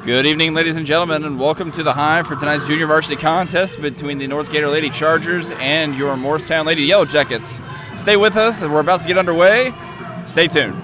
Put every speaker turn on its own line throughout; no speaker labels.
Good evening, ladies and gentlemen, and welcome to the Hive for tonight's junior varsity contest between the North Decatur Lady Chargers and your Morristown Lady Yellow Jackets. Stay with us, and we're about to get underway. Stay tuned.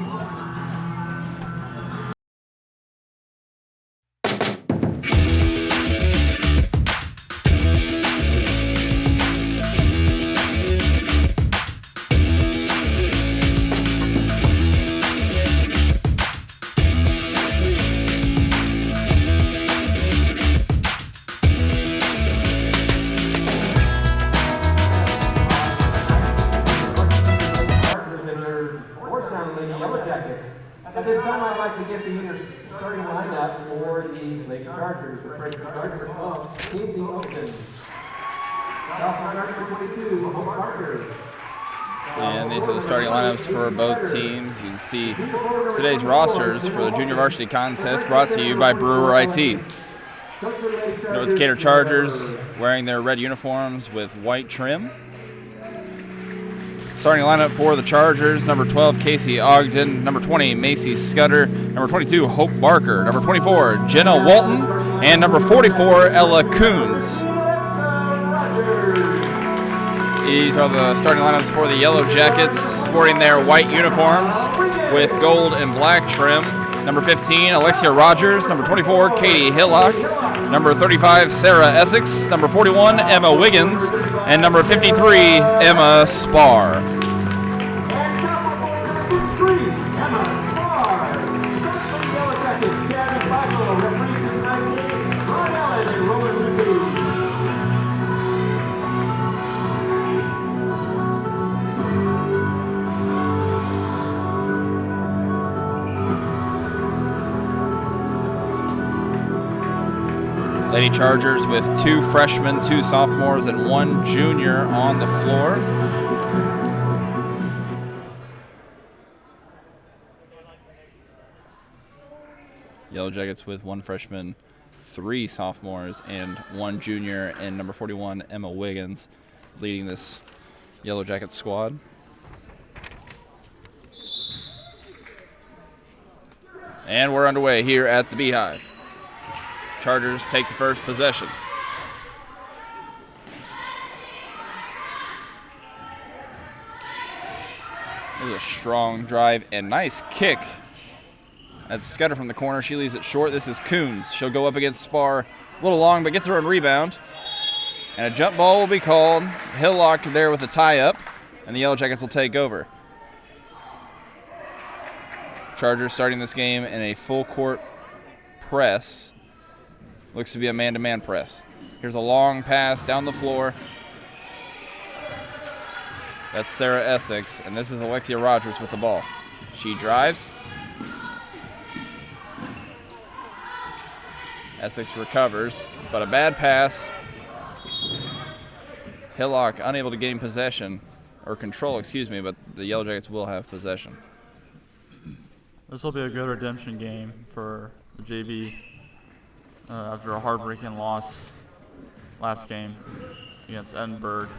At this time, I'd like to get the starting lineup for the Lady Chargers. The freshman starter of Casey Oakton. Sophomore starter 22, Hope Parker.
And these are the starting lineups for both teams. You can see today's rosters for the junior varsity contest brought to you by Brewer IT. North Decatur Chargers wearing their red uniforms with white trim. Starting lineup for the Chargers, number 12, Casey Ogden, number 20, Macy Scudder, number 22, Hope Barker, number 24, Jenna Walton, and number 44, Ella Coons. These are the starting lineups for the Yellow Jackets, sporting their white uniforms with gold and black trim. Number 15, Alexia Rogers, number 24, Katie Hillock, number 35, Sarah Essex, number 41, Emma Wiggins, and number 53, Emma Spar. Lady Chargers with 2 freshmen, 2 sophomores, and 1 junior on the floor. Yellow Jackets with 1 freshman, 3 sophomores, and 1 junior, and number 41, Emma Wiggins, leading this Yellow Jacket squad. And we're underway here at the Beehive. Chargers take the first possession. There's a strong drive and nice kick. That's Scudder from the corner. She leaves it short. This is Coons. She'll go up against Spar. A little long, but gets her own rebound. And a jump ball will be called. Hillock there with a tie-up, and the Yellow Jackets will take over. Chargers starting this game in a full-court press. Looks to be a man-to-man press. Here's a long pass down the floor. That's Sarah Essex, and this is Alexia Rogers with the ball. She drives. Essex recovers, but a bad pass. Hillock unable to gain possession, or control, excuse me, but the Yellow Jackets will have possession.
This will be a good redemption game for the JV after a heartbreaking loss last game against Edinburgh.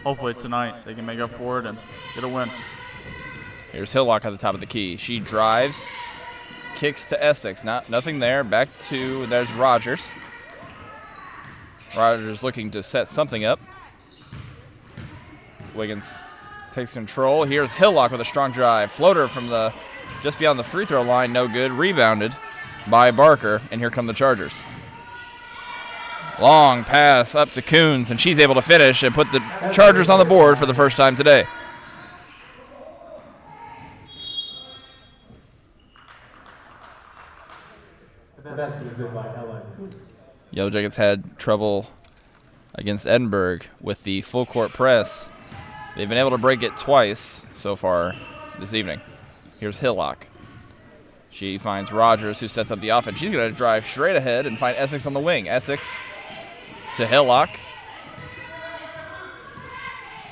Hopefully tonight they can make up for it and get a win.
Here's Hillock at the top of the key. She drives, kicks to Essex. Nothing there. Back to, there's Rogers. Rogers looking to set something up. Wiggins takes control. Here's Hillock with a strong drive. Floater from the just beyond the free throw line, no good. Rebounded by Barker, and here come the Chargers. Long pass up to Coons, and she's able to finish and put the Chargers on the board for the first time today.
The basket was good by Ella.
Yellow Jackets had trouble against Edinburgh with the full court press. They've been able to break it twice so far this evening. Here's Hillock. She finds Rogers, who sets up the offense. She's going to drive straight ahead and find Essex on the wing. Essex to Hillock.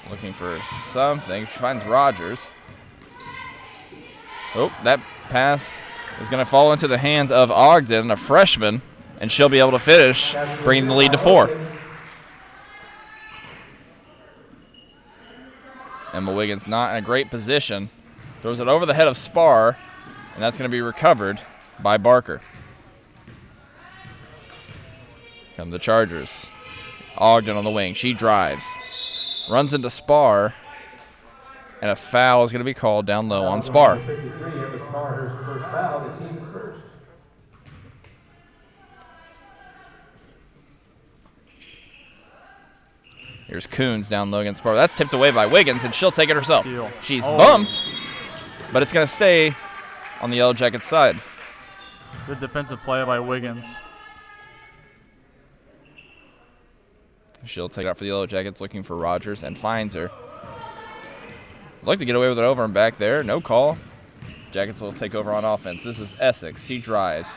Looking for something. She finds Rogers. Oh, that pass is going to fall into the hands of Ogden, a freshman, and she'll be able to finish, bringing the lead to 4. Emma Wiggins not in a great position. Throws it over the head of Spar, and that's going to be recovered by Barker. Come the Chargers. Ogden on the wing. She drives. Runs into Spar, and a foul is going to be called down low on Spar.
53, Emma Spar, her first foul, the team's first.
Here's Coons down low against Spar. That's tipped away by Wiggins, and she'll take it herself.
Steal.
She's bumped, but it's going to stay on the Yellow Jackets side.
Good defensive play by Wiggins.
She'll take it out for the Yellow Jackets, looking for Rogers, and finds her. Like to get away with it over and back there. No call. Jackets will take over on offense. This is Essex. She drives.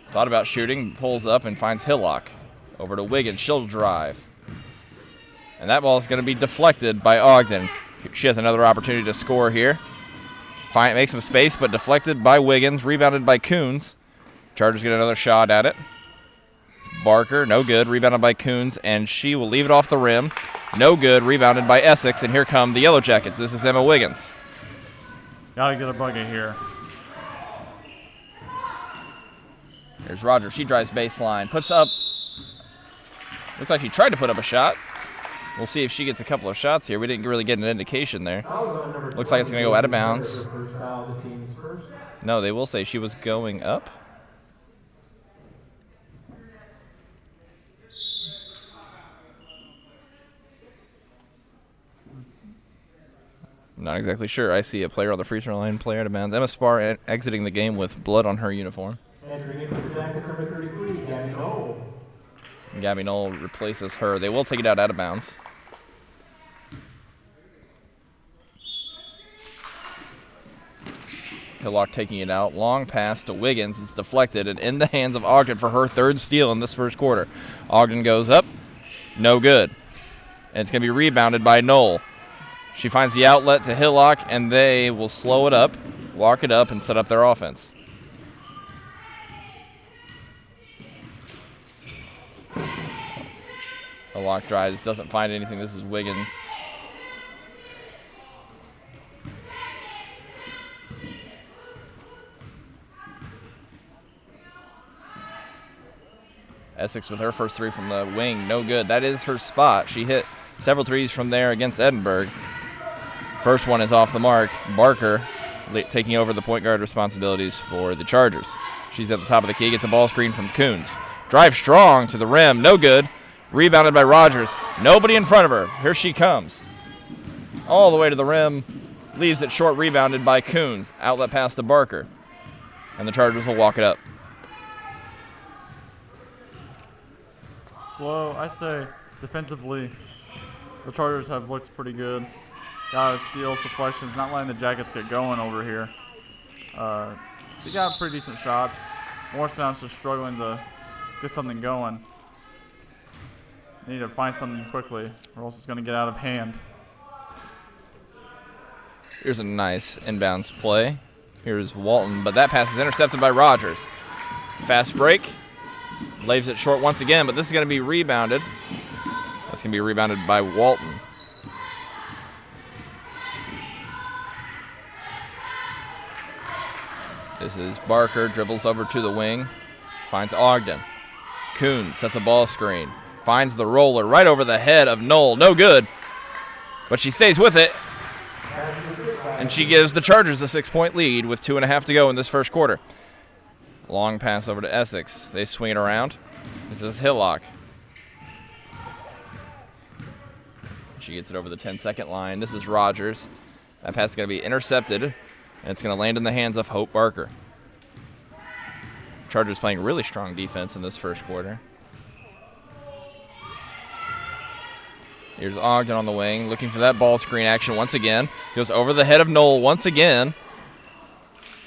Thought about shooting, pulls up, and finds Hillock. Over to Wiggins. She'll drive. And that ball is going to be deflected by Ogden. She has another opportunity to score here. Make some space, but deflected by Wiggins. Rebounded by Coons. Chargers get another shot at it. It's Barker, no good. Rebounded by Coons, and she will leave it off the rim. No good. Rebounded by Essex, and here come the Yellow Jackets. This is Emma Wiggins.
Gotta get a bucket here.
Here's Rogers. She drives baseline. Puts up. Looks like she tried to put up a shot. We'll see if she gets a couple of shots here. We didn't really get an indication there. Looks like it's going to go out of bounds. No, they will say she was going up. I'm not exactly sure. I see a player on the free throw line, player out of bounds. Emma Spar exiting the game with blood on her uniform.
Entering in for the Jackets, number 33, Gabby Knoll.
Gabby Knoll replaces her. They will take it out of bounds. Hillock taking it out. Long pass to Wiggins. It's deflected and in the hands of Ogden for her third steal in this first quarter. Ogden goes up. No good. And it's going to be rebounded by Knoll. She finds the outlet to Hillock, and they will slow it up, walk it up, and set up their offense. Hillock drives, doesn't find anything. This is Wiggins. Essex with her first three from the wing, no good. That is her spot. She hit several threes from there against Edinburgh. First one is off the mark. Barker taking over the point guard responsibilities for the Chargers. She's at the top of the key, gets a ball screen from Coons. Drive strong to the rim, no good. Rebounded by Rogers. Nobody in front of her. Here she comes. All the way to the rim. Leaves it short, rebounded by Coons. Outlet pass to Barker. And the Chargers will walk it up.
Slow, I say defensively, the Chargers have looked pretty good. Got steals, deflections, not letting the Jackets get going over here. They got pretty decent shots. Morristown's just struggling to get something going. They need to find something quickly, or else it's going to get out of hand.
Here's a nice inbounds play. Here's Walton, but that pass is intercepted by Rogers. Fast break. Lays it short once again, but this is going to be rebounded. That's going to be rebounded by Walton. This is Barker, dribbles over to the wing, finds Ogden. Coons sets a ball screen, finds the roller right over the head of Knoll. No good, but she stays with it, and she gives the Chargers a 6-point lead with 2.5 to go in this first quarter. Long pass over to Essex. They swing it around. This is Hillock. She gets it over the 10-second line. This is Rogers. That pass is going to be intercepted, and it's going to land in the hands of Hope Barker. Chargers playing really strong defense in this first quarter. Here's Ogden on the wing, looking for that ball screen action once again. Goes over the head of Knoll once again.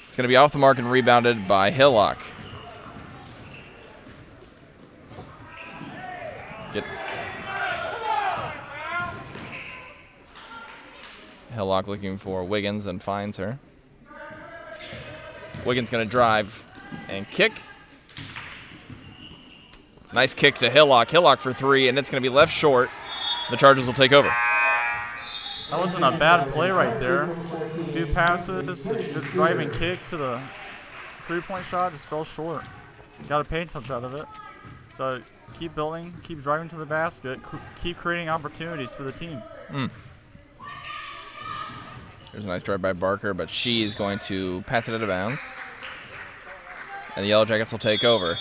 It's going to be off the mark and rebounded by Hillock. Hillock looking for Wiggins and finds her. Wiggins going to drive and kick. Nice kick to Hillock. Hillock for 3, and it's going to be left short. The Chargers will take over.
That wasn't a bad play right there. A few passes, just driving kick to the 3-point shot, just fell short. Got a paint touch out of it. So keep building, keep driving to the basket, keep creating opportunities for the team.
There's a nice drive by Barker, but she is going to pass it out of bounds. And the Yellow Jackets will take over.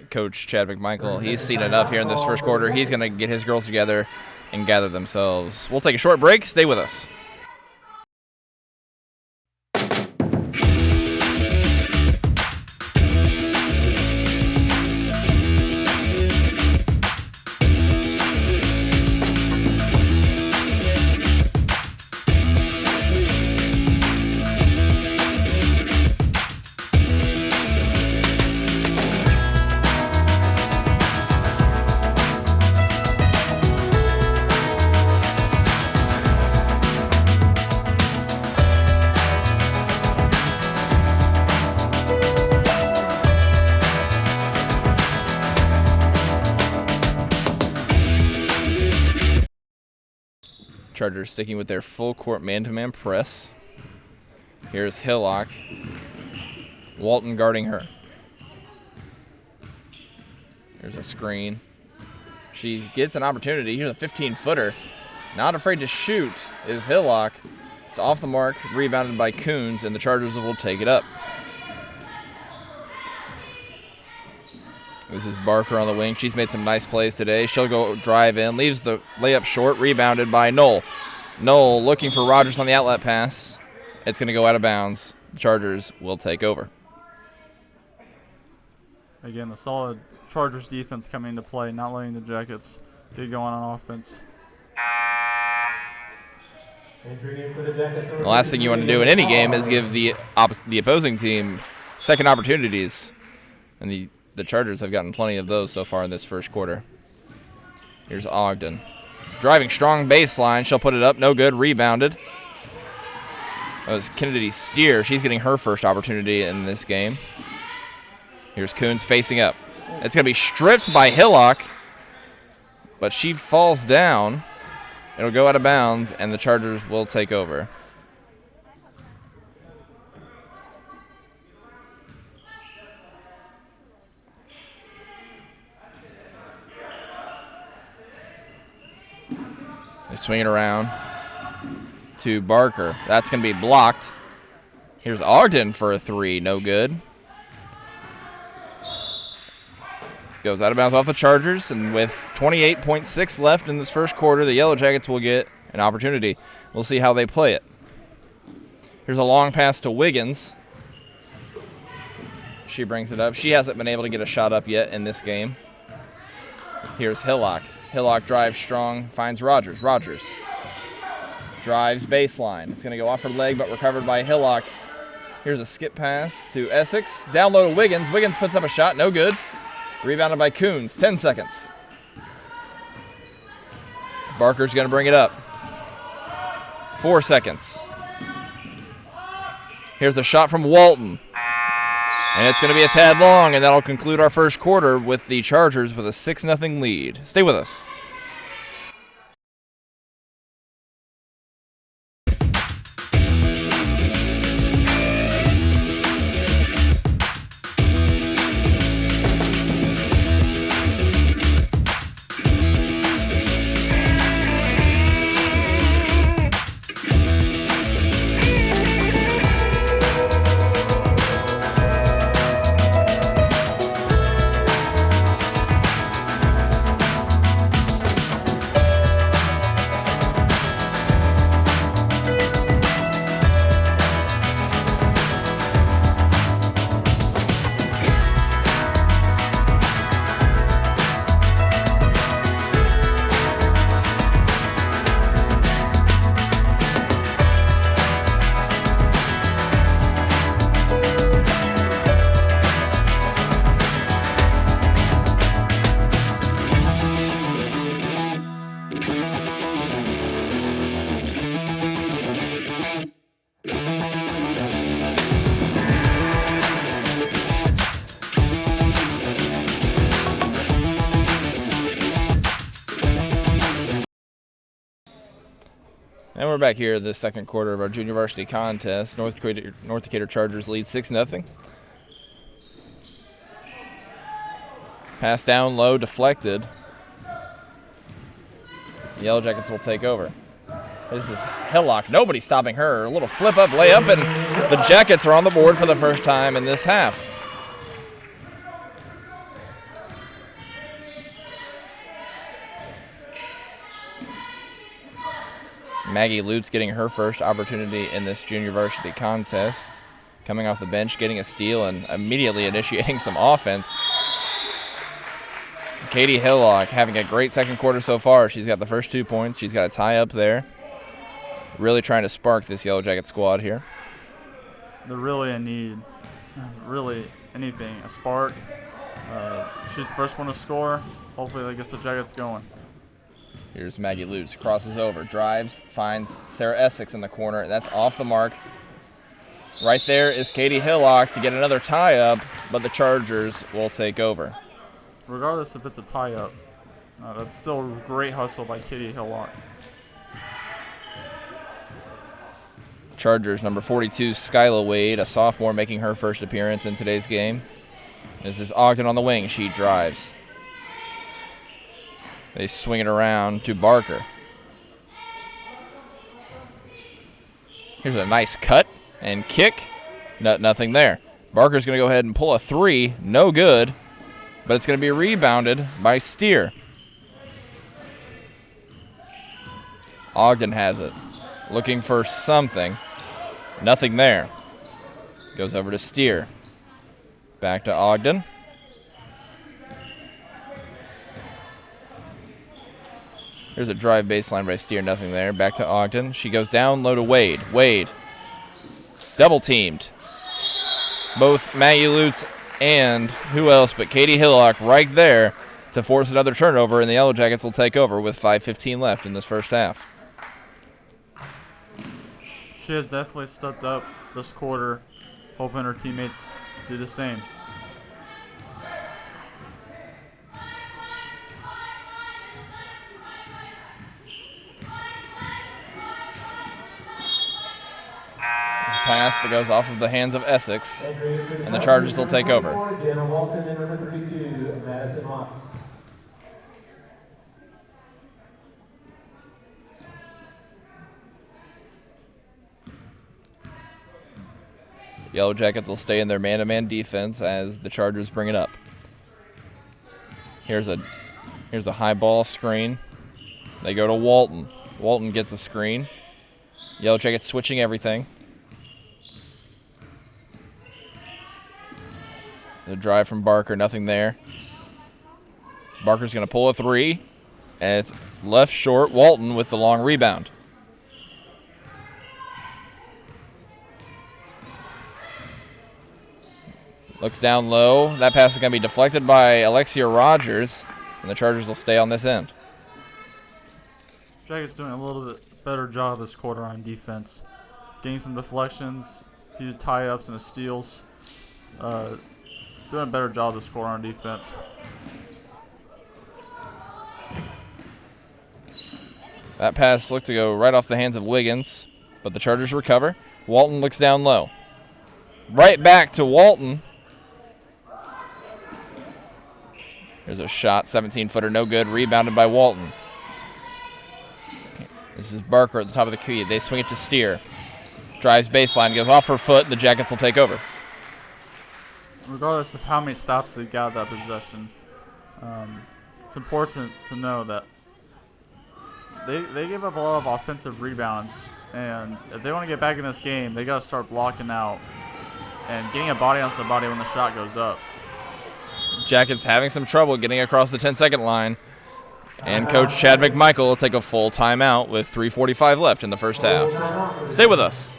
Coach Chad McMichael, he's seen enough here in this first quarter. He's going to get his girls together and gather themselves. We'll take a short break. Stay with us. Chargers sticking with their full court man-to-man press. Here's Hillock. Walton guarding her. Here's a screen. She gets an opportunity. Here's a 15-footer. Not afraid to shoot is Hillock. It's off the mark, rebounded by Coons, and the Chargers will take it up. This is Barker on the wing. She's made some nice plays today. She'll go drive in, leaves the layup short, rebounded by Knoll. Knoll looking for Rogers on the outlet pass. It's going to go out of bounds. The Chargers will take over.
Again, the solid Chargers defense coming into play, not letting the Jackets get going on offense.
The last thing you want to do in any game is give the opposing team second opportunities. And the Chargers have gotten plenty of those so far in this first quarter. Here's Ogden. Driving strong baseline. She'll put it up. No good. Rebounded. That was Kennedy Steer. She's getting her first opportunity in this game. Here's Coons facing up. It's going to be stripped by Hillock, but she falls down. It'll go out of bounds, and the Chargers will take over. They swing it around to Barker. That's going to be blocked. Here's Ogden for a 3. No good. Goes out of bounds off the Chargers, and with 28.6 left in this first quarter, the Yellow Jackets will get an opportunity. We'll see how they play it. Here's a long pass to Wiggins. She brings it up. She hasn't been able to get a shot up yet in this game. Here's Hillock. Hillock drives strong, finds Rogers. Rogers drives baseline. It's going to go off her leg, but recovered by Hillock. Here's a skip pass to Essex. Down low to Wiggins. Wiggins puts up a shot. No good. Rebounded by Coons. 10 seconds. Barker's going to bring it up. 4 seconds. Here's a shot from Walton. And it's going to be a tad long, and that'll conclude our first quarter with the Chargers with a 6-0 lead. Stay with us. And we're back here in the second quarter of our junior varsity contest. North Decatur Chargers lead 6-0. Pass down low, deflected. The Yellow Jackets will take over. This is Hillock. Nobody stopping her. A little flip-up layup, and the Jackets are on the board for the first time in this half. Maggie Lutz getting her first opportunity in this junior varsity contest. Coming off the bench, getting a steal, and immediately initiating some offense. Katie Hillock having a great second quarter so far. She's got the first 2 points. She's got a tie up there. Really trying to spark this Yellow Jacket squad here.
They're really in need. Really anything. A spark. She's the first one to score. Hopefully that gets the Jackets going.
Here's Maggie Lutz, crosses over, drives, finds Sarah Essex in the corner, and that's off the mark. Right there is Katie Hillock to get another tie-up, but the Chargers will take over.
Regardless if it's a tie-up, that's still a great hustle by Katie Hillock.
Chargers, number 42, Skyla Wade, a sophomore making her first appearance in today's game. This is Ogden on the wing. She drives. They swing it around to Barker. Here's a nice cut and kick. Nothing there. Barker's going to go ahead and pull a three. No good. But it's going to be rebounded by Steer. Ogden has it. Looking for something. Nothing there. Goes over to Steer. Back to Ogden. Here's a drive baseline by Steer, nothing there. Back to Ogden. She goes down low to Wade. Wade. Double teamed. Both Maggie Lutz and who else but Katie Hillock right there to force another turnover, and the Yellow Jackets will take over with 5:15 left in this first half.
She has definitely stepped up this quarter, hoping her teammates do the same.
Pass that goes off of the hands of Essex, and the Chargers will take over. Yellow Jackets will stay in their man-to-man defense as the Chargers bring it up. Here's a high ball screen. They go to Walton. Walton gets a screen. Yellow Jackets switching everything. The drive from Barker, nothing there. Barker's going to pull a three, and it's left short. Walton with the long rebound. Looks down low. That pass is going to be deflected by Alexia Rogers, and the Chargers will stay on this end.
Jackets doing a little bit better job this quarter on defense. Getting some deflections, a few tie-ups and steals. Doing a better job this quarter on defense.
That pass looked to go right off the hands of Wiggins, but the Chargers recover. Walton looks down low. Right back to Walton. There's a shot, 17-footer, no good, rebounded by Walton. This is Barker at the top of the key. They swing it to Steer. Drives baseline, goes off her foot, the Jackets will take over.
Regardless of how many stops they got that possession, it's important to know that they give up a lot of offensive rebounds, and if they want to get back in this game, they got to start blocking out and getting a body on somebody when the shot goes up.
Jackets having some trouble getting across the 10-second line, and Coach Chad McMichael will take a full timeout with 3:45 left in the first half. Stay with us.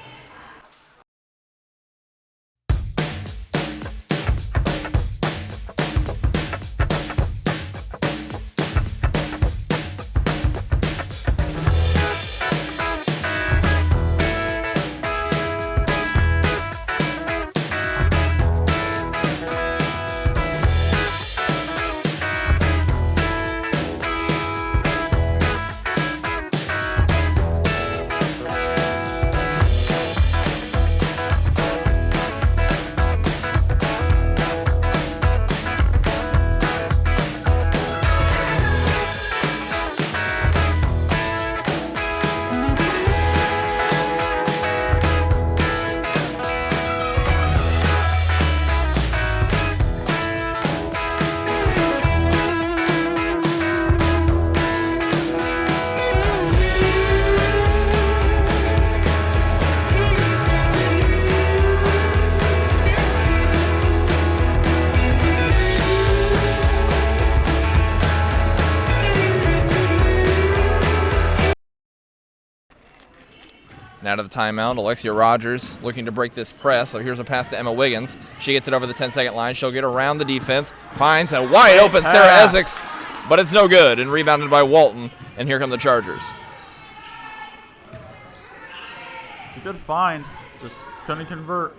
And out of the timeout, Alexia Rogers looking to break this press. So here's a pass to Emma Wiggins. She gets it over the 10-second line. She'll get around the defense. Finds a wide open Sarah Essex, but it's no good. And rebounded by Walton. And here come the Chargers.
It's a good find. Just couldn't convert.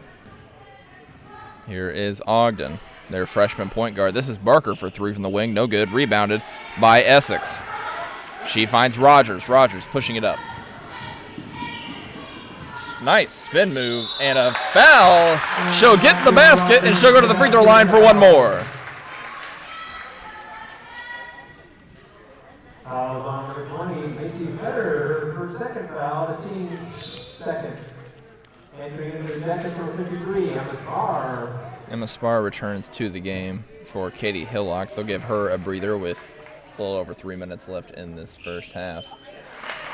Here is Ogden, their freshman point guard. This is Barker for three from the wing. No good. Rebounded by Essex. She finds Rogers. Rogers pushing it up. Nice spin move and a foul. She'll get the basket and she'll go to the free throw line for one more.
Fouls on number 20, Macy Scudder, her second foul, the team's second. Entering into the Jackets number 53, Emma Spar.
Emma Spar returns to the game for Katie Hillock. They'll give her a breather with a little over 3 minutes left in this first half.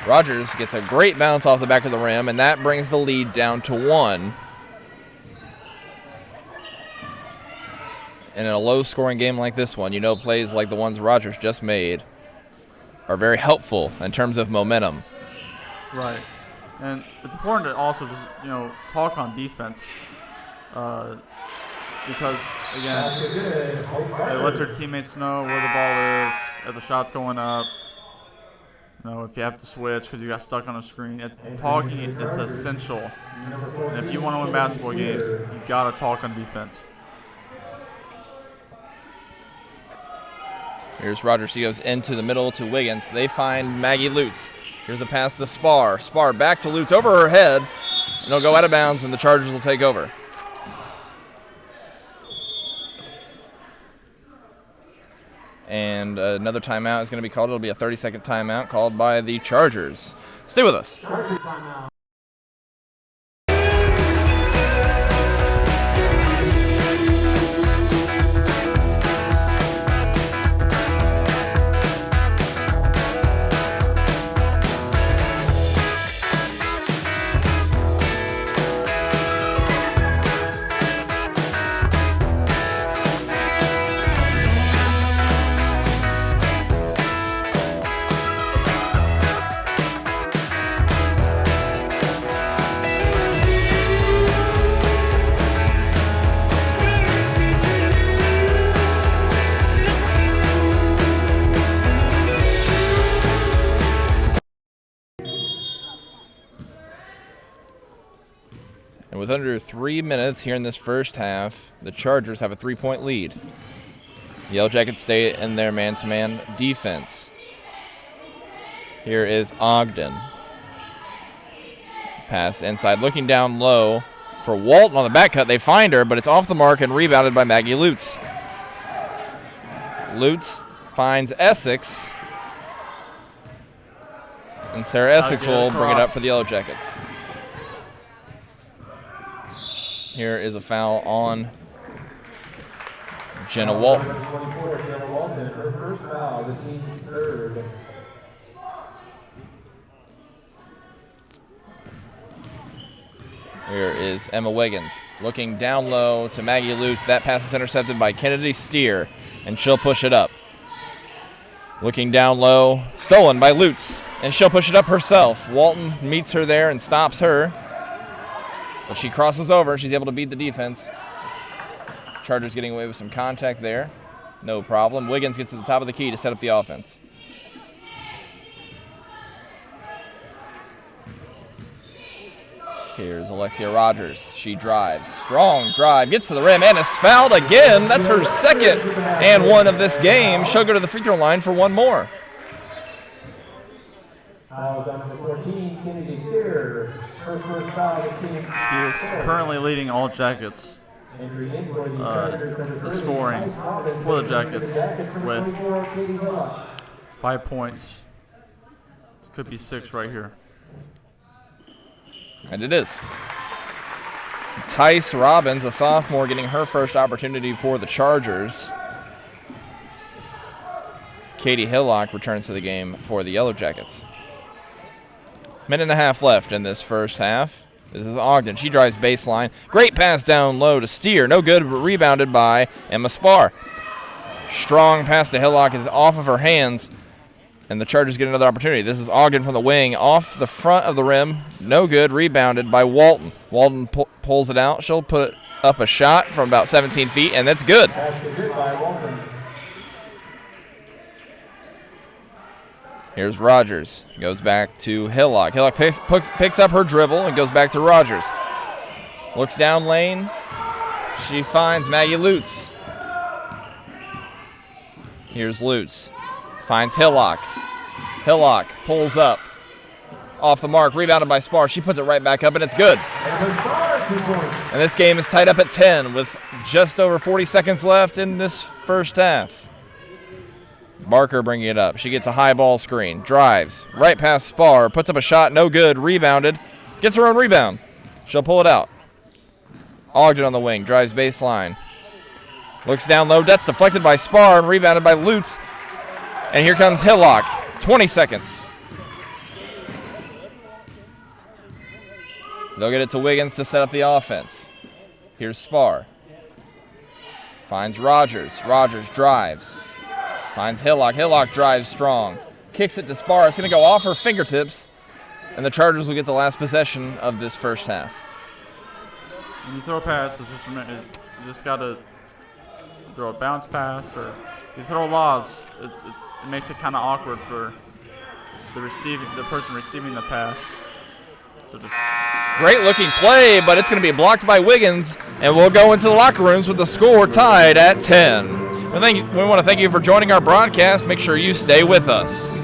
Rogers gets a great bounce off the back of the rim, and that brings the lead down to 1. And in a low-scoring game like this one, you know plays like the ones Rogers just made are very helpful in terms of momentum.
Right. And it's important to also just, talk on defense. Because, again, it lets her teammates know where the ball is, if the shot's going up. If you have to switch because you got stuck on a screen. Talking is essential. And if you want to win basketball games, you got to talk on defense.
Here's Rogers. She goes into the middle to Wiggins. They find Maggie Lutz. Here's a pass to Spar. Spar back to Lutz over her head. And it'll go out of bounds, and the Chargers will take over. And another timeout is going to be called. It'll be a 30-second timeout called by the Chargers. Stay with us.
Chargers timeout.
And with under 3 minutes here in this first half, the Chargers have a 3-point lead. The Yellow Jackets stay in their man-to-man defense. Here is Ogden. Pass inside, looking down low for Walton on the back cut. They find her, but it's off the mark and rebounded by Maggie Lutz. Lutz finds Essex. And Sarah Essex will bring it up for the Yellow Jackets. Here is a foul on Jenna Walton.
Number 24, Jenna Walton, her first foul, the team's third.
Here is Emma Wiggins looking down low to Maggie Lutz. That pass is intercepted by Kennedy Steer, and she'll push it up. Looking down low, stolen by Lutz, and she'll push it up herself. Walton meets her there and stops her, but she crosses over. She's able to beat the defense. Chargers getting away with some contact there. No problem. Wiggins gets to the top of the key to set up the offense. Here's Alexia Rogers. She drives. Strong drive. Gets to the rim and is fouled again. That's her second and one of this game. She'll go to the free throw line for one more.
Fouls on number 14, Kennedy Steer. Her first foul, the team's
She is currently leading all Jackets.
entry in for the Chargers, number
The
30,
scoring
Tice Robbins,
for the
number
Jackets
number
with
24, Katie Hillock.
5 points. This could be 6 right here.
And it is. Tice Robbins, a sophomore, getting her first opportunity for the Chargers. Katie Hillock returns to the game for the Yellow Jackets. Minute and a half left in this first half. This is Ogden. She drives baseline. Great pass down low to Steer. No good, but rebounded by Emma Spar. Strong pass to Hillock is off of her hands, and the Chargers get another opportunity. This is Ogden from the wing, off the front of the rim. No good, rebounded by Walton. Walton pulls it out. She'll put up a shot from about 17 feet, and that's good.
Basket good by Walton.
Here's Rogers. Goes back to Hillock. Hillock picks up her dribble and goes back to Rogers. Looks down lane. She finds Maggie Lutz. Here's Lutz. Finds Hillock. Hillock pulls up. Off the mark. Rebounded by Spar. She puts it right back up, and it's good.
And the Spar, 2 points.
And this game is tied up at 10 with just over 40 seconds left in this first half. Barker bringing it up. She gets a high ball screen. Drives. Right past Spar. Puts up a shot. No good. Rebounded. Gets her own rebound. She'll pull it out. Ogden on the wing. Drives baseline. Looks down low. That's deflected by Spar and rebounded by Lutz. And here comes Hillock. 20 seconds. They'll get it to Wiggins to set up the offense. Here's Spar. Finds Rogers. Rogers drives. Finds Hillock. Hillock drives strong. Kicks it to Spar. It's going to go off her fingertips. And the Chargers will get the last possession of this first half.
When you throw a pass, it's just you just got to throw a bounce pass, or you throw lobs. It makes it kind of awkward for the person receiving the pass. So just
Great looking play, but it's going to be blocked by Wiggins, and we'll go into the locker rooms with the score tied at 10. We want to thank you for joining our broadcast. Make sure you stay with us.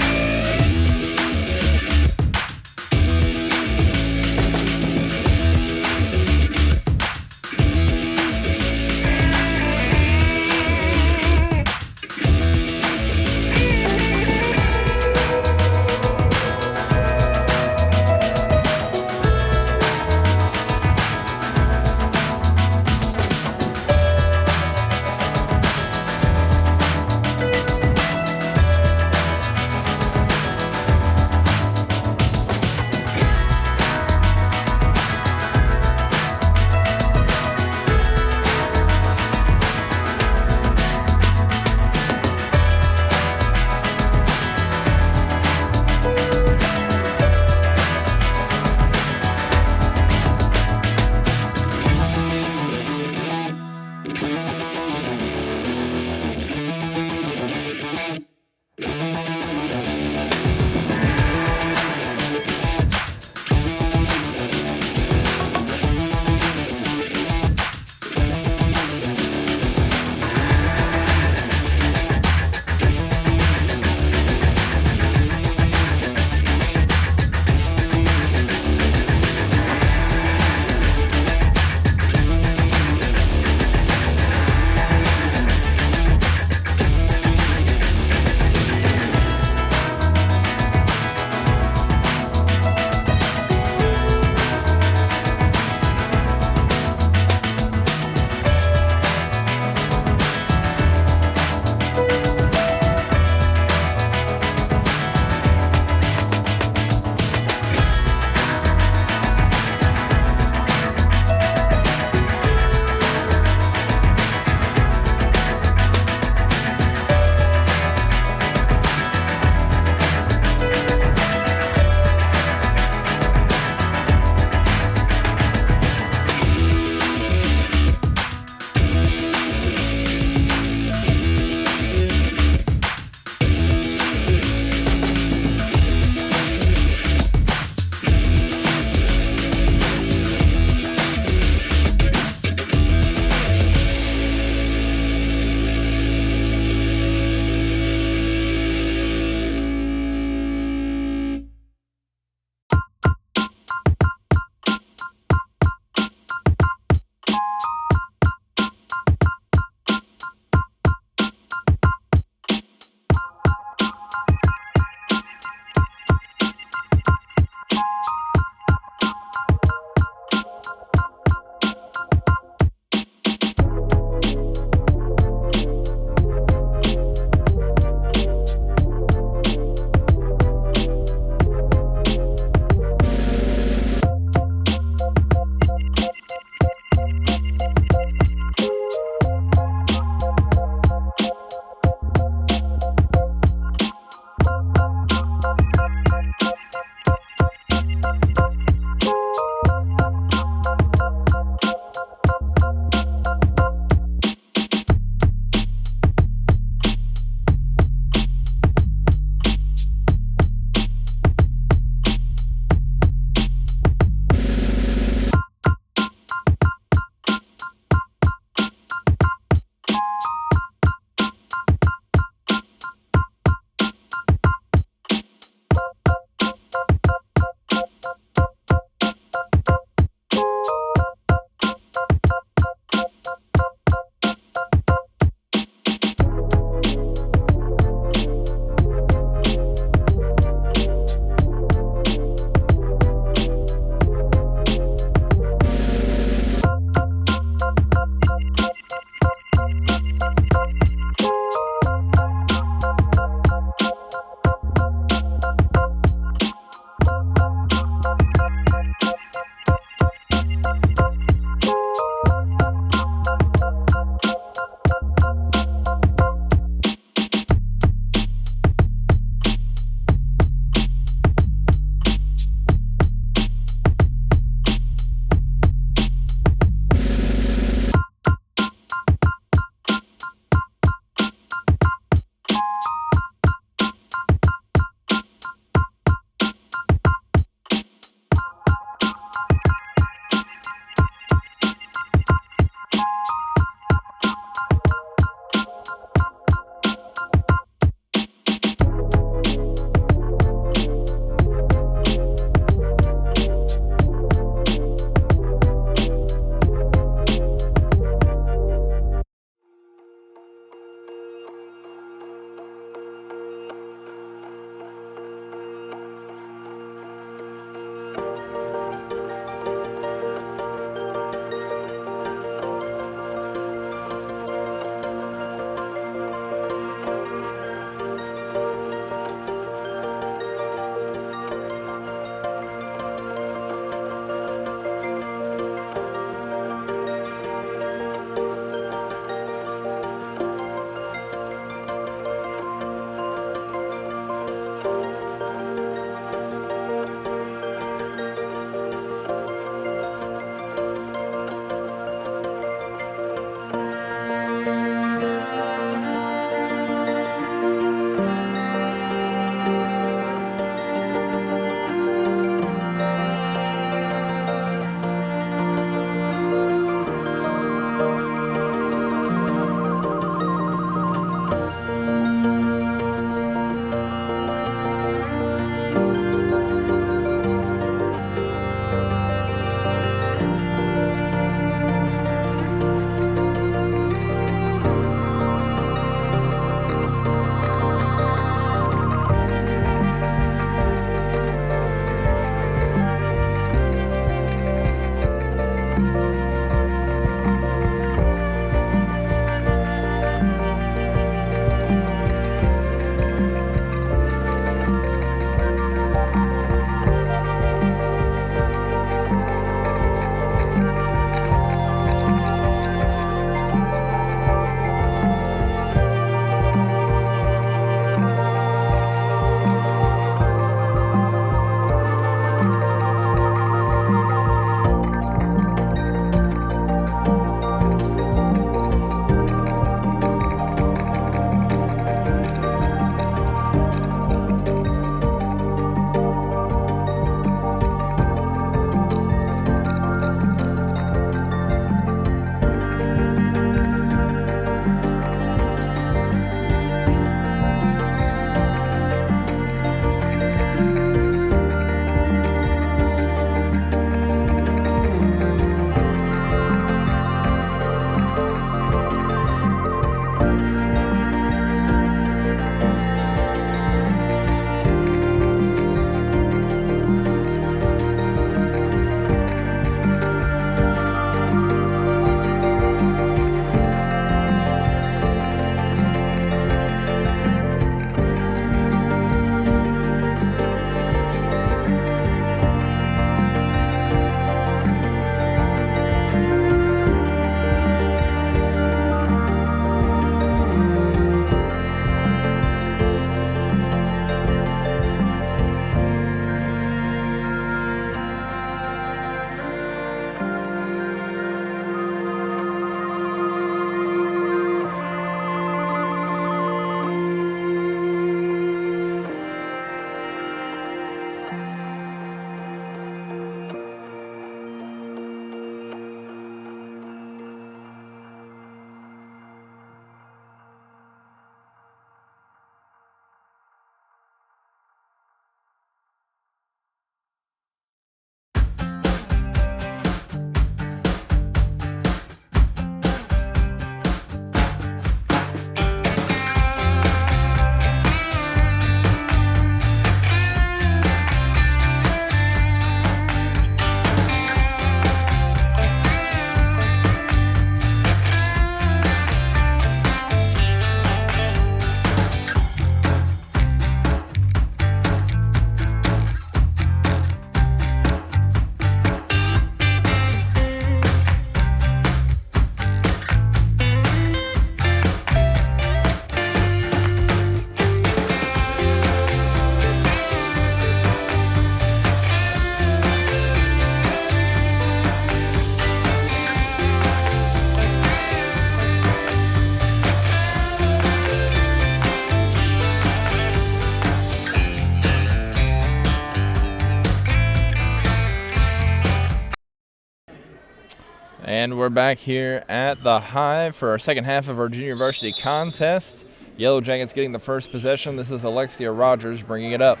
And we're back here at the Hive for our second half of our junior varsity contest. Yellow Jackets getting the first possession. This is Alexia Rogers bringing it up.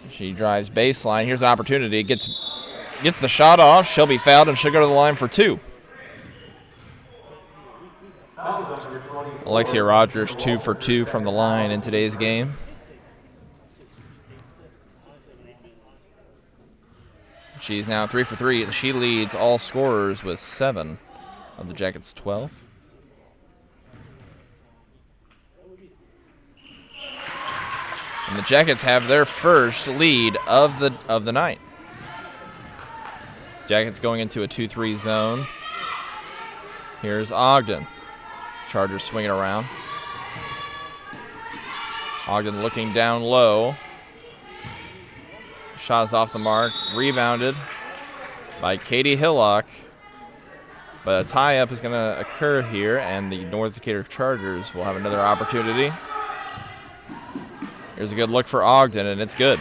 She drives baseline. Here's an opportunity. Gets the shot off. She'll be fouled, and she'll go to the line for 2. Alexia Rogers 2 for 2 from the line in today's game. She's now 3 for 3. She leads all scorers with 7 of the Jackets' 12. And the Jackets have their first lead of the night. Jackets going into a 2-3 zone. Here's Ogden. Chargers swinging around. Ogden looking down low. Shot is off the mark. Rebounded by Katie Hillock. But a tie-up is going to occur here, and the North Decatur Chargers will have another opportunity. Here's a good look for Ogden, and it's good.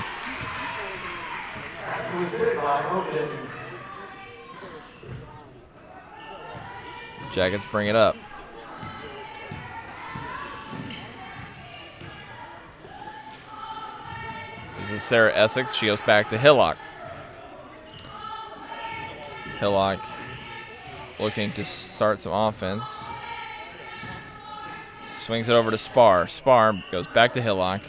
Jackets bring it up. This is Sarah Essex. She goes back to Hillock. Hillock looking to start some offense. Swings it over to Spar. Spar goes back to Hillock.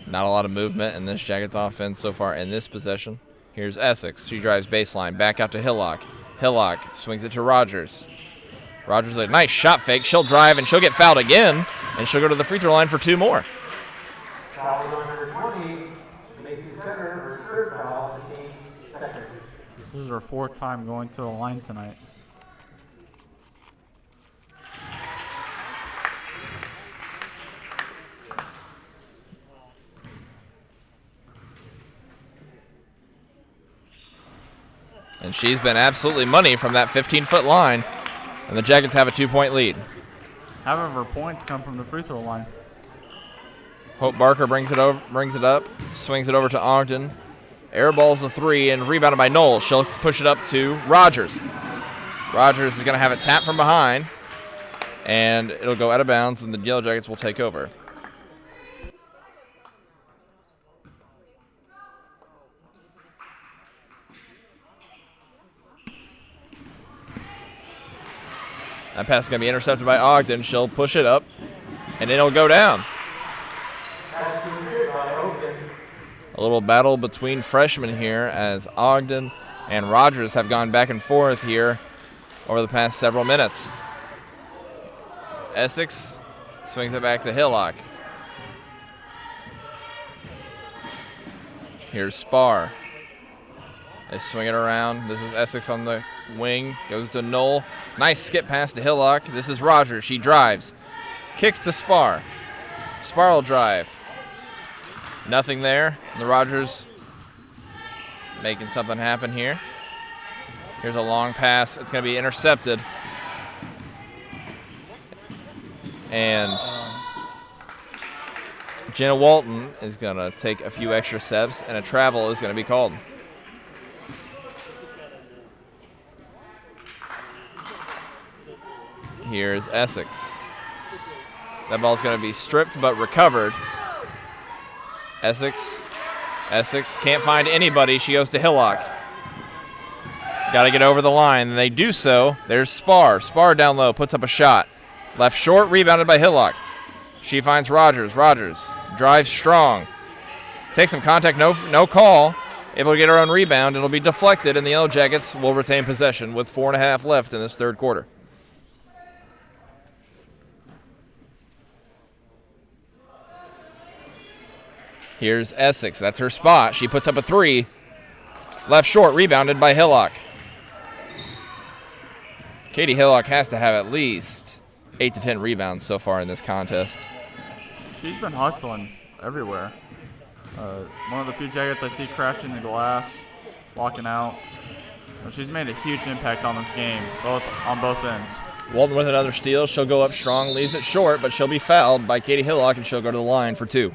Not a lot of movement in this Jackets offense so far in this possession. Here's Essex. She drives baseline. Back out to Hillock. Hillock swings it to Rogers. Rogers with a nice shot fake. She'll drive, and she'll get fouled again, and she'll go to the free throw line for 2 more.
Foul number 20, Macy Stetter, her third foul, the team's second.
This is her 4th time going to the line tonight.
And she's been absolutely money from that 15-foot line, and the Jackets have a 2-point lead.
Half of her points come from the free throw line.
Hope Barker brings it up, swings it over to Ogden. Airballs the 3 and rebounded by Knoll. She'll push it up to Rogers. Rogers is going to have it tapped from behind, and it'll go out of bounds, and the Yellow Jackets will take over. That pass is going to be intercepted by Ogden. She'll push it up, and it'll go down. A little battle between freshmen here as Ogden and Rogers have gone back and forth here over the past several minutes. Essex swings it back to Hillock. Here's Spar. They swing it around. This is Essex on the wing. Goes to Knoll. Nice skip pass to Hillock. This is Rogers. She drives. Kicks to Spar. Spar will drive. Nothing there. The Rogers making something happen here. Here's a long pass. It's going to be intercepted. And Jenna Walton is going to take a few extra steps, and a travel is going to be called. Here's Essex. That ball's going to be stripped but recovered. Essex can't find anybody. She goes to Hillock. Got to get over the line, and they do so. There's Spar. Spar down low, puts up a shot. Left short, rebounded by Hillock. She finds Rogers. Rogers drives strong. Takes some contact, no call. Able to get her own rebound. It'll be deflected, and the Yellow Jackets will retain possession with 4.5 left in this third quarter. Here's Essex. That's her spot. She puts up a 3. Left short, rebounded by Hillock. Katie Hillock has to have at least 8 to 10 rebounds so far in this contest.
She's been hustling everywhere. One of the few Jackets I see crashing the glass, walking out. She's made a huge impact on this game, on both ends.
Walton with another steal. She'll go up strong, leaves it short, but she'll be fouled by Katie Hillock, and she'll go to the line for 2.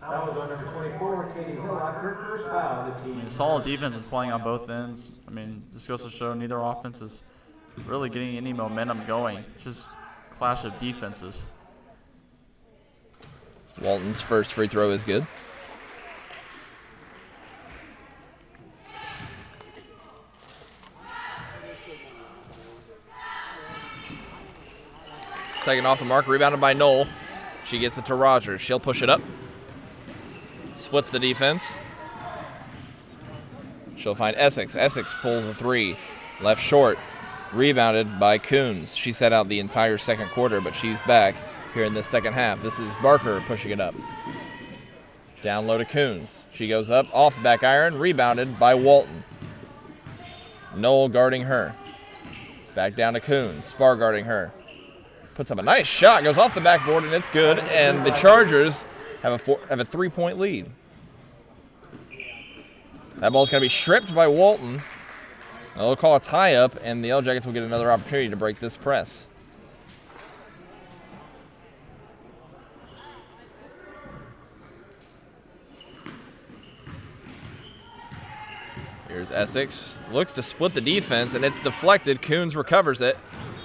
That was on number 24, Katie Hillock, her first foul. The team.
Solid defense is playing on both ends. I mean, this goes to show neither offense is really getting any momentum going. It's just a clash of defenses.
Walton's first free throw is good. Second off the mark, rebounded by Knoll. She gets it to Rogers. She'll push it up. Splits the defense. She'll find Essex. Essex pulls a three. Left short. Rebounded by Coons. She set out the entire second quarter, but she's back here in the second half. This is Barker pushing it up. Down low to Coons. She goes up, off back iron, rebounded by Walton. Knoll guarding her. Back down to Coons. Spar guarding her. Puts up a nice shot, goes off the backboard, and it's good. And the Chargers have a 3-point lead. That ball's going to be stripped by Walton. They'll call a tie-up, and the Yellow Jackets will get another opportunity to break this press. Here's Essex. Looks to split the defense, and it's deflected. Coons recovers it,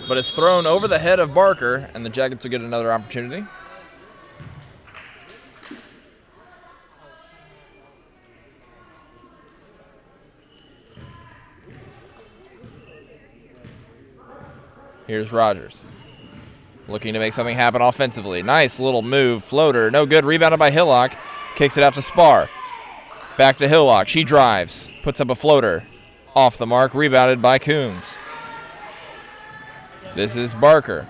but it's thrown over the head of Barker, and the Jackets will get another opportunity. Here's Rogers. Looking to make something happen offensively. Nice little move. Floater. No good. Rebounded by Hillock. Kicks it out to Spar. Back to Hillock. She drives. Puts up a floater. Off the mark. Rebounded by Coons. This is Barker.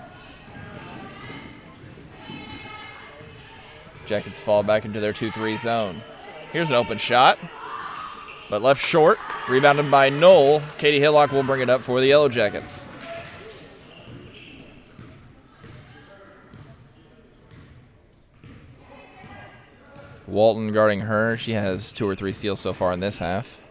Jackets fall back into their 2-3 zone. Here's an open shot, but left short. Rebounded by Knoll. Katie Hillock will bring it up for the Yellow Jackets. Walton guarding her. She has 2 or 3 steals so far in this half.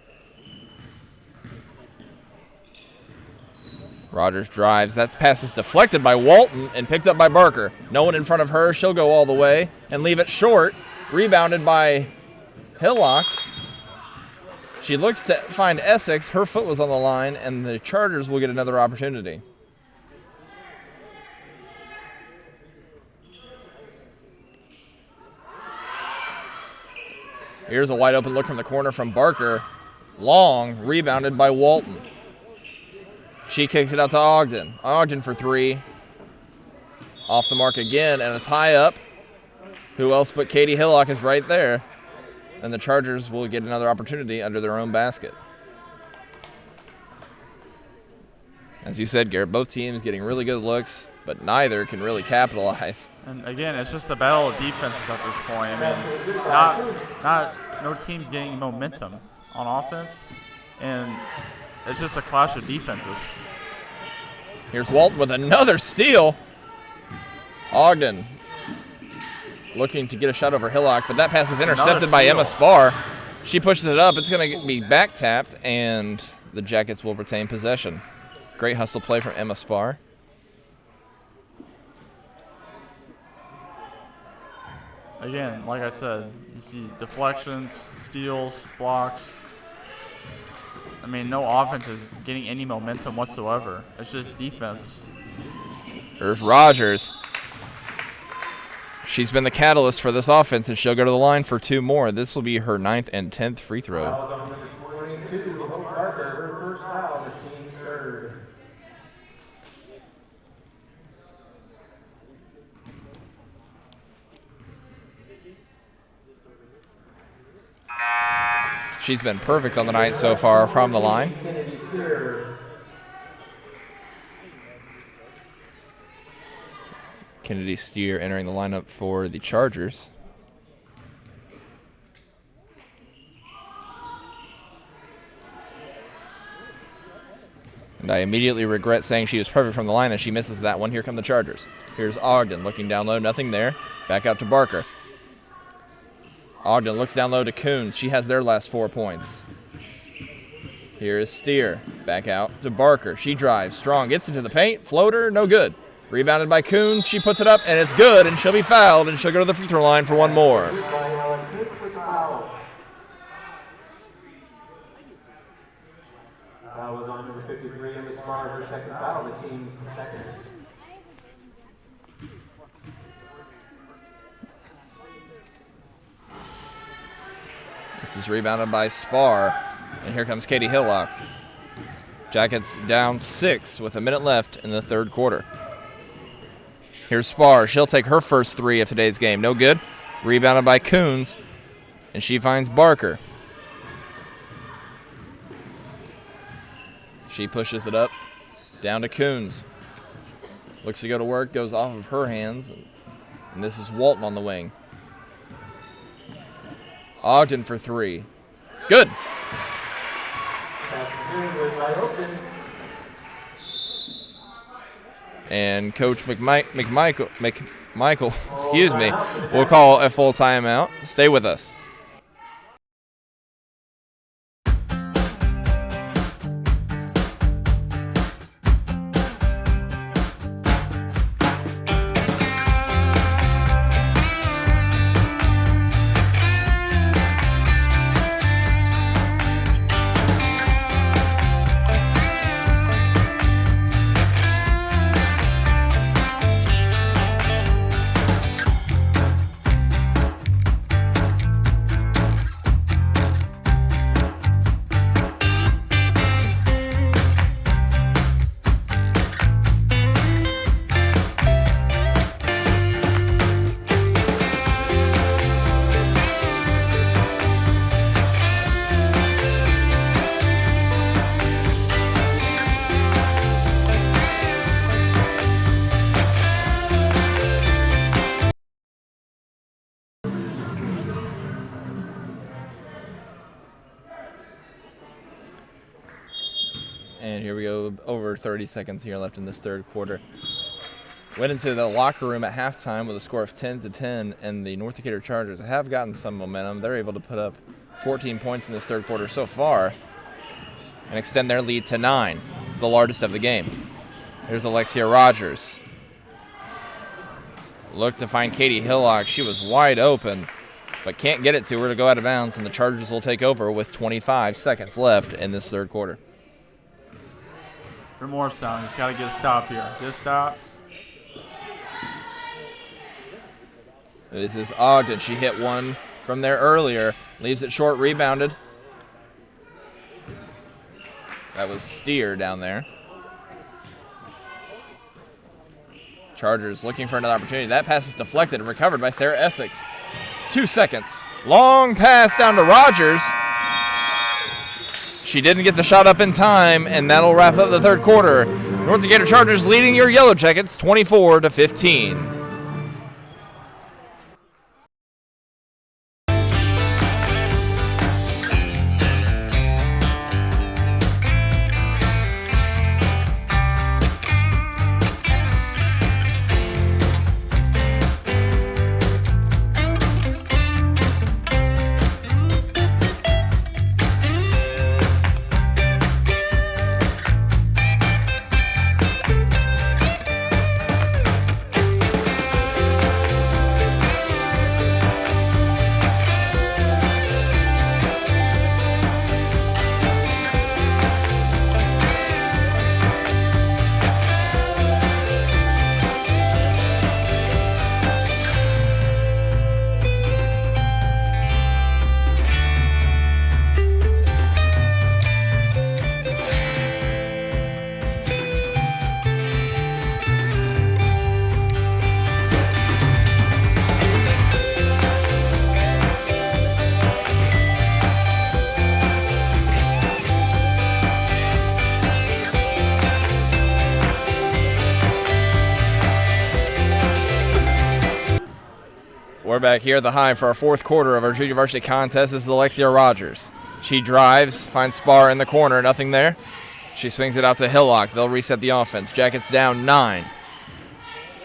Rogers drives. That pass is deflected by Walton and picked up by Barker. No one in front of her. She'll go all the way and leave it short. Rebounded by Hillock. She looks to find Essex. Her foot was on the line, and the Chargers will get another opportunity. Here's a wide open look from the corner from Barker. Long, rebounded by Walton. She kicks it out to Ogden. Ogden for 3. Off the mark again, and a tie-up. Who else but Katie Hillock is right there. And the Chargers will get another opportunity under their own basket. As you said, Garrett, both teams getting really good looks, but neither can really capitalize.
And again, it's just a battle of defenses at this point. I mean, no team's getting momentum on offense, and it's just a clash of defenses.
Here's Walton with another steal. Ogden looking to get a shot over Hillock, but that pass is intercepted by Emma Spar. She pushes it up. It's going to be back tapped, and the Jackets will retain possession. Great hustle play from Emma Spar.
Again, like I said, you see deflections, steals, blocks. I mean, no offense is getting any momentum whatsoever. It's just defense.
There's Rogers. She's been the catalyst for this offense, and she'll go to the line for 2 more. This will be her 9th and 10th free throw.
Number 22, Hope Barker, her first foul, the team's 3rd.
She's been perfect on the night so far from the line. Kennedy Steer entering the lineup for the Chargers. And I immediately regret saying she was perfect from the line, and she misses that one. Here come the Chargers. Here's Ogden looking down low, nothing there. Back out to Barker. Ogden looks down low to Coons. She has their last 4 points. Here is Steer. Back out to Barker. She drives. Strong gets into the paint. Floater, no good. Rebounded by Coons. She puts it up, and it's good, and she'll be fouled, and she'll go to the free throw line for 1 more.
Foul was on number 53 in the Spar, her second foul, the team's second.
This is rebounded by Spar, and here comes Katie Hillock. Jackets down 6 with a minute left in the third quarter. Here's Spar. She'll take her first three of today's game. No good. Rebounded by Coons, and she finds Barker. She pushes it up, down to Coons. Looks to go to work, goes off of her hands, and this is Walton on the wing. Ogden for three. Good. And Coach McMichael, excuse me, will call a full timeout. Stay with us. And here we go, over 30 seconds here left in this third quarter. Went into the locker room at halftime with a score of 10-10, and the North Decatur Chargers have gotten some momentum. They're able to put up 14 points in this third quarter so far and extend their lead to 9, the largest of the game. Here's Alexia Rogers. Look to find Katie Hillock. She was wide open, but can't get it to her to go out of bounds, and the Chargers will take over with 25 seconds left in this third quarter.
For Morristown, just got to get a stop here. Get a stop.
This is Ogden. She hit one from there earlier. Leaves it short, rebounded. That was Steer down there. Chargers looking for another opportunity. That pass is deflected and recovered by Sarah Essex. 2 seconds. Long pass down to Rogers. She didn't get the shot up in time, and that'll wrap up the third quarter. North Decatur Chargers leading your Yellow Jackets 24-15. We're back here at the high for our fourth quarter of our junior varsity contest. This is Alexia Rogers. She drives, finds Spar in the corner, nothing there. She swings it out to Hillock. They'll reset the offense. Jackets down 9.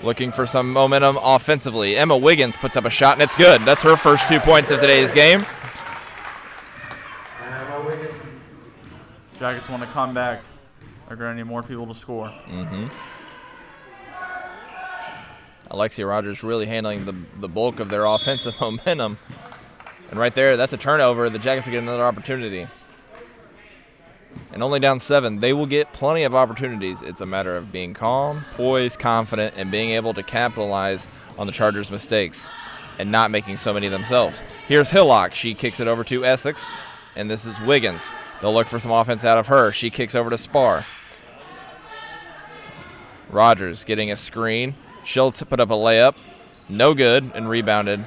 Looking for some momentum offensively. Emma Wiggins puts up a shot, and it's good. That's her first 2 points of today's game.
Jackets want to come back. They're going to need more people to score.
Mm-hmm. Alexia Rogers really handling the bulk of their offensive momentum. And right there, that's a turnover. The Jackets will get another opportunity. and only down 7. They will get plenty of opportunities. It's a matter of being calm, poised, confident, and being able to capitalize on the Chargers' mistakes and not making so many themselves. Here's Hillock. She kicks it over to Essex, and this is Wiggins. They'll look for some offense out of her. She kicks over to Spar. Rogers getting a screen. She'll put up a layup. No good, and rebounded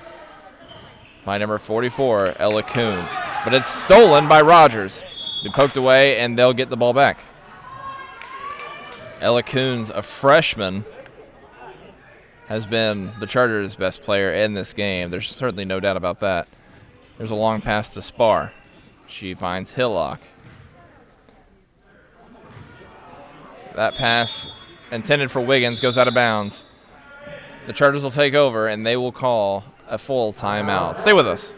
by number 44, Ella Coons. But it's stolen by Rogers. They poked away, and they'll get the ball back. Ella Coons, a freshman, has been the Chargers' best player in this game. There's certainly no doubt about that. There's a long pass to Spar. She finds Hillock. That pass intended for Wiggins goes out of bounds. The Chargers will take over, and they will call a full timeout. Stay with us.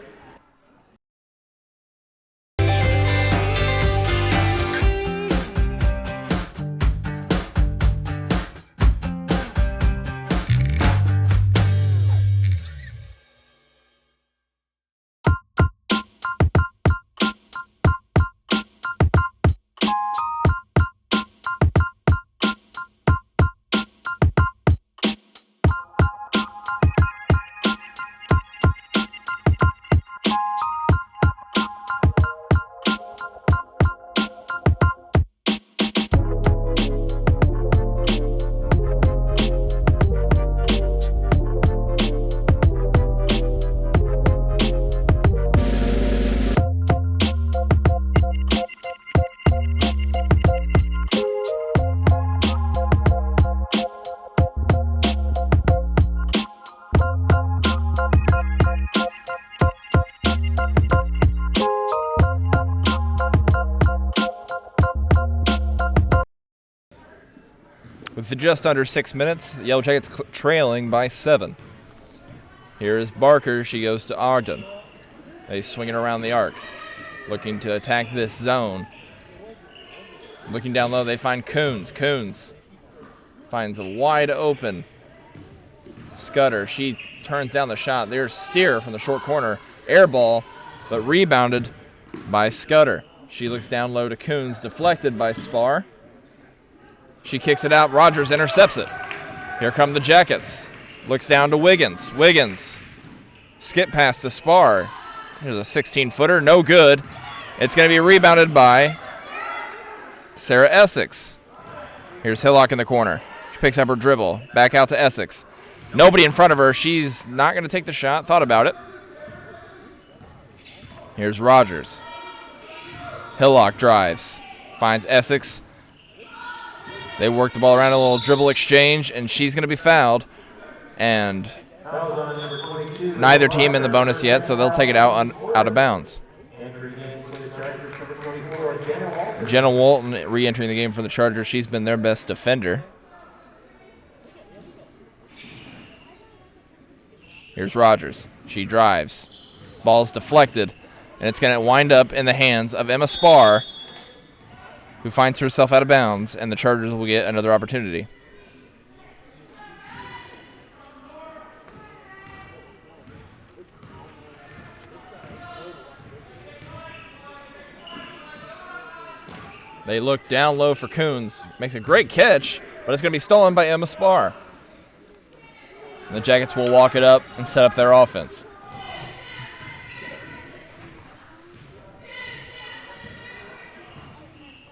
With just under 6 minutes, the Yellow Jackets trailing by 7. Here is Barker. She goes to Ogden. They swing it around the arc, looking to attack this zone. Looking down low, they find Coons. Coons finds a wide open Scudder. She turns down the shot. There's Steer from the short corner. Air ball, but rebounded by Scudder. She looks down low to Coons, deflected by Spar. She kicks it out. Rogers intercepts it. Here come the Jackets. Looks down to Wiggins. Wiggins. Skip pass to Spar. Here's a 16-footer. No good. It's going to be rebounded by Sarah Essex. Here's Hillock in the corner. She picks up her dribble. Back out to Essex. Nobody in front of her. She's not going to take the shot. Thought about it. Here's Rogers. Hillock drives. Finds Essex. They work the ball around, a little dribble exchange, and she's going to be fouled. And neither team in the bonus yet, so they'll take it out of bounds. Jenna Walton re-entering the game for the Chargers. She's been their best defender. Here's Rogers. She drives. Ball's deflected, and it's going to wind up in the hands of Emma Spar, who finds herself out of bounds, and the Chargers will get another opportunity. They look down low for Coons. Makes a great catch, but it's going to be stolen by Emma Spar. And the Jackets will walk it up and set up their offense.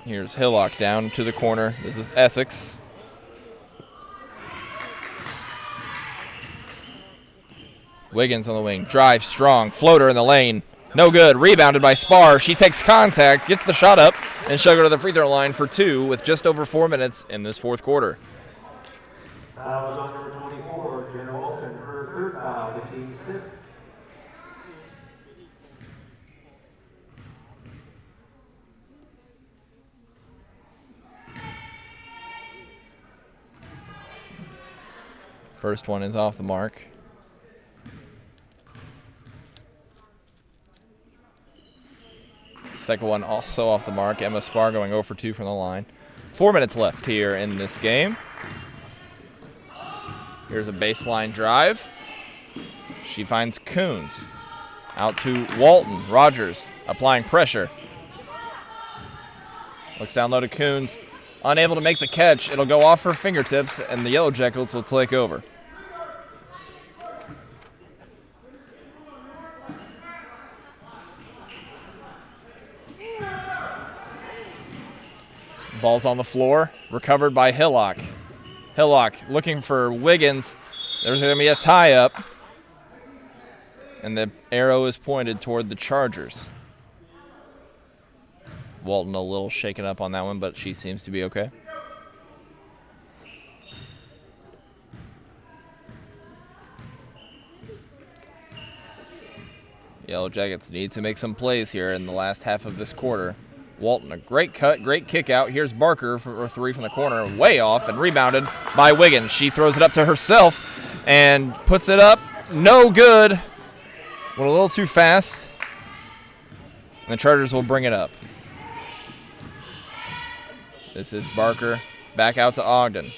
Here's Hillock down to the corner. This is Essex. Wiggins on the wing. Drive strong. Floater in the lane. No good. Rebounded by Spar. She takes contact, gets the shot up, and she'll go to the free throw line for 2 with just over 4 minutes in this fourth quarter.
Foul was on number 24, Jenna Walton, her third foul, the team's fifth.
First one is off the mark. Second one also off the mark. Emma Spar going 0 for 2 from the line. 4 minutes left here in this game. Here's a baseline drive. She finds Coons. Out to Walton. Rogers applying pressure. Looks down low to Coons. Unable to make the catch. It'll go off her fingertips, and the Yellow Jackets will take over. Ball's on the floor, recovered by Hillock. Hillock looking for Wiggins. There's going to be a tie-up, and the arrow is pointed toward the Chargers. Walton a little shaken up on that one, but she seems to be okay. Yellow Jackets need to make some plays here in the last half of this quarter. Walton, a great cut, great kick out. Here's Barker for a three from the corner, way off and rebounded by Wiggins. She throws it up to herself and puts it up. No good. Went a little too fast. And the Chargers will bring it up. This is Barker back out to Ogden.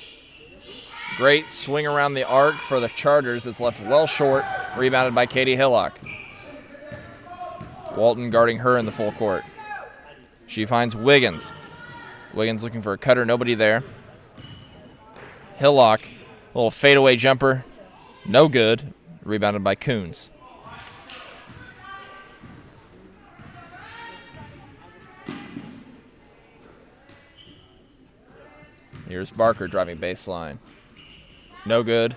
Great swing around the arc for the Chargers. It's left well short, rebounded by Katie Hillock. Walton guarding her in the full court. She finds Wiggins. Wiggins looking for a cutter, nobody there. Hillock, a little fadeaway jumper, no good, rebounded by Coons. Here's Barker driving baseline. No good.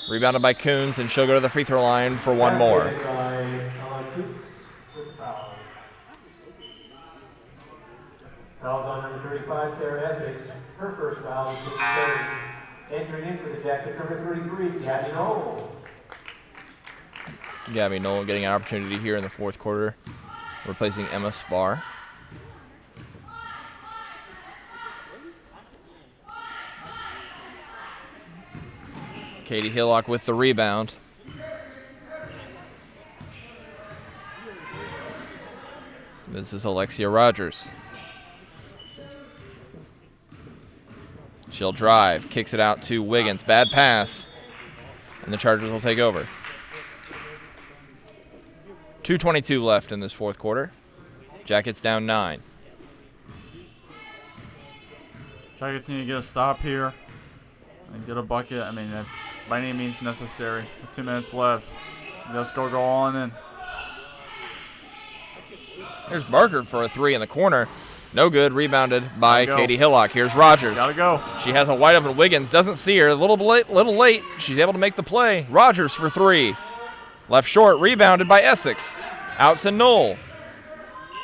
Rebounded by Coons, and she'll go to the free throw line for one more.
Fouls on number 35, Sarah Essex. Her first foul, and she'll be starting. Entering in for the Jackets, number 33, Gabby Knoll.
Gabby Knoll getting an opportunity here in the fourth quarter, replacing Emma Spar. Katie Hillock with the rebound. This is Alexia Rogers. She'll drive, kicks it out to Wiggins. Bad pass, and the Chargers will take over. 2:22 left in this fourth quarter. Jackets down 9.
Jackets need to get a stop here and get a bucket. I mean, by any means necessary. With 2 minutes left. Let's go on in.
Here's Barker for a three in the corner. No good. Rebounded by Katie Hillock. Here's Rogers.
Gotta go.
She has a wide open Wiggins. Doesn't see her. A little late. She's able to make the play. Rogers for three. Left short. Rebounded by Essex. Out to Knoll.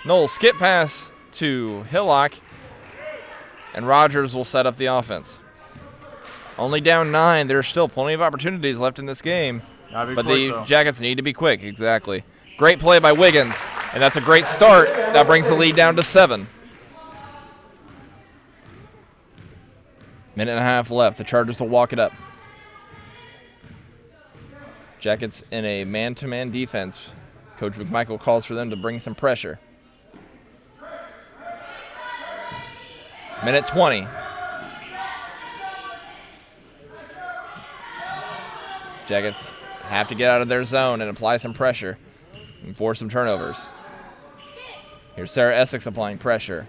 Knoll skip pass to Hillock. And Rogers will set up the offense. Only down 9. There's still plenty of opportunities left in this game. But the Jackets need to be quick. Exactly. Great play by Wiggins. And that's a great start. That brings the lead down to 7. Minute and a half left. The Chargers will walk it up. Jackets in a man-to-man defense. Coach McMichael calls for them to bring some pressure. Minute 20. Jackets have to get out of their zone and apply some pressure and force some turnovers. Here's Sarah Essex applying pressure.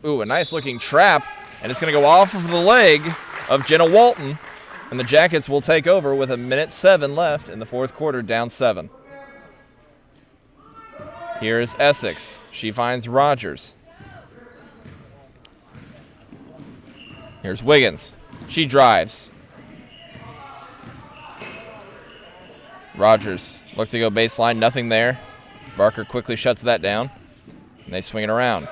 Ooh, a nice-looking trap, and it's going to go off of the leg of Jenna Walton, and the Jackets will take over with a minute 7 left in the fourth quarter, down 7. Here's Essex. She finds Rogers. Here's Wiggins. She drives. Rogers look to go baseline, nothing there. Barker quickly shuts that down, and they swing it around.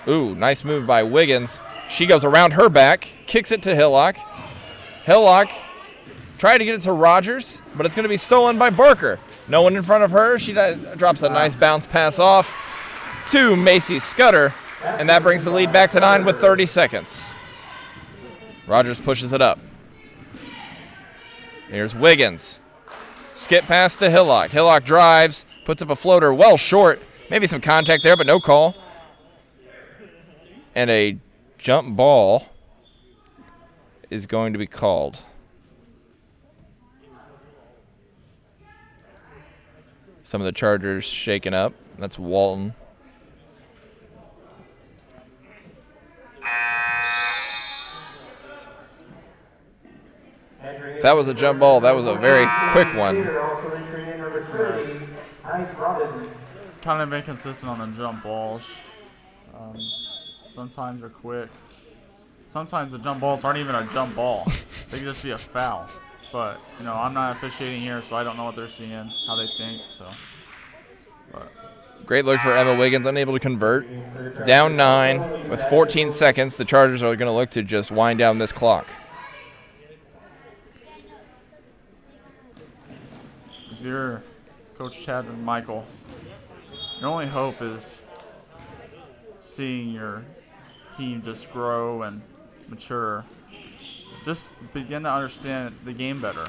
Ooh, nice move by Wiggins. She goes around her back, kicks it to Hillock. Hillock tried to get it to Rogers, but it's going to be stolen by Barker. No one in front of her. She drops a nice bounce pass off to Macy Scudder, and that brings the lead back to 9 with 30 seconds. Rogers pushes it up. Here's Wiggins. Skip pass to Hillock. Hillock drives, puts up a floater well short. Maybe some contact there, but no call. And a jump ball is going to be called. Some of the Chargers shaken up. That's Walton. that was a jump ball, that was a very quick one.
Also entering in number 30, Tice Robbins.
Kind of inconsistent on the jump balls. Sometimes they're quick. Sometimes the jump balls aren't even a jump ball. They could just be a foul. But, you know, I'm not officiating here, so I don't know what they're seeing, how they think. So, but
Great look for Emma Wiggins, unable to convert. Down 9 with 14 seconds. The Chargers are going to look to just wind down this clock.
if you're Coach Chad and Michael, your only hope is seeing your team just grow and mature. Just begin to understand the game better.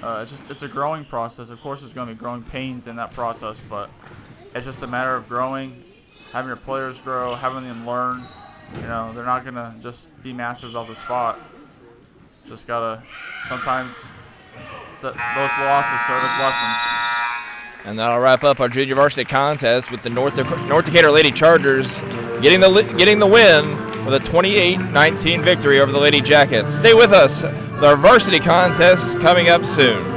It's a growing process. Of course, there's going to be growing pains in that process, but it's just a matter of growing, having your players grow, having them learn. You know, they're not going to just be masters off the spot. Just got to sometimes set those losses serve as lessons.
And that'll wrap up our junior varsity contest with the North Decatur Lady Chargers getting the win with a 28-19 victory over the Lady Jackets. Stay with us. Our varsity contest coming up soon.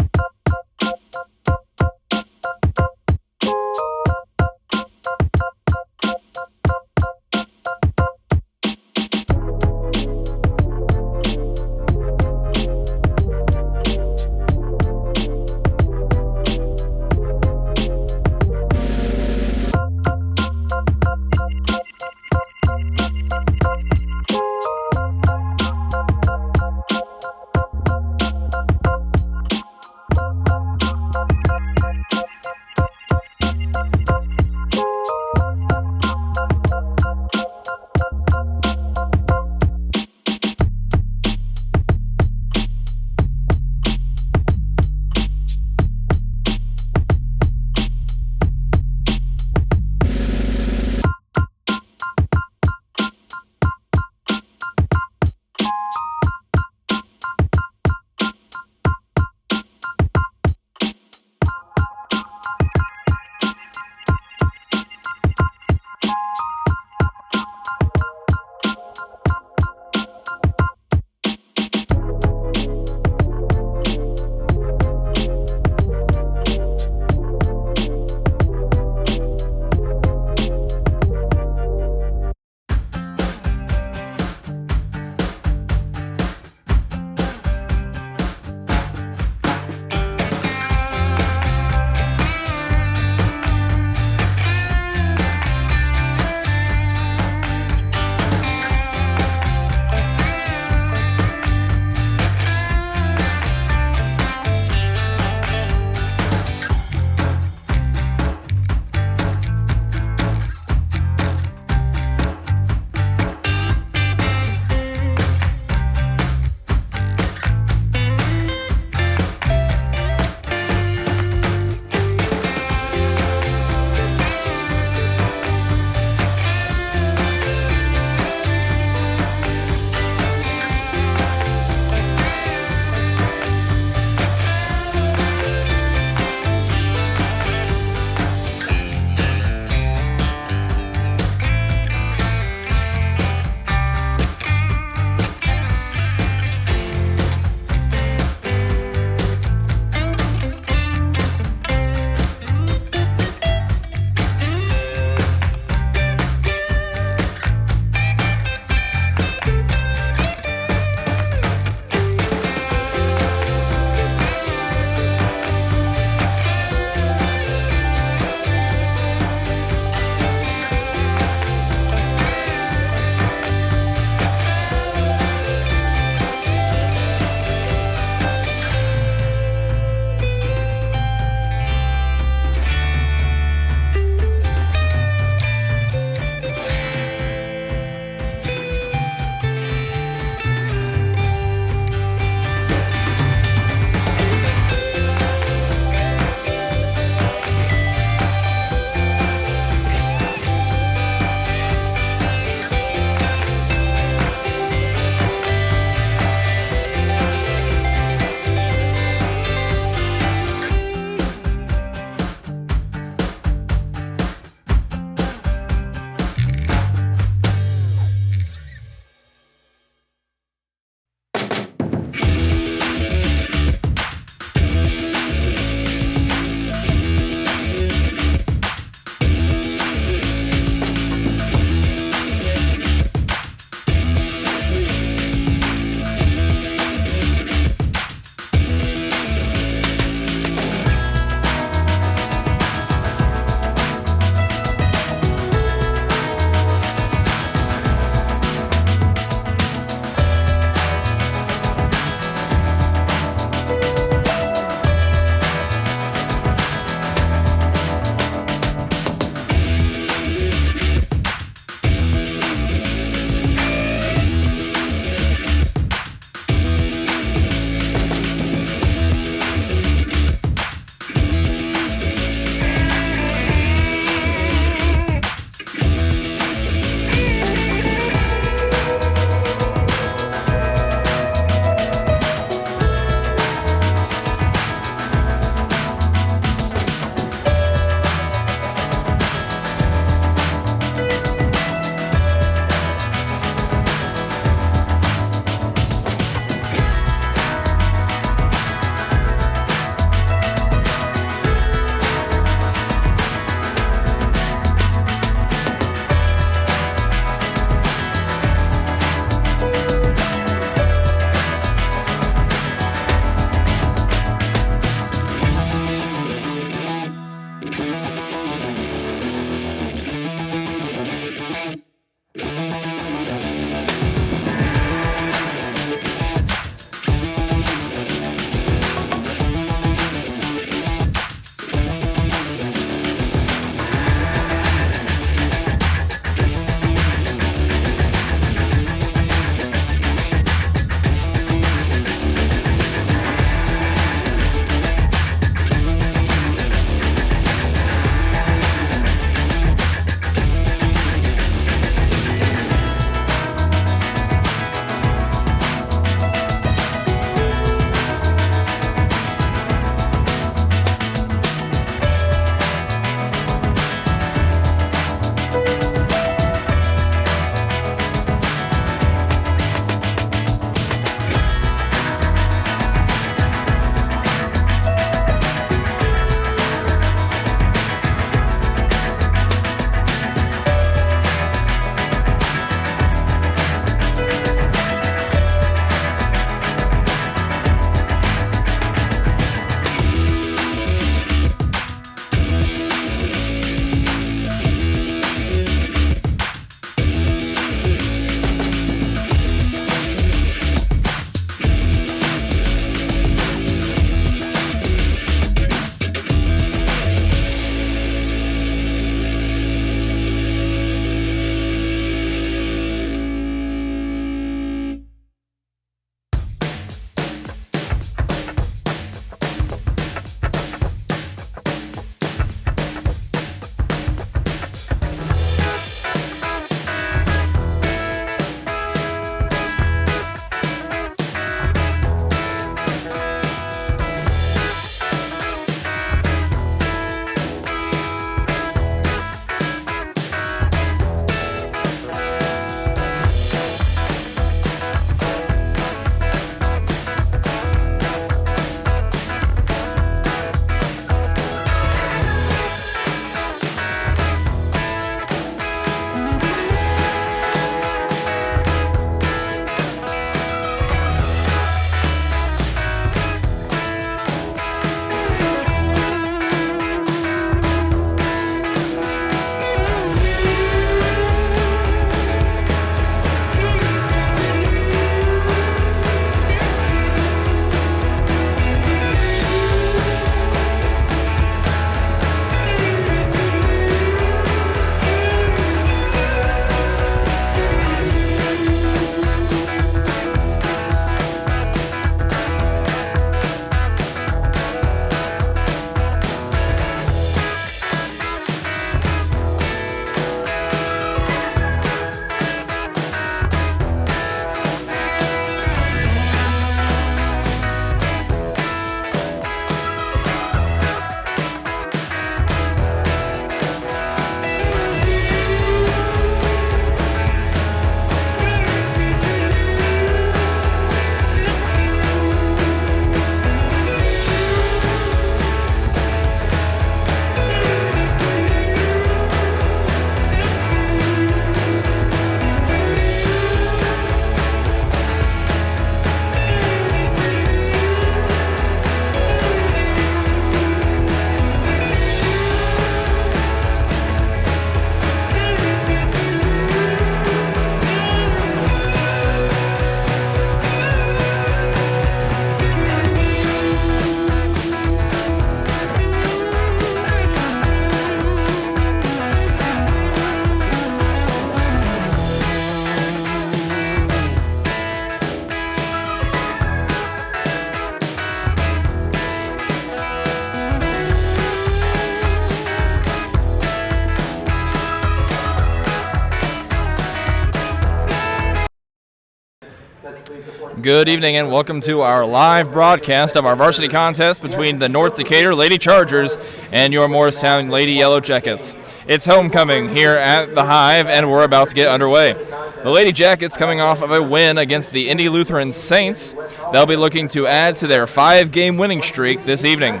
Good evening and welcome to our live broadcast of our varsity contest between the North Decatur Lady Chargers and your Morristown Lady Yellow Jackets. It's homecoming here at the Hive and we're about to get underway. The Lady Jackets coming off of a win against the Indy Lutheran Saints. They'll be looking to add to their 5-game winning streak this evening.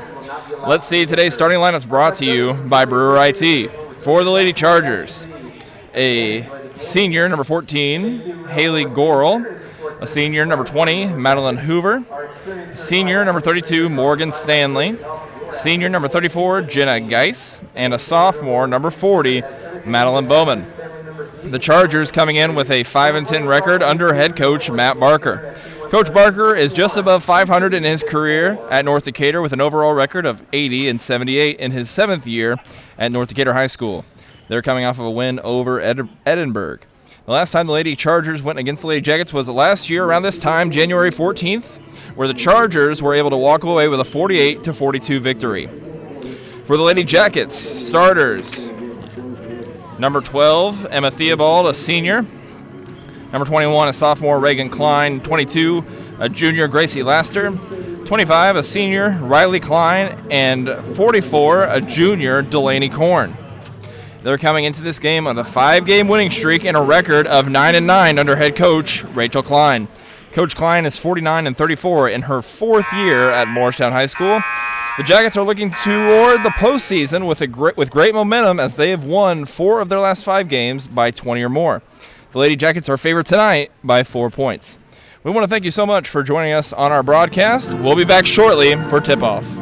Let's see today's starting lineups brought to you by Brewer IT. For the Lady Chargers, a senior, number 14, Haley Gorel. A senior, number 20, Madeline Hoover. Senior, number 32, Morgan Stanley. Senior, number 34, Jenna Geis. And a sophomore, number 40, Madeline Bowman. The Chargers coming in with a 5-10 record under head coach Matt Barker. Coach Barker is just above 500 in his career at North Decatur with an overall record of 80-78 in his 7th year at North Decatur High School. They're coming off of a win over Edinburgh. The last time the Lady Chargers went against the Lady Jackets was last year around this time, January 14th, where the Chargers were able to walk away with a 48-42 victory. For the Lady Jackets, starters, number 12, Emma Theobald, a senior. Number 21, a sophomore, Reagan Klein. 22, a junior, Gracie Laster. 25, a senior, Riley Klein. And 44, a junior, Delaney Korn. They're coming into this game on a 5-game winning streak and a record of 9-9 under head coach Rachel Klein. Coach Klein is 49-34 in her 4th year at Morristown High School. The Jackets are looking toward the postseason with great momentum as they have won 4 of their last 5 games by 20 or more. The Lady Jackets are favored tonight by 4 points. We want to thank you so much for joining us on our broadcast. We'll be back shortly for tip-off.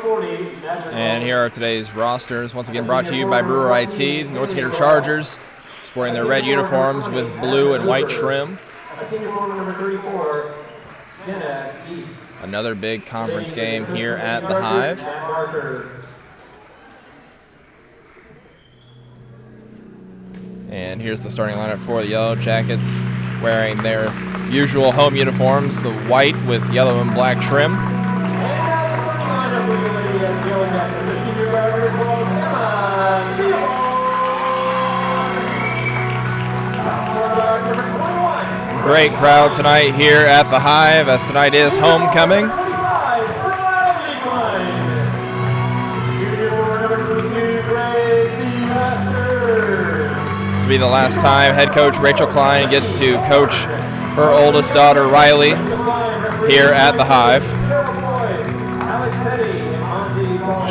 And here are today's rosters. Once again brought to you by Brewer IT. North Decatur Chargers sporting their red uniforms with blue and white trim.
Senior former number 34, Jenna East.
Another big conference game here at the Hive. And here's the starting lineup for the Yellow Jackets, wearing their usual home uniforms, the white with yellow and black trim.
And now the starting lineup for the Yellow Jackets, the senior guard number 12, Emma Theobald. Sophomore guard number 21.
Great crowd tonight here at the Hive, as tonight is homecoming. This will be the last time head coach Rachel Klein gets to coach her oldest daughter Riley here at the Hive.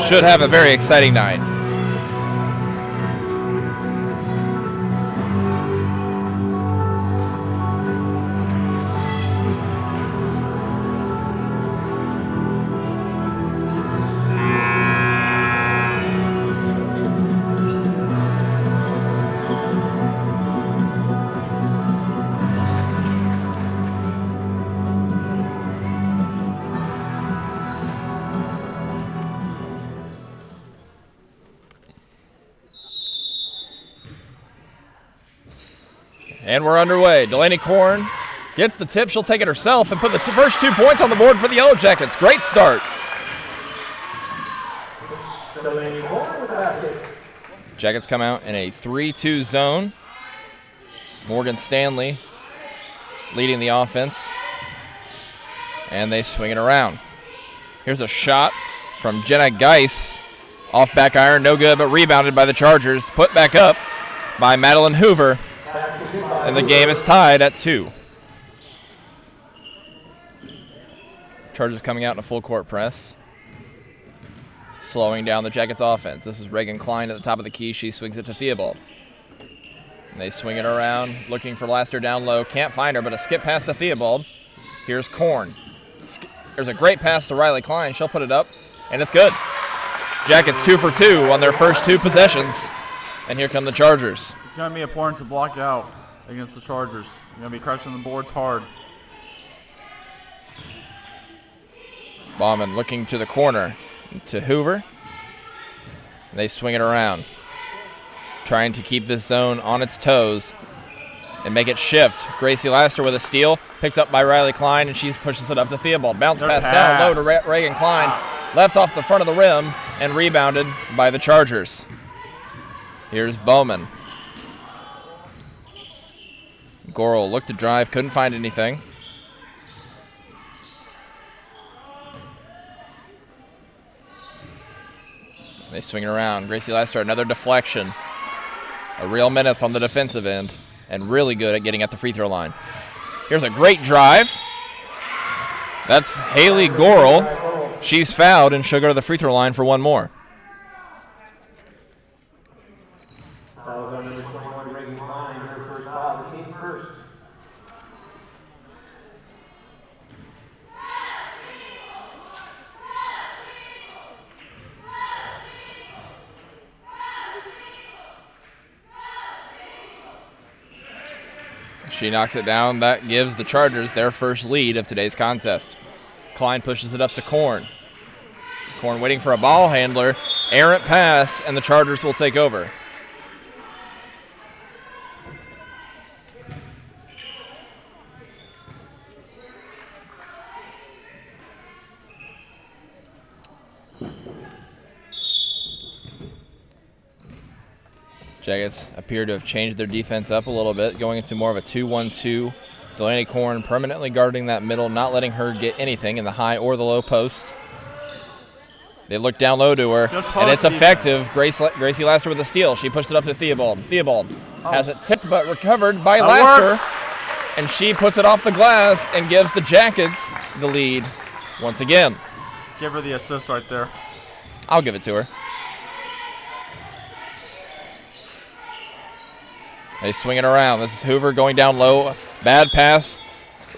Should have a very exciting night. And we're underway. Delaney Korn gets the tip. She'll take it herself and put the first 2 points on the board for the Yellow Jackets. Great start.
Delaney Korn with the basket.
Jackets come out in a 3-2 zone. Morgan Stanley leading the offense. And they swing it around. Here's a shot from Jenna Geis. Off back iron, no good, but rebounded by the Chargers. Put back up by Madeline Hoover. And the game is tied at 2. Chargers coming out in a full court press. Slowing down the Jackets offense. This is Reagan Klein at the top of the key. She swings it to Theobald. And they swing it around, looking for Laster down low. Can't find her, but a skip pass to Theobald. Here's Korn. There's a great pass to Riley Klein. She'll put it up, and it's good. Jackets 2 for 2 on their first 2 possessions. And here come the Chargers.
It's going to be important to block out against the Chargers. You're going to be crushing the boards hard.
Bauman looking to the corner to Hoover. They swing it around, trying to keep this zone on its toes and make it shift. Gracie Laster with a steal, picked up by Riley Klein, and she pushes it up to Theobald. Bounce pass down low to Reagan Klein, left off the front of the rim and rebounded by the Chargers. Here's Bowman. Gorel looked to drive, couldn't find anything. They swing it around. Gracie Laster, another deflection. A real menace on the defensive end and really good at getting at the free throw line. Here's a great drive. That's Haley Gorel. She's fouled and she'll go to the free throw line for one more.
That was on number 21, Reagan Klein, her first foul, the team's first.
She knocks it down. That gives the Chargers their first lead of today's contest. Klein pushes it up to Korn. Korn waiting for a ball handler. Errant pass, and the Chargers will take over. Jackets appear to have changed their defense up a little bit, going into more of a 2-1-2. Delaney Korn permanently guarding that middle, not letting her get anything in the high or the low post. They look down low to her, and it's effective. Gracie Laster with a steal. She pushed it up to Theobald. Theobald has it tipped but recovered by Laster, and she puts it off the glass and gives the Jackets the lead once again.
Give her the assist right there.
I'll give it to her. They swing it around. This is Hoover going down low. Bad pass.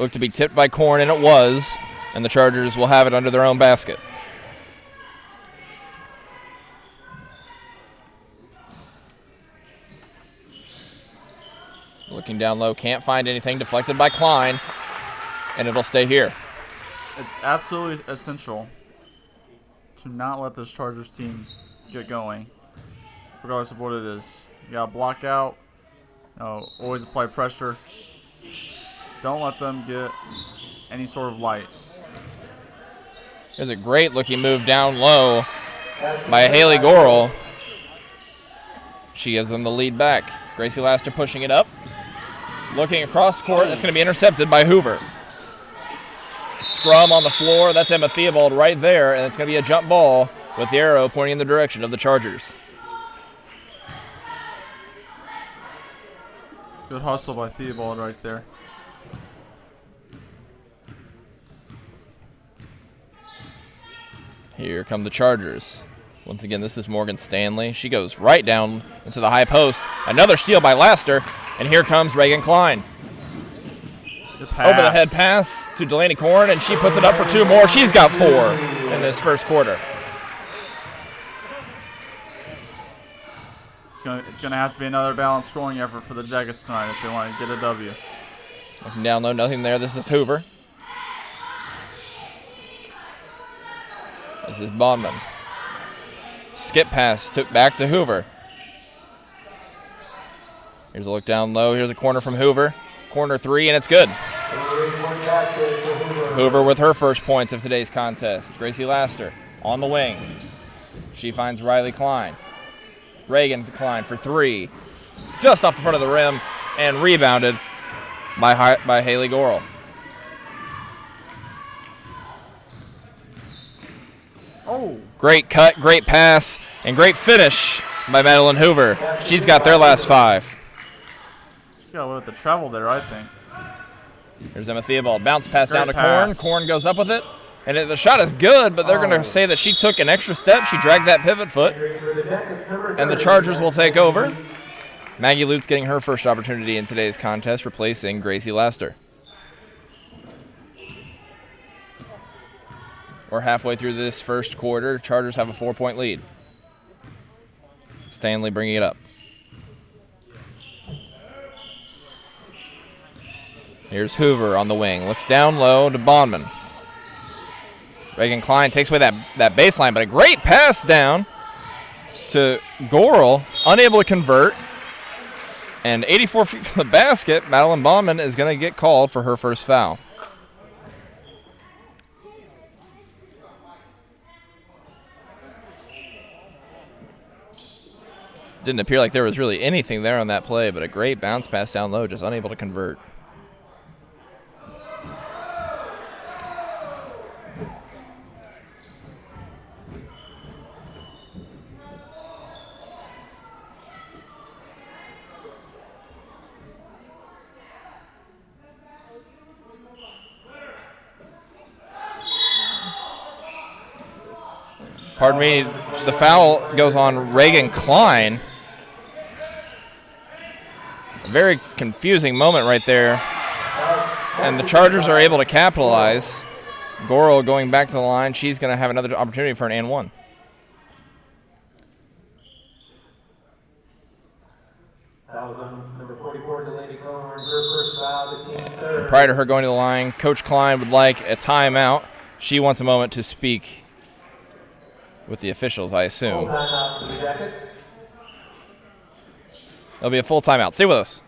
Looked to be tipped by Korn, and it was. And the Chargers will have it under their own basket. Looking down low, can't find anything. Deflected by Klein, and it'll stay here.
It's absolutely essential to not let this Chargers team get going, regardless of what it is. You got to block out, always apply pressure. Don't let them get any sort of light.
There's a great looking move down low by Haley Gorel. She gives them the lead back. Gracie Laster pushing it up. Looking across court, that's going to be intercepted by Hoover. Scrum on the floor, that's Emma Theobald right there, and it's going to be a jump ball with the arrow pointing in the direction of the Chargers.
Good hustle by Theobald right there.
Here come the Chargers. Once again, this is Morgan Stanley. She goes right down into the high post. Another steal by Laster, and here comes Reagan Klein. Over the head pass to Delaney Korn, and she puts it up for 2 more. She's got 4 in this first quarter.
It's gonna have to be another balanced scoring effort for the Jackets tonight if they want to get a W.
Looking down low, nothing there. This is Hoover. This is Bondman. Skip pass took back to Hoover. Here's a look down low. Here's a corner from Hoover. Corner 3, and it's good. Hoover with her first points of today's contest. Gracie Laster on the wing. She finds Riley Klein. Reagan Klein for 3. Just off the front of the rim and rebounded by Haley Gorel.
Oh.
Great cut, great pass, and great finish by Madeline Hoover. She's got their last 5.
She got a little bit of travel there, I think.
Here's Emma Theobald. Bounce pass
Great
down to
pass.
Korn. Korn goes up with it. And the shot is good, but they're going to say that she took an extra step. She dragged that pivot foot. And the Chargers will take over. Maggie Lutz getting her first opportunity in today's contest, replacing Gracie Laster. We're halfway through this first quarter. Chargers have a 4-point lead. Stanley bringing it up. Here's Hoover on the wing. Looks down low to Bondman. Reagan Klein takes away that baseline, but a great pass down to Gorel. Unable to convert. And 84 feet from the basket, Madeline Bondman is going to get called for her first foul. Didn't appear like there was really anything there on that play, but a great bounce pass down low, just unable to convert. Pardon me, the foul goes on Reagan Klein. A very confusing moment right there. And the Chargers are able to capitalize. Gorel going back to the line. She's going to have another opportunity for an and one.
Number 44, Delaney Cohen, her first foul, the team's third.
Prior to her going to the line, Coach Klein would like a timeout. She wants a moment to speak with the officials, I assume.
Full timeout for the Jackets.
There'll be a full timeout. Stay with us.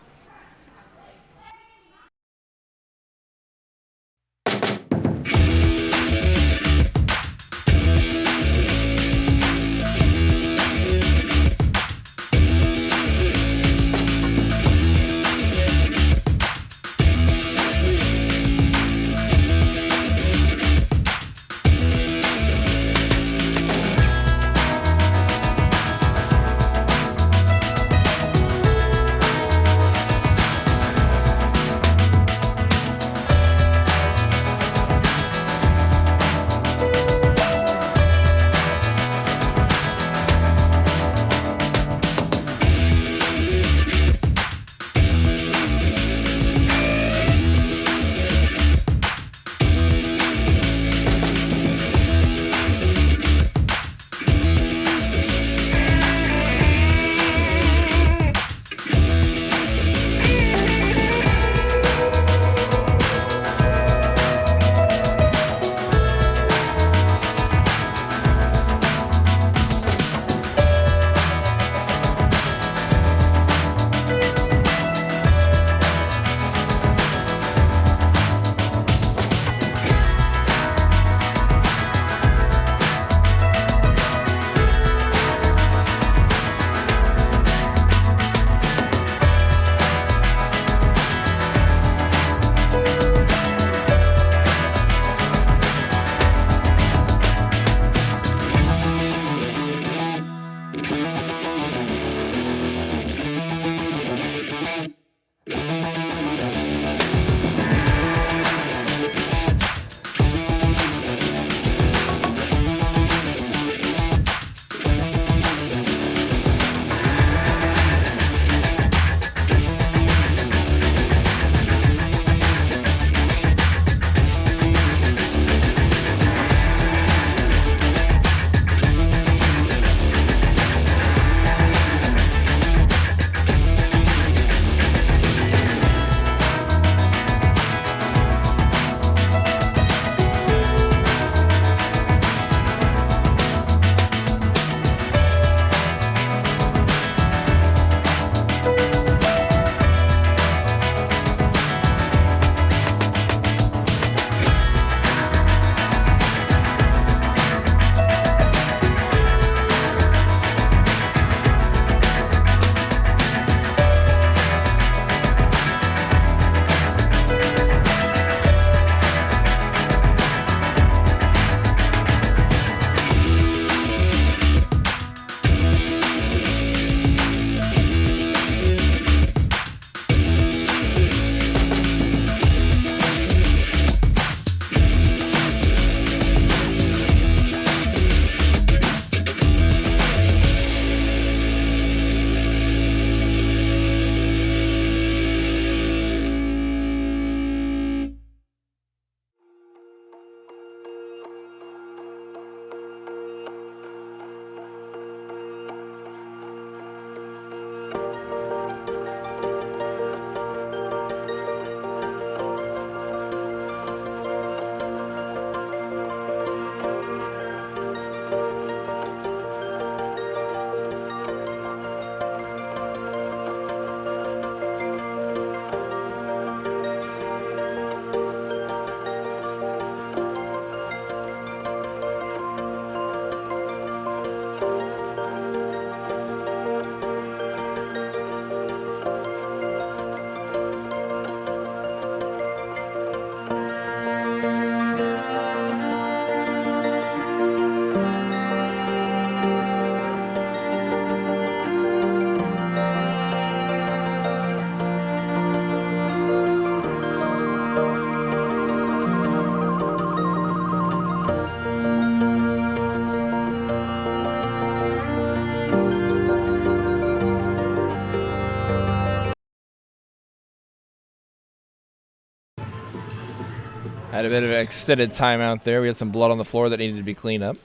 Had a bit of an extended timeout there. We had some blood on the floor that needed to be cleaned up.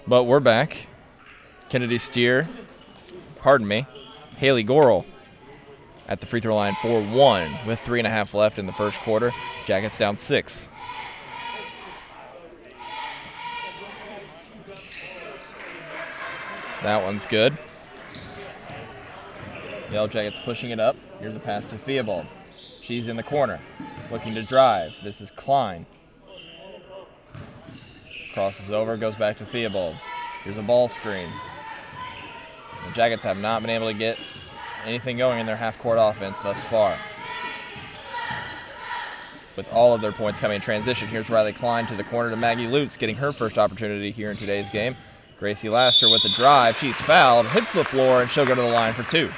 But we're back. Kennedy Steer, Haley Gorel at the free throw line for 1 with 3.5 left in the first quarter. Jackets down 6. That one's good. Yellow Jackets pushing it up. Here's a pass to Theobald. She's in the corner, looking to drive. This is Klein. Crosses over, goes back to Theobald. Here's a ball screen. The Jackets have not been able to get anything going in their half-court offense thus far. With all of their points coming in transition, here's Riley Klein to the corner to Maggie Lutz, getting her first opportunity here in today's game. Gracie Laster with the drive. She's fouled, hits the floor, and she'll go to the line for 2.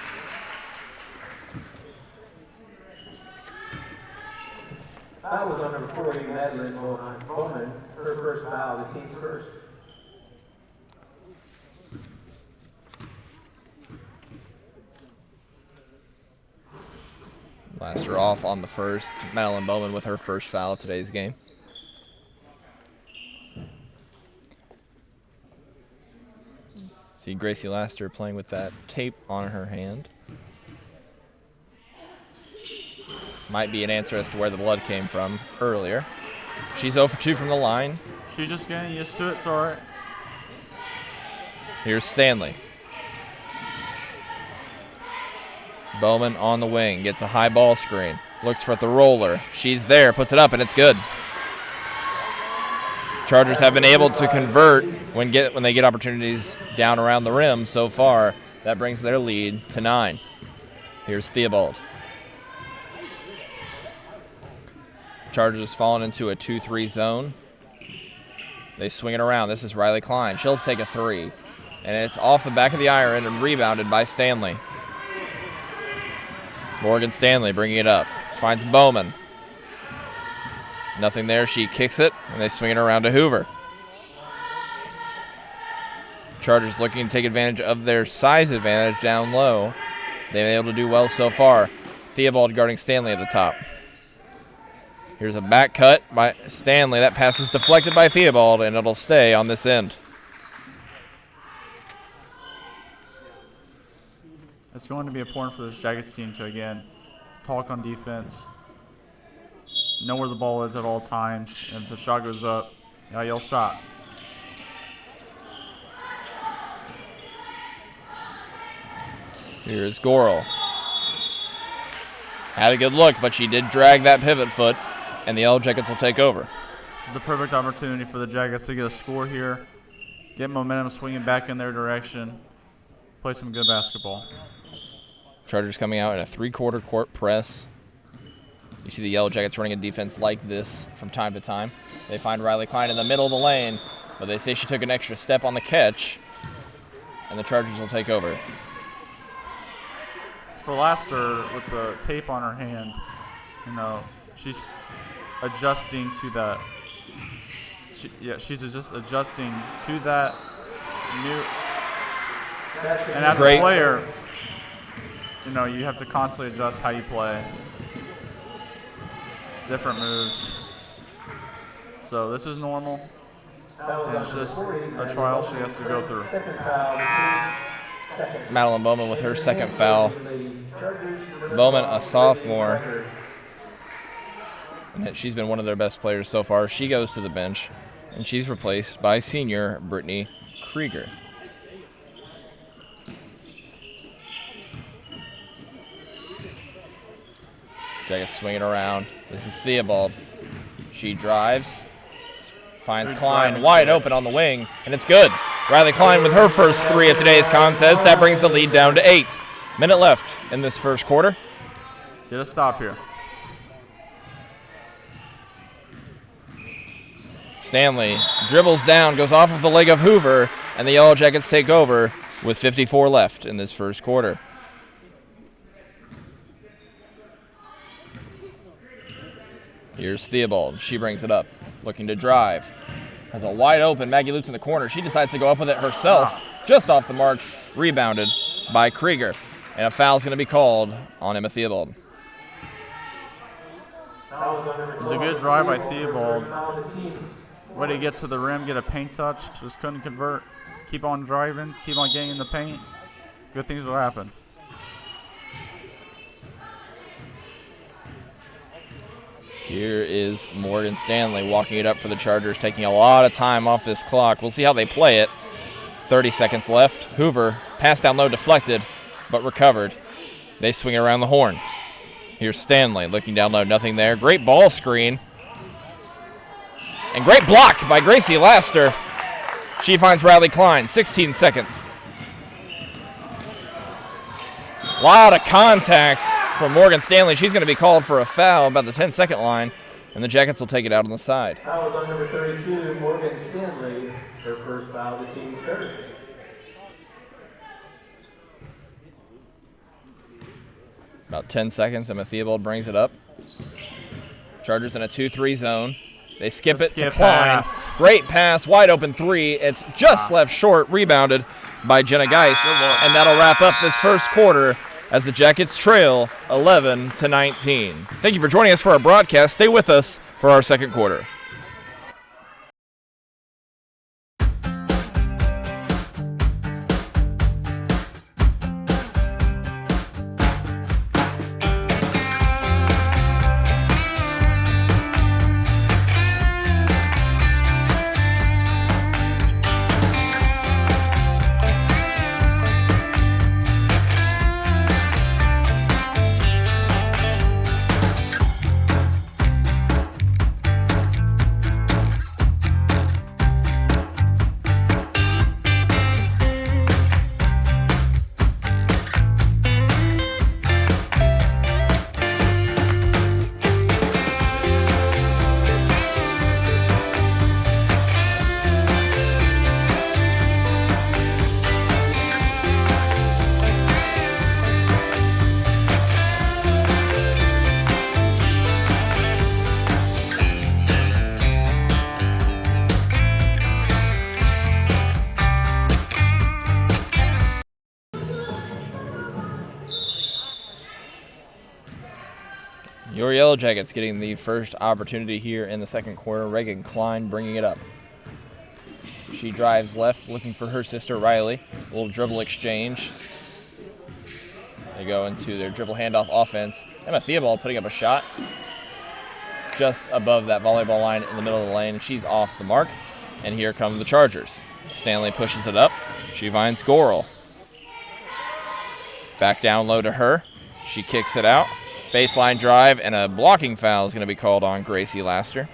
That was on number 40, Madeline Bowman. Her first foul, the team's first.
Laster off on the first. Madeline Bowman with her first foul of today's game. See Gracie Laster playing with that tape on her hand. Might be an answer as to where the blood came from earlier. She's 0 for 2 from the line.
She's just getting used to it. It's all right.
Here's Stanley. Bowman on the wing, gets a high ball screen. Looks for the roller. She's there, puts it up, and it's good. Chargers have been able to convert when they get opportunities down around the rim so far. That brings their lead to 9. Here's Theobald. Chargers fallen into a 2-3 zone. They swing it around. This is Riley Klein. She'll take a 3. And it's off the back of the iron and rebounded by Stanley. Morgan Stanley bringing it up. Finds Bowman. Nothing there. She kicks it, and they swing it around to Hoover. Chargers looking to take advantage of their size advantage down low. They've been able to do well so far. Theobald guarding Stanley at the top. Here's a back cut by Stanley. That pass is deflected by Theobald, and it'll stay on this end.
It's going to be important for this Jackets team to, again, talk on defense, know where the ball is at all times, and if the shot goes up, yell shot.
Here's Gorel. Had a good look, but she did drag that pivot foot, and the Yellow Jackets will take over.
This is the perfect opportunity for the Jackets to get a score here, get momentum swinging back in their direction, play some good basketball.
Chargers coming out in a 3-quarter court press. You see the Yellow Jackets running a defense like this from time to time. They find Riley Klein in the middle of the lane, but they say she took an extra step on the catch, and the Chargers will take over.
For Laster, with the tape on her hand, she's adjusting to that. She's just adjusting to that new. And as a player, you have to constantly adjust how you play. Different moves. So this is normal. And it's just a trial she has to go through.
Madeline Bowman with her second foul. Bowman, a sophomore. And she's been one of their best players so far. She goes to the bench, and she's replaced by senior Brittany Krieger. Jackets swinging around. This is Theobald. She drives, finds Klein wide open on the wing, and it's good. Riley Klein with her first 3 of today's contest. That brings the lead down to 8. Minute left in this first quarter.
Get a stop here.
Stanley dribbles down, goes off of the leg of Hoover, and the Yellow Jackets take over with 54 left in this first quarter. Here's Theobald. She brings it up, looking to drive. Has a wide open Maggie Lutz in the corner. She decides to go up with it herself, just off the mark, rebounded by Krieger. And a foul's going to be called on Emma Theobald.
It was a good drive by Theobald. Way to get to the rim, get a paint touch. Just couldn't convert. Keep on driving. Keep on getting in the paint. Good things will happen.
Here is Morgan Stanley walking it up for the Chargers, taking a lot of time off this clock. We'll see how they play it. 30 seconds left. Hoover, pass down low, deflected, but recovered. They swing it around the horn. Here's Stanley looking down low, nothing there. Great ball screen. And great block by Gracie Laster. She finds Riley Klein, 16 seconds. A lot of contact from Morgan Stanley. She's going to be called for a foul about the 10-second line, and the Jackets will take it out on the side.
Foul was on number 32, Morgan Stanley. Her first foul, the team's third.
About 10 seconds, and Theobald brings it up. Chargers in a 2-3 zone. They skip it to Klein.
Pass.
Great pass, wide open three. It's just left short, rebounded by Jenna Geis, and that'll wrap up this first quarter as the Jackets trail 11-19. Thank you for joining us for our broadcast. Stay with us for our second quarter. Your Yellow Jackets getting the first opportunity here in the second quarter. Reagan Klein bringing it up. She drives left, looking for her sister Riley. A little dribble exchange. They go into their dribble handoff offense. Emma Theobald putting up a shot just above that volleyball line in the middle of the lane. She's off the mark. And here come the Chargers. Stanley pushes it up. She finds Gorel. Back down low to her. She kicks it out. Baseline drive, and a blocking foul is going to be called on Gracie Laster.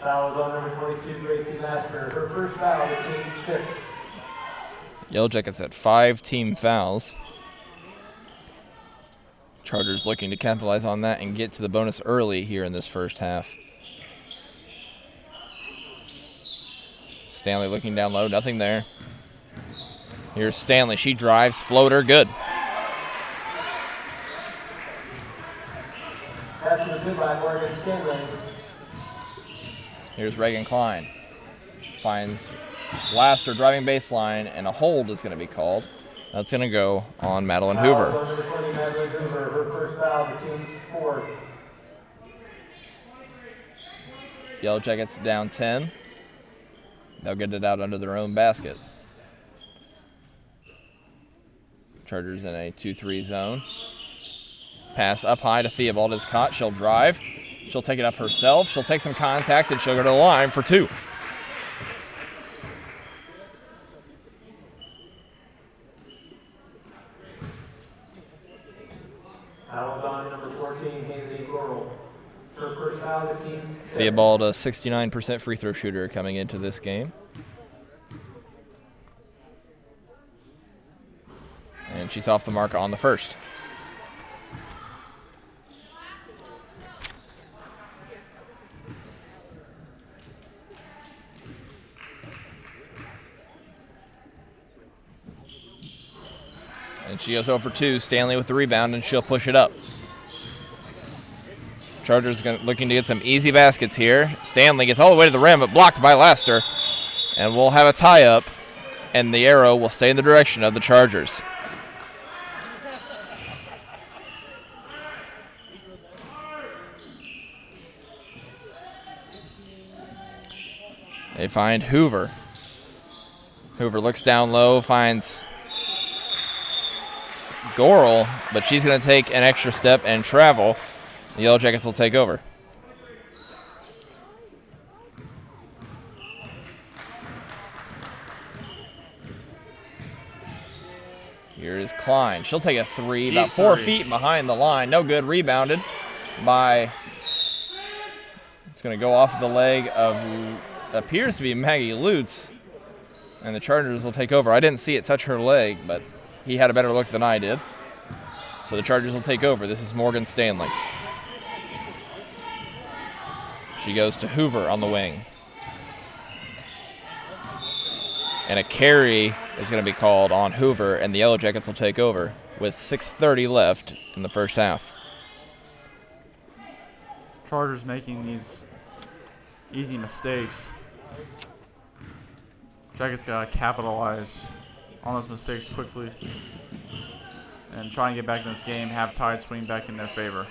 Foul is on number 22, Gracie Laster. Her first foul, the team's fifth.
Yellow Jackets had 5 team fouls. Chargers looking to capitalize on that and get to the bonus early here in this first half. Stanley looking down low, nothing there. Here's Stanley. She drives, floater, good.
Pass was good by Morgan Stanley.
Here's Reagan Klein. Finds Laster driving baseline, and a hold is going to be called. That's going to go on Madeline Hoover.
Foul is on number 20, Madeline Hoover. Her first foul, the team's fourth.
Yellow Jackets down 10. They'll get it out under their own basket. Chargers in a 2-3 zone. Pass up high to Theobald is caught. She'll drive. She'll take it up herself. She'll take some contact, and she'll go to the line for 2.
Foul is on number 14, Haley Gorel. Her first foul, the team's fifth.
Theobald, a 69% free throw shooter coming into this game. And she's off the mark on the first. And she goes over 2. Stanley with the rebound, and she'll push it up. Chargers looking to get some easy baskets here. Stanley gets all the way to the rim, but blocked by Laster. And we'll have a tie-up, and the arrow will stay in the direction of the Chargers. They find Hoover. Hoover looks down low, finds Goral, but she's going to take an extra step and travel. The Yellow Jackets will take over. Here is Klein. She'll take a three, about 4 feet behind the line. No good. Rebounded by, it's going to go off the leg of, appears to be Maggie Lutz, and the Chargers will take over. I didn't see it touch her leg, but he had a better look than I did. So the Chargers will take over. This is Morgan Stanley. She goes to Hoover on the wing. And a carry is going to be called on Hoover, and the Yellow Jackets will take over with 6:30 left in the first half.
Chargers making these easy mistakes. Jackets got to capitalize on those mistakes quickly and try and get back in this game, have tide swing back in their favor.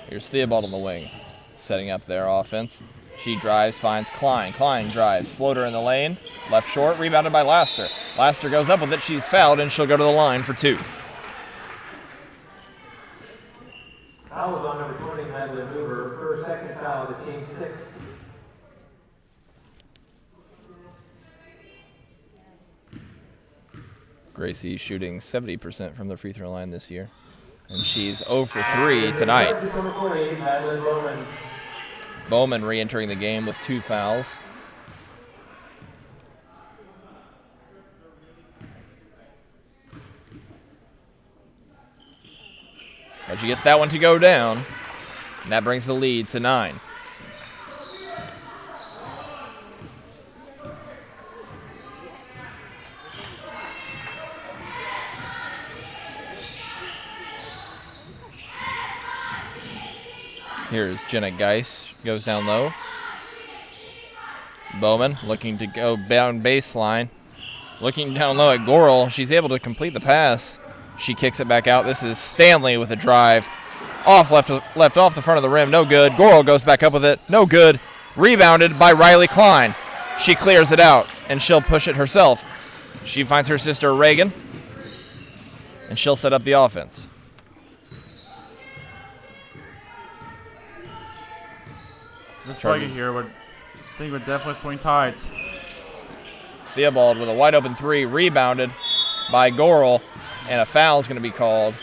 Here's Theobald on the wing, setting up their offense. She drives, finds Klein. Klein drives, floater in the lane, left short, rebounded by Laster. Laster goes up with it, she's fouled, and she'll go to the line for 2.
Foul was on number 20, Madeline Hoover. First, second foul, the team's 6th.
Gracie shooting 70% from the free throw line this year, and she's 0 for 3 tonight.
Number 40, Madeline Bowman.
Bowman re-entering the game with 2 fouls. But she gets that one to go down, and that brings the lead to 9. Here's Jenna Geis, goes down low. Bowman looking to go down baseline. Looking down low at Goral. She's able to complete the pass. She kicks it back out. This is Stanley with a drive. Left off the front of the rim. No good. Goral goes back up with it. No good. Rebounded by Riley Klein. She clears it out, and she'll push it herself. She finds her sister Reagan, and she'll set up the offense.
This play here would definitely swing tides.
Theobald with a wide open 3, rebounded by Goral, and a foul is going to be called.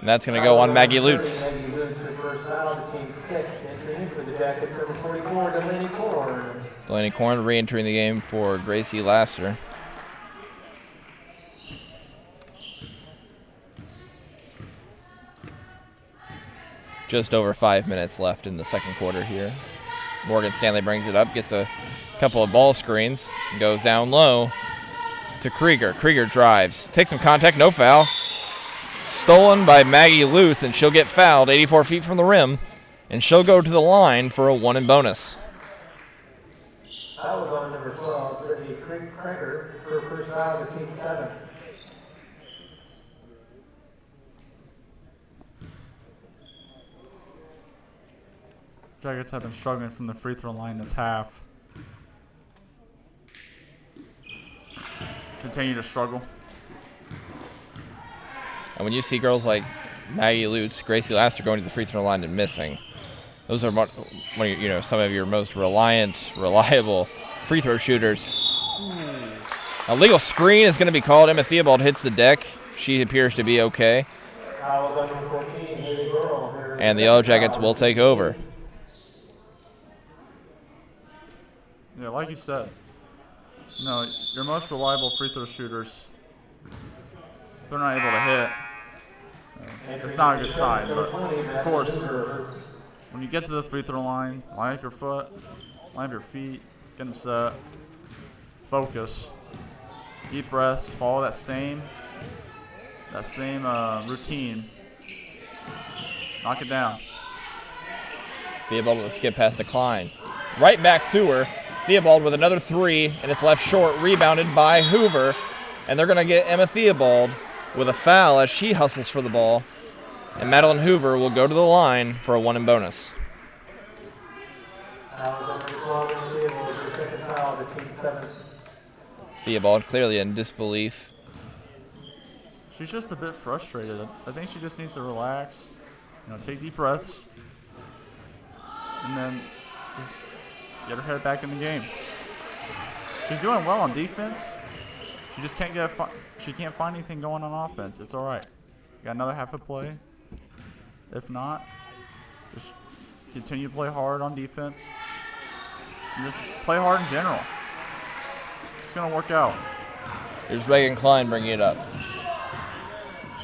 And that's going to go on Maggie Lutz.
Maggie Lutz, her first foul, the team's 6th. Entering for the Jackets, number 44, Delaney Korn.
Delaney Korn re-entering the game for Gracie Laster. Just over 5 minutes left in the second quarter here. Morgan Stanley brings it up, gets a couple of ball screens, goes down low to Krieger. Krieger drives, takes some contact, no foul. Stolen by Maggie Lutz, and she'll get fouled 84 feet from the rim, and she'll go to the line for a 1 and bonus.
That was on number 12, Brittany Krieger, her first foul, the team's 7th.
Jackets have been struggling from the free throw line this half. Continue to struggle.
And when you see girls like Maggie Lutz, Gracie Laster going to the free throw line and missing, those are some of your most reliable free throw shooters. A legal screen is going to be called. Emma Theobald hits the deck. She appears to be okay. And the Yellow Jackets will take over.
Yeah, like you said, your most reliable free throw shooters, if they're not able to hit, it's not a good sign. But of course, when you get to the free throw line, line up your foot, line up your feet, get them set, focus, deep breaths, follow that same routine. Knock it down.
Theobald with a skip pass to Klein. Right back to her. Theobald with another 3, and it's left short, rebounded by Hoover. And they're going to get Emma Theobald with a foul as she hustles for the ball. And Madeline Hoover will go to the line for a 1 and bonus.
That was number 12 in the field. The second foul, the team's 7th.
Theobald clearly in disbelief.
She's just a bit frustrated. I think she just needs to relax, take deep breaths, and then just get her head back in the game. She's doing well on defense. She just can't she can't find anything going on offense. It's all right. Got another half a play. If not, just continue to play hard on defense and just play hard in general. It's gonna work out.
Here's Reagan Klein bringing it up.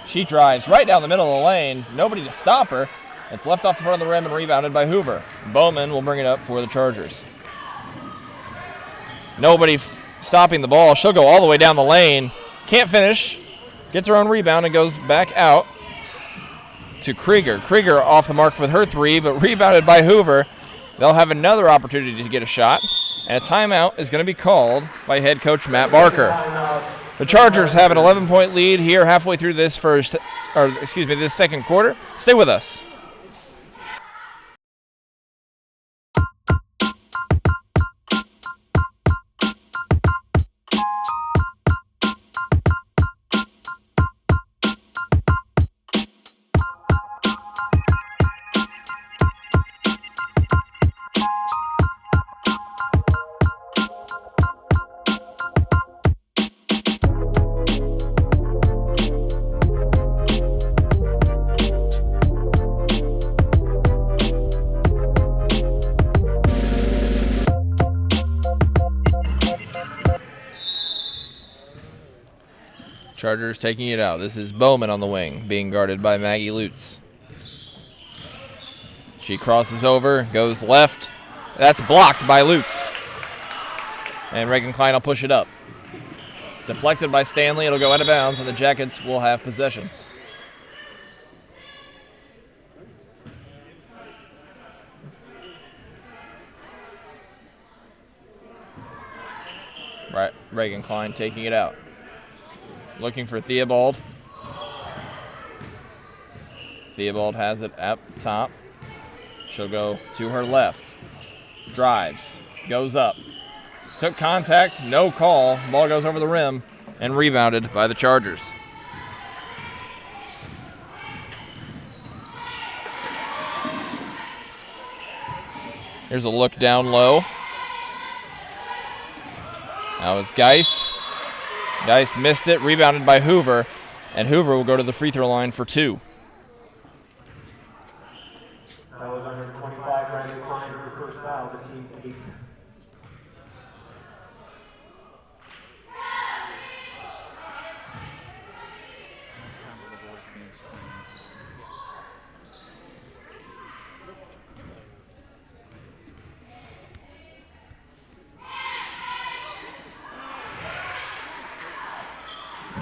She drives right down the middle of the lane. Nobody to stop her. It's left off the front of the rim and rebounded by Hoover. Bowman will bring it up for the Chargers. Nobody stopping the ball. She'll go all the way down the lane. Can't finish. Gets her own rebound and goes back out to Krieger. Krieger off the mark with her three, but rebounded by Hoover. They'll have another opportunity to get a shot, and a timeout is going to be called by head coach Matt Barker. The Chargers have an 11-point lead here halfway through this this second quarter. Stay with us. Chargers taking it out. This is Bowman on the wing, being guarded by Maggie Lutz. She crosses over, goes left. That's blocked by Lutz. And Reagan Klein will push it up. Deflected by Stanley. It'll go out of bounds, and the Jackets will have possession. Right, Reagan Klein taking it out. Looking for Theobald. Theobald has it up top. She'll go to her left. Drives. Goes up. Took contact. No call. Ball goes over the rim and rebounded by the Chargers. Here's a look down low. That was Geis. Geis missed it, rebounded by Hoover, and Hoover will go to the free throw line for two.
That was under 25, Brandon Klein, her first foul, the team's 8th.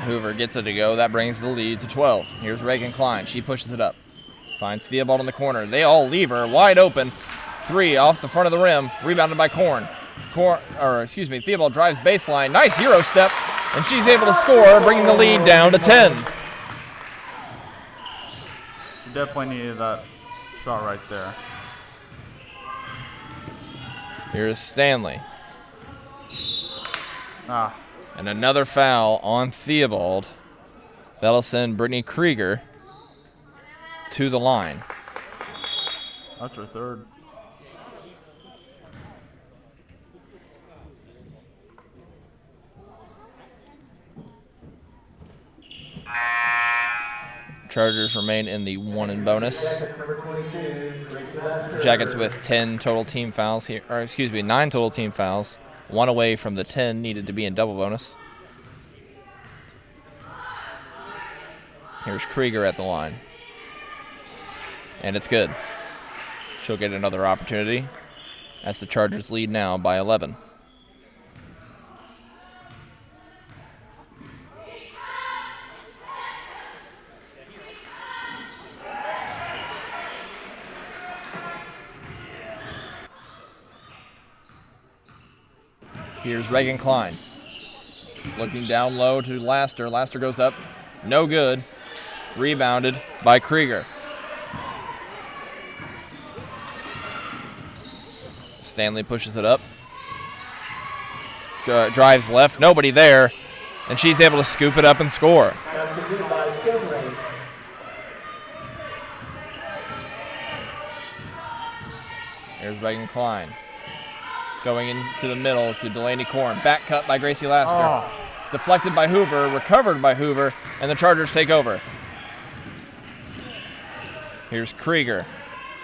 Hoover gets it to go. That brings the lead to 12. Here's Reagan Klein. She pushes it up. Finds Theobald in the corner. They all leave her wide open. Three off the front of the rim. Rebounded by Theobald drives baseline. Nice Euro step. And she's able to score, bringing the lead down to 10.
She definitely needed that shot right there.
Here's Stanley.
Ah.
And another foul on Theobald. That'll send Brittany Krieger to the line.
That's her third.
Chargers remain in the 1 and bonus. Jackets with 10 total team fouls here, 9 total team fouls. 1 away from the 10 needed to be in double bonus. Here's Krieger at the line. And it's good. She'll get another opportunity as the Chargers lead now by 11. Here's Reagan Klein. Looking down low to Laster. Laster goes up. No good. Rebounded by Krieger. Stanley pushes it up. Drives left. Nobody there. And she's able to scoop it up and score.
That's completed by Stanley.
Here's Reagan Klein. Going into the middle to Delaney Korn. Back cut by Gracie Lasker. Deflected by Hoover, recovered by Hoover, and the Chargers take over. Here's Krieger.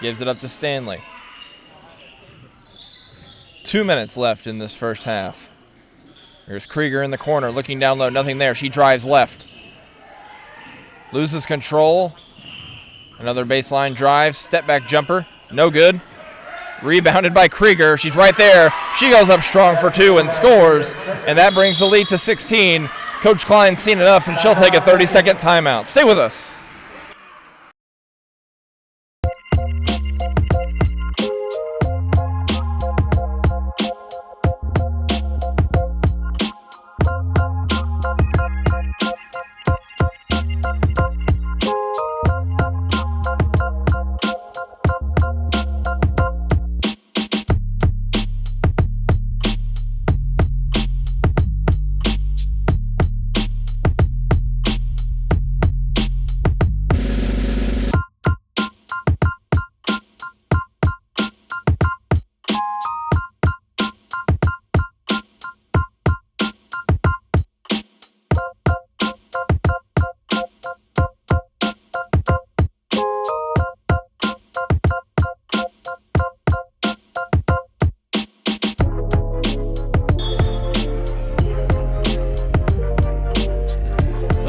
Gives it up to Stanley. 2 minutes left in this first half. Here's Krieger in the corner, looking down low. Nothing there. She drives left. Loses control. Another baseline drive. Step back jumper. No good. Rebounded by Krieger. She's right there. She goes up strong for 2 and scores. And that brings the lead to 16. Coach Klein's seen enough, and she'll take a 30-second timeout. Stay with us.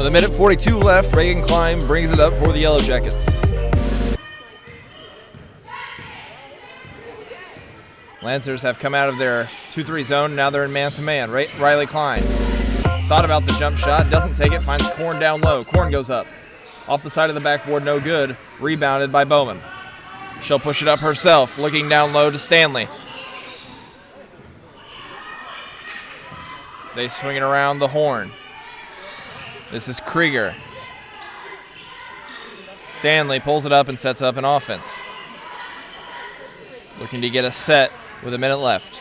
With a minute 42 left, Reagan Klein brings it up for the Yellow Jackets. Lancers have come out of their 2-3 zone. Now they're in man-to-man. Riley Klein thought about the jump shot, doesn't take it, finds Korn down low. Korn goes up. Off the side of the backboard, no good. Rebounded by Bowman. She'll push it up herself, looking down low to Stanley. They swing it around the horn. This is Krieger. Stanley pulls it up and sets up an offense. Looking to get a set with a minute left.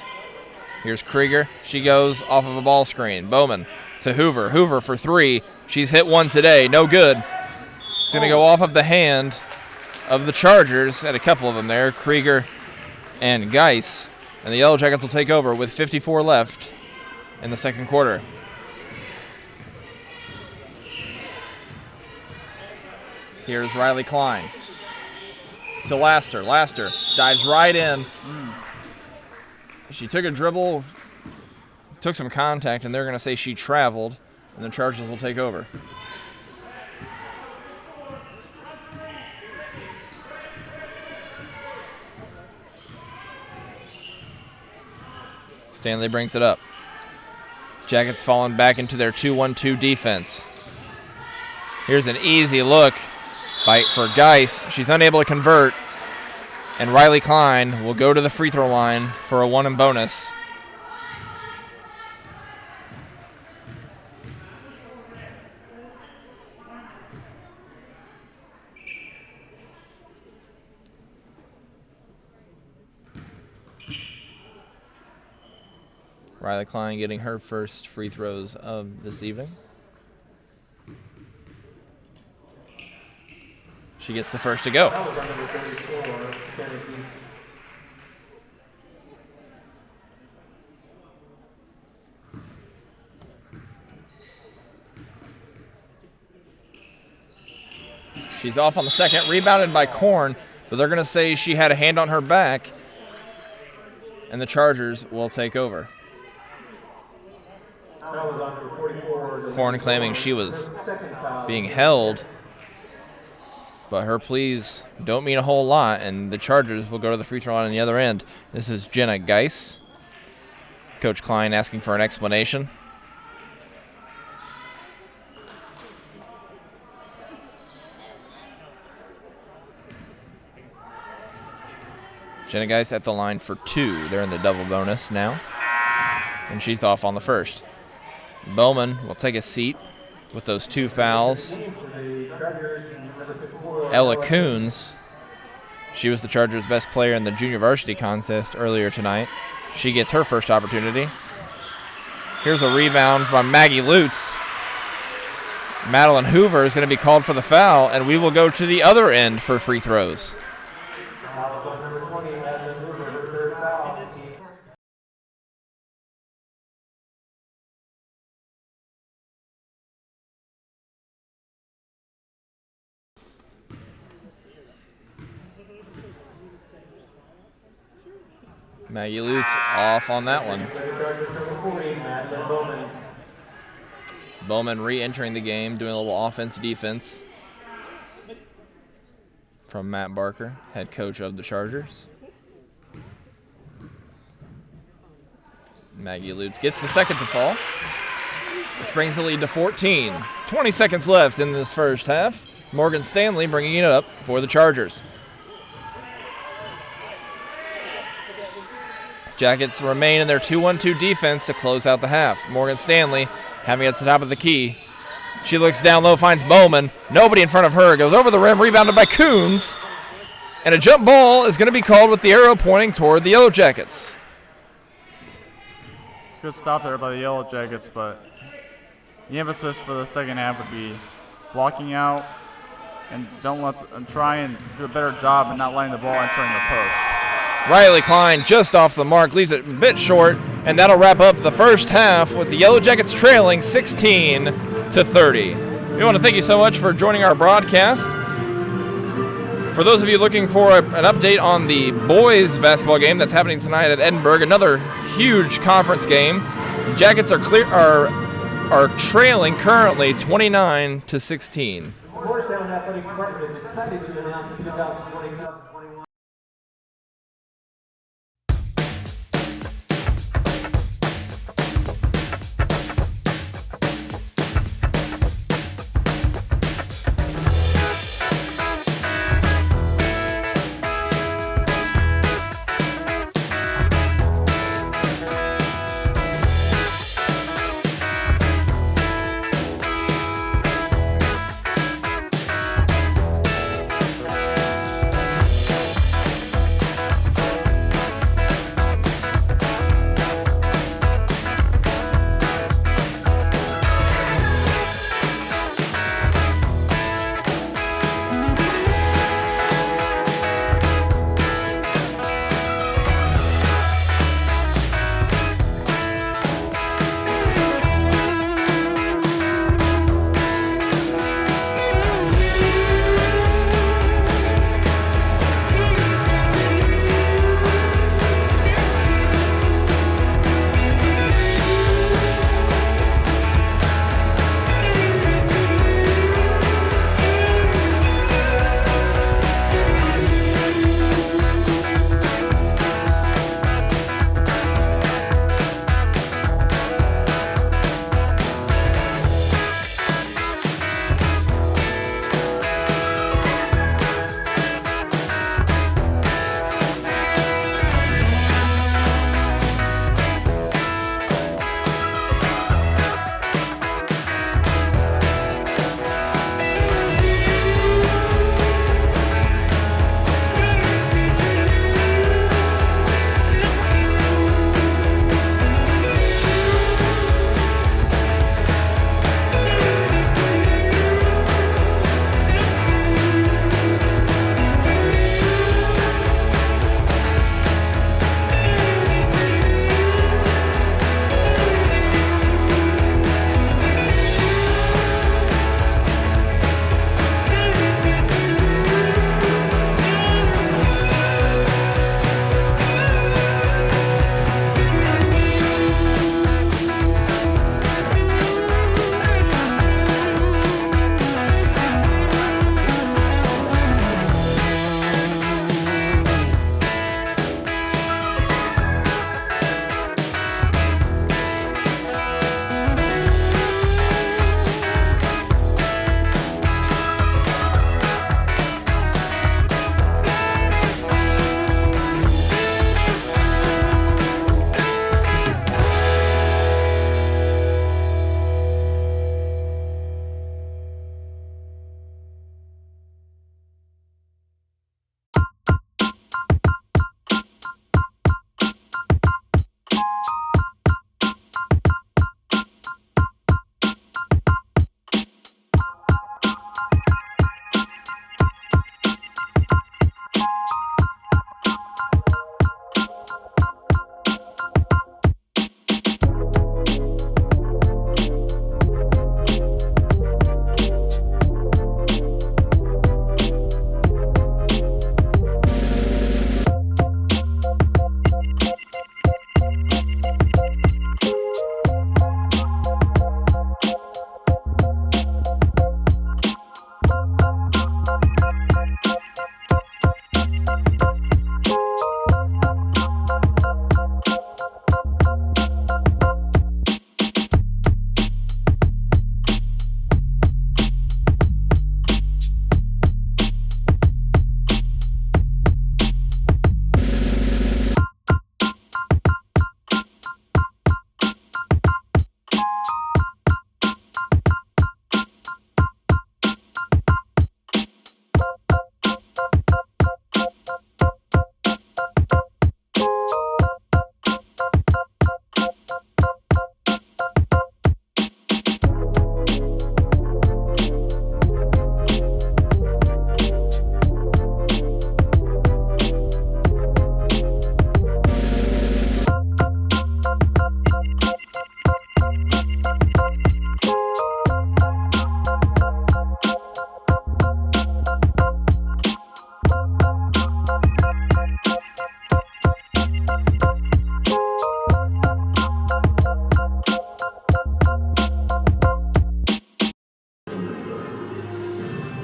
Here's Krieger. She goes off of a ball screen. Bowman to Hoover. Hoover for 3. She's hit one today. No good. It's going to go off of the hand of the Chargers. Had a couple of them there. Krieger and Geis. And the Yellow Jackets will take over with 54 left in the second quarter. Here's Riley Klein to Laster. Laster dives right in. She took a dribble, took some contact, and they're going to say she traveled, and the Chargers will take over. Stanley brings it up. Jackets falling back into their 2-1-2 defense. Here's an easy look for Geis. She's unable to convert, and Riley Klein will go to the free throw line for a 1 and bonus. Riley Klein getting her first free throws of this evening. She gets the first to go.
That was on number 34, Kennedy.
She's off on the second, rebounded by Korn, but they're going to say she had a hand on her back, and the Chargers will take over.
That was on number 44.
Korn claiming she was being held, but her pleas don't mean a whole lot, and the Chargers will go to the free throw line on the other end. This is Jenna Geis. Coach Klein asking for an explanation. Jenna Geis at the line for 2. They're in the double bonus now, and she's off on the first. Bowman will take a seat with those 2 fouls. Ella Coons She was the Chargers' best player in the junior varsity contest earlier tonight. She gets her first opportunity. Here's a rebound from Maggie Lutz. Madeline Hoover is going to be called for the foul, and we will go to the other end for free throws. Maggie Lutz off on that one. Bowman re-entering the game, doing a little offense-defense from Matt Barker, head coach of the Chargers. Maggie Lutz gets the second to fall, which brings the lead to 14. 20 seconds left in this first half. Morgan Stanley bringing it up for the Chargers. Jackets remain in their 2-1-2 defense to close out the half. Morgan Stanley having it at the top of the key. She looks down low, finds Bowman. Nobody in front of her. Goes over the rim, rebounded by Coons. And a jump ball is going to be called with the arrow pointing toward the Yellow Jackets.
Good stop there by the Yellow Jackets, but the emphasis for the second half would be blocking out and try and do a better job and not letting the ball entering the post.
Riley Klein just off the mark, leaves it a bit short, and that'll wrap up the first half with the Yellow Jackets trailing 16-30. We want to thank you so much for joining our broadcast. For those of you looking for an update on the boys basketball game that's happening tonight at Edinburgh, another huge conference game. Jackets are trailing currently 29-16.
Morristown Athletic Department is excited to announce the 2020-2021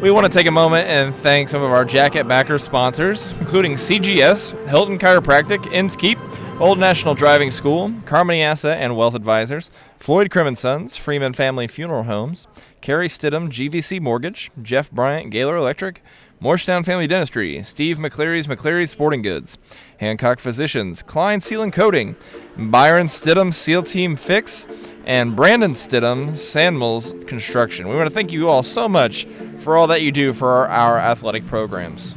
We want to take a moment and thank some of our jacket backer sponsors, including CGS, Hilton Chiropractic, Innskeep, Old National Driving School, Carmody Asset and Wealth Advisors, Floyd Crim & Sons, Freeman Family Funeral Homes, Carrie Stidham, GVC Mortgage, Jeff Bryant, Gaylor Electric, Morristown Family Dentistry, Steve McCleary's Sporting Goods, Hancock Physicians, Klein Seal and Coating, Byron Stidham Seal Team Fix, and Brandon Stidham Sandmills Construction. We want to thank you all so much for all that you do for our athletic programs.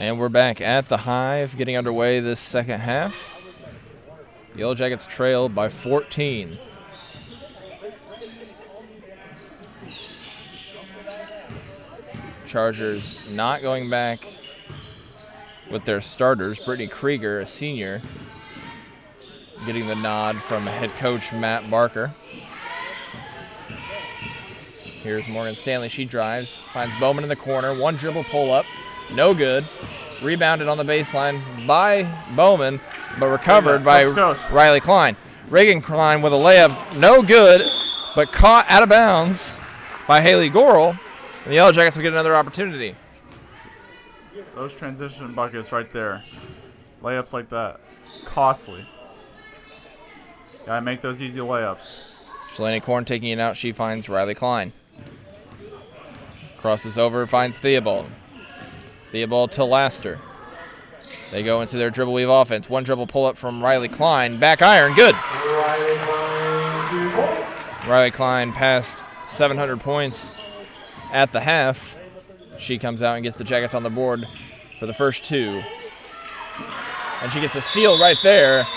And we're back at the Hive, getting underway this second half. Yellow Jackets trail by 14. Chargers not going back with their starters. Brittany Krieger, a senior, getting the nod from head coach Matt Barker. Here's Morgan Stanley. She drives, finds Bowman in the corner. One dribble pull up, no good. Rebounded on the baseline by Bowman, but recovered by Riley Klein. Reagan Klein with a layup, no good, but caught out of bounds by Haley Gorel. And the Yellow Jackets will get another opportunity.
Those transition buckets right there. Layups like that. Costly. Gotta make those easy layups.
Shalani Korn taking it out. She finds Riley Klein. Crosses over, finds Theobald. Theobald to Laster. They go into their dribble weave offense. One dribble pull up from Riley Klein. Back iron, good. Riley Klein passed 700 points at the half. She comes out and gets the Jackets on the board for the first two. And she gets a steal right there.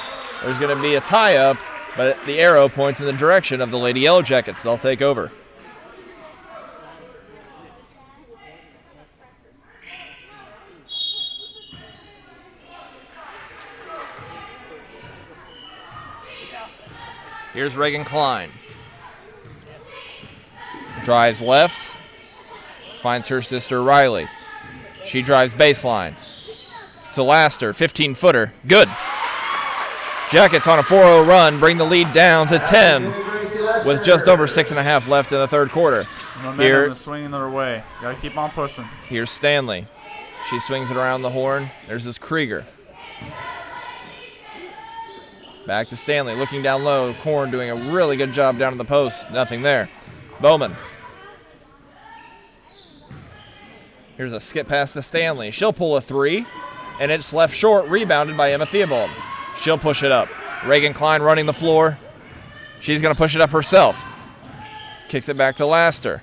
There's going to be a tie-up, but the arrow points in the direction of the Lady Yellow Jackets. They'll take over. Here's Reagan Klein. Drives left. Finds her sister Riley. She drives baseline. To Laster, 15-footer. Good. Jackets on a 4-0 run bring the lead down to 10 with just over 6.5 left in the third quarter.
Momentum is swinging their way. Gotta keep on pushing.
Here's Stanley. She swings it around the horn. There's this Krieger. Back to Stanley, looking down low. Korn doing a really good job down in the post. Nothing there. Bowman. Here's a skip pass to Stanley. She'll pull a three, and it's left short, rebounded by Emma Theobald. She'll push it up. Reagan Klein running the floor. She's going to push it up herself. Kicks it back to Laster.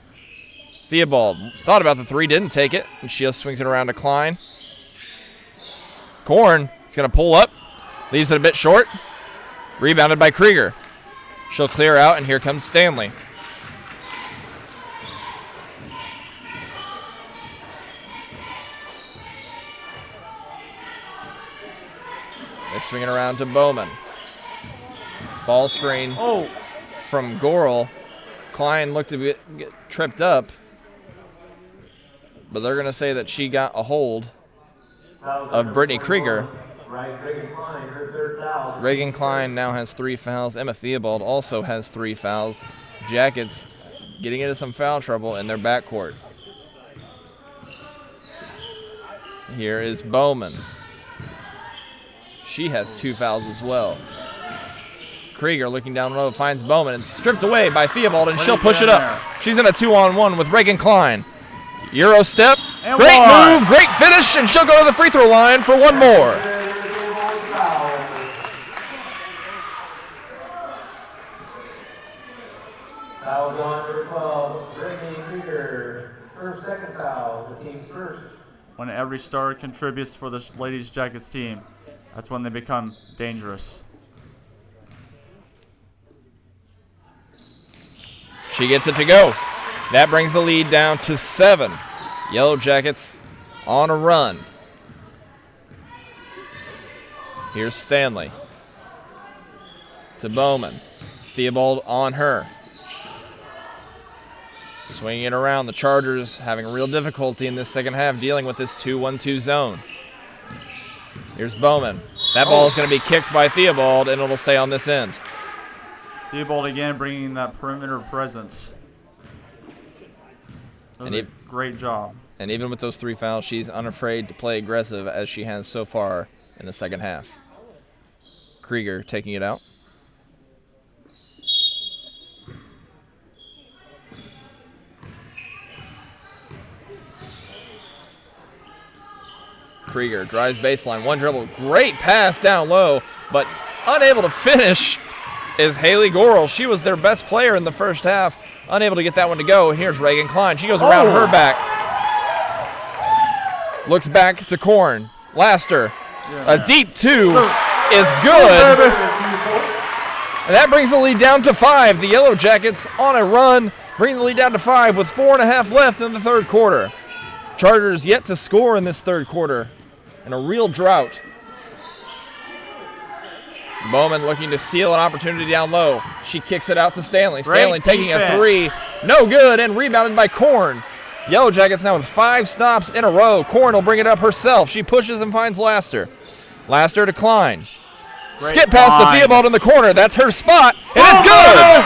Theobald thought about the three, didn't take it, and she swings it around to Klein. Korn is going to pull up, leaves it a bit short. Rebounded by Krieger. She'll clear out, and here comes Stanley. They swing it around to Bowman. Ball screen from Gorel. Klein looked to get tripped up, but they're going to say that she got a hold of Brittany Krieger. Reagan Klein now has 3 fouls. Emma Theobald also has 3 fouls. Jackets getting into some foul trouble in their backcourt. Here is Bowman. She has 2 fouls as well. Krieger looking down low finds Bowman and stripped away by Theobald, and she'll push it up. She's in a 2-on-1 with Reagan Klein. Euro step. Great move, great finish, and she'll go to the free throw line for one more.
Fouls on number 12, Brittany Krieger. Her second foul, the team's first.
When every star contributes for the Ladies Jackets team, that's when they become dangerous.
She gets it to go. That brings the lead down to 7. Yellow Jackets on a run. Here's Stanley. To Bowman. Theobald on her. Swinging it around. The Chargers having real difficulty in this second half dealing with this 2-1-2 zone. Here's Bowman. That ball is going to be kicked by Theobald, and it'll stay on this end.
Theobald again bringing that perimeter presence. That was a great job.
And even with those 3 fouls, she's unafraid to play aggressive as she has so far in the second half. Krieger taking it out. Krieger drives baseline, one dribble, great pass down low, but unable to finish is Haley Gorel. She was their best player in the first half, unable to get that one to go. And here's Reagan Klein. She goes around her back. Looks back to Korn. Laster. A deep 2 is good. And that brings the lead down to 5. The Yellow Jackets on a run, bring the lead down to 5 with 4.5 left in the third quarter. Chargers yet to score in this third quarter. In a real drought. Bowman looking to seal an opportunity down low. She kicks it out to Stanley.
Great
Stanley taking a
defense.
three. No good, and rebounded by Korn. Yellow Jackets now with 5 stops in a row. Korn will bring it up herself. She pushes and finds Laster. Laster to Klein.
Great
Skip past to
find.
Theobald in the corner. That's her spot, and it's good!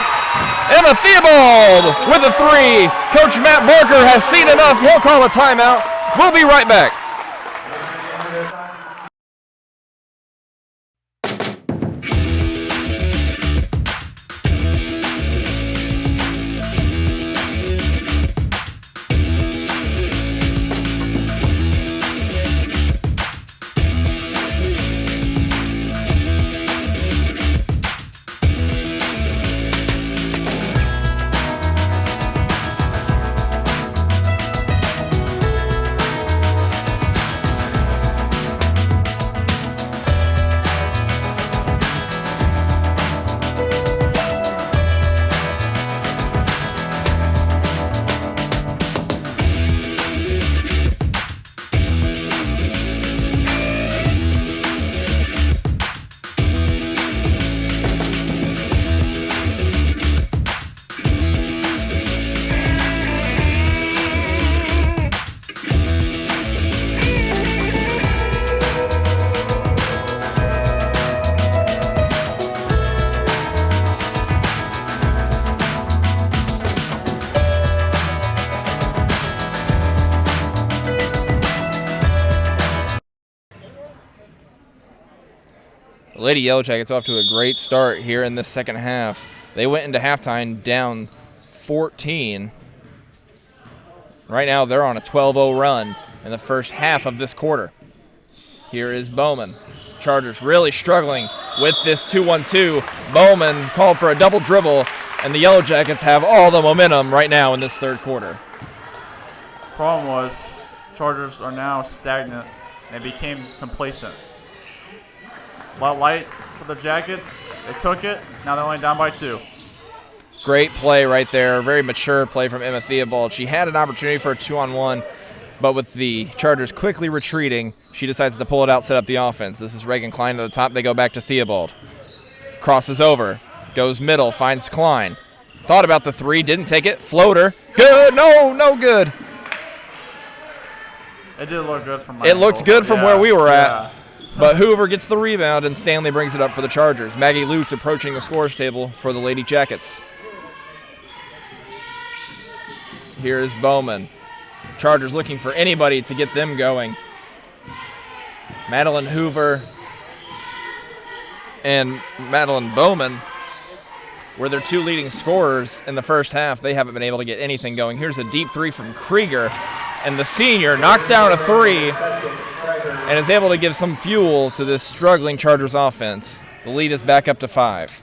Emma Theobald with a three. Coach Matt Barker has seen enough. He'll call a timeout. We'll be right back. Lady Yellow Jackets off to a great start here in this second half. They went into halftime down 14. Right now they're on a 12-0 run in the first half of this quarter. Here is Bowman. Chargers really struggling with this 2-1-2. Bowman called for a double dribble, and the Yellow Jackets have all the momentum right now in this third quarter.
Problem was, Chargers are now stagnant. They became complacent. A lot light for the Jackets. They took it. Now they're only down by 2.
Great play right there. Very mature play from Emma Theobald. She had an opportunity for a 2-on-1, but with the Chargers quickly retreating, she decides to pull it out, set up the offense. This is Reagan Klein at the top. They go back to Theobald. Crosses over. Goes middle. Finds Klein. Thought about the three. Didn't take it. Floater. Good. No good.
It did look good from my
It looked
angle.
good from where we were at.
Yeah.
But Hoover gets the rebound, and Stanley brings it up for the Chargers. Maggie Lutz approaching the scores table for the Lady Jackets. Here is Bowman. Chargers looking for anybody to get them going. Madeline Hoover and Madeline Bowman were their 2 leading scorers in the first half. They haven't been able to get anything going. Here's a deep three from Krieger, and the senior knocks down a 3 and is able to give some fuel to this struggling Chargers offense. The lead is back up to 5.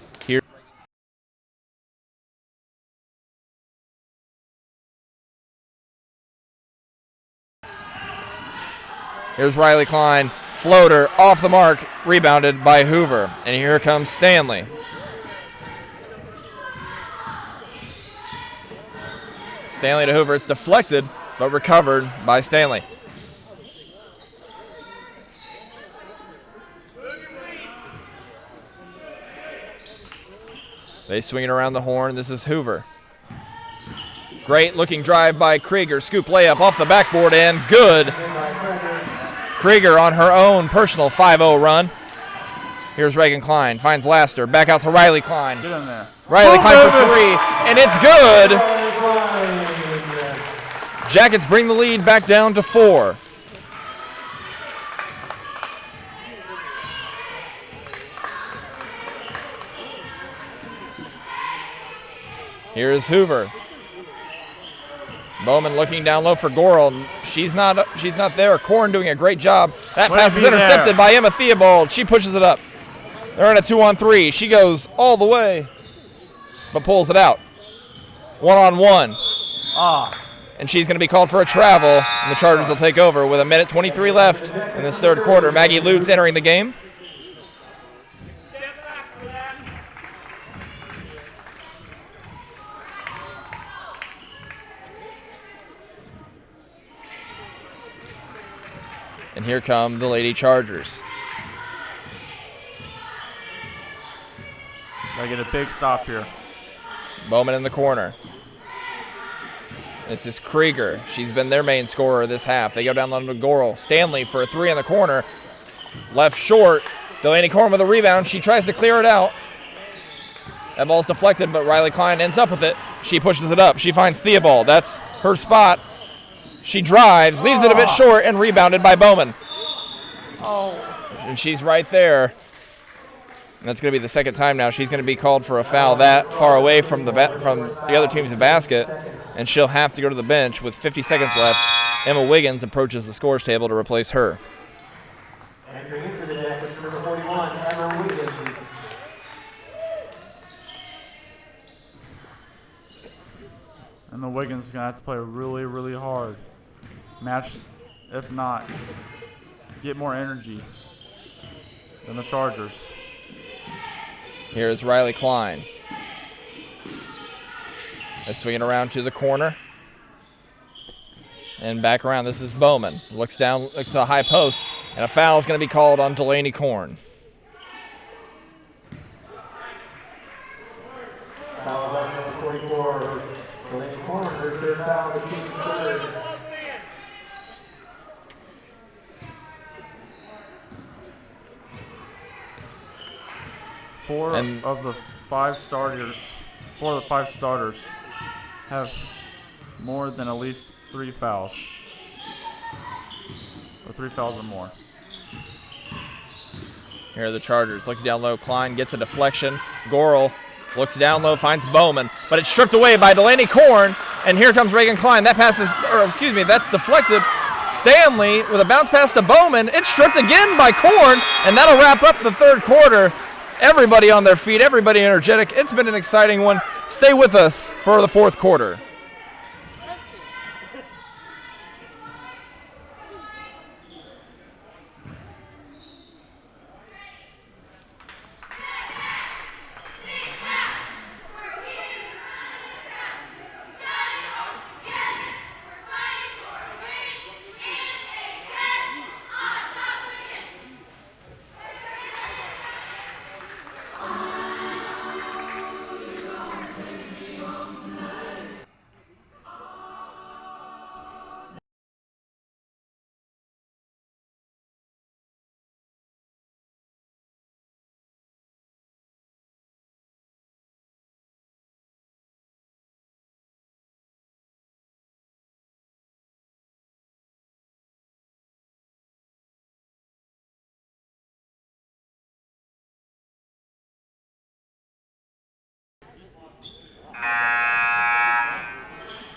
Here's Riley Klein. Floater off the mark, rebounded by Hoover. And here comes Stanley. Stanley to Hoover. It's deflected, but recovered by Stanley. They swing it around the horn. This is Hoover. Great looking drive by Krieger. Scoop layup off the backboard and good. Krieger on her own personal 5-0 run. Here's Reagan Klein. Finds Laster. Back out to Riley Klein.
Get in there.
Riley Klein for 3, and it's good. Jackets bring the lead back down to 4. Here is Hoover. Bowman looking down low for Goral. She's not there. Korn doing a great job. That pass is intercepted by Emma Theobald. She pushes it up. They're in a 2-on-3. She goes all the way, but pulls it out. 1-on-1. And she's going to be called for a travel, and the Chargers will take over with 1:23 left in this third quarter. Maggie Lutz entering the game. And here come the Lady Chargers.
Gotta get a big stop here.
Bowman in the corner. This is Krieger. She's been their main scorer this half. They go down low to Goral. Stanley for a 3 in the corner. Left short. Delaney Corn with a rebound. She tries to clear it out. That ball's deflected, but Riley Klein ends up with it. She pushes it up. She finds Theobald. That's her spot. She drives, leaves it a bit short, and rebounded by Bowman. And she's right there. And that's going to be the second time now she's going to be called for a foul that far away from the other team's basket, and she'll have to go to the bench with 50 seconds left. Emma Wiggins approaches the scores table to replace her.
Entering into the deck is number 41, Emma Wiggins.
And the Wiggins is going to have to play really, really hard. Match, if not, get more energy than the Chargers.
Here's Riley Klein. They're swinging around to the corner. And back around. This is Bowman. Looks down, looks to the high post. And a foul is going to be called on Delaney Corn.
Foul on number 44, Delaney Corn, her third foul, the team's third.
Four of the five starters have more than at least 3 fouls. Or 3 fouls or more.
Here are the Chargers. Looking down low. Klein gets a deflection. Goral looks down low, finds Bowman, but it's stripped away by Delaney Corn. And here comes Reagan Klein. That pass is, that's deflected. Stanley with a bounce pass to Bowman. It's stripped again by Corn, and that'll wrap up the third quarter. Everybody on their feet, everybody energetic. It's been an exciting one. Stay with us for the fourth quarter.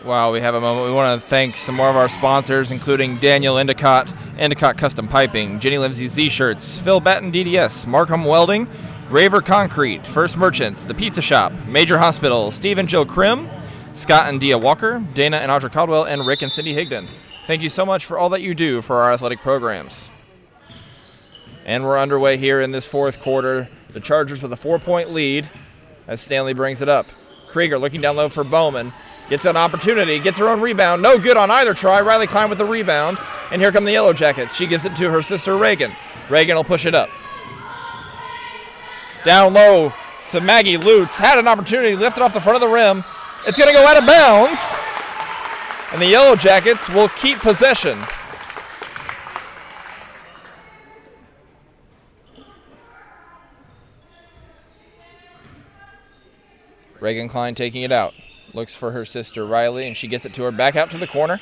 Wow, we have a moment. We want to thank some more of our sponsors, including Daniel Endicott, Endicott Custom Piping, Jenny Livesey Z-Shirts, Phil Batten DDS, Markham Welding, Raver Concrete, First Merchants, The Pizza Shop, Major Hospital, Steve and Jill Krim, Scott and Dia Walker, Dana and Audra Caldwell, and Rick and Cindy Higdon. Thank you so much for all that you do for our athletic programs. And we're underway here in this fourth quarter. The Chargers with a 4-point lead as Stanley brings it up. Krieger looking down low for Bowman. Gets an opportunity, gets her own rebound. No good on either try. Riley Klein with the rebound. And here come the Yellow Jackets. She gives it to her sister, Reagan. Reagan will push it up. Down low to Maggie Lutz. Had an opportunity, lifted off the front of the rim. It's going to go out of bounds. And the Yellow Jackets will keep possession. Reagan Klein taking it out. Looks for her sister Riley, and she gets it to her. Back out to the corner.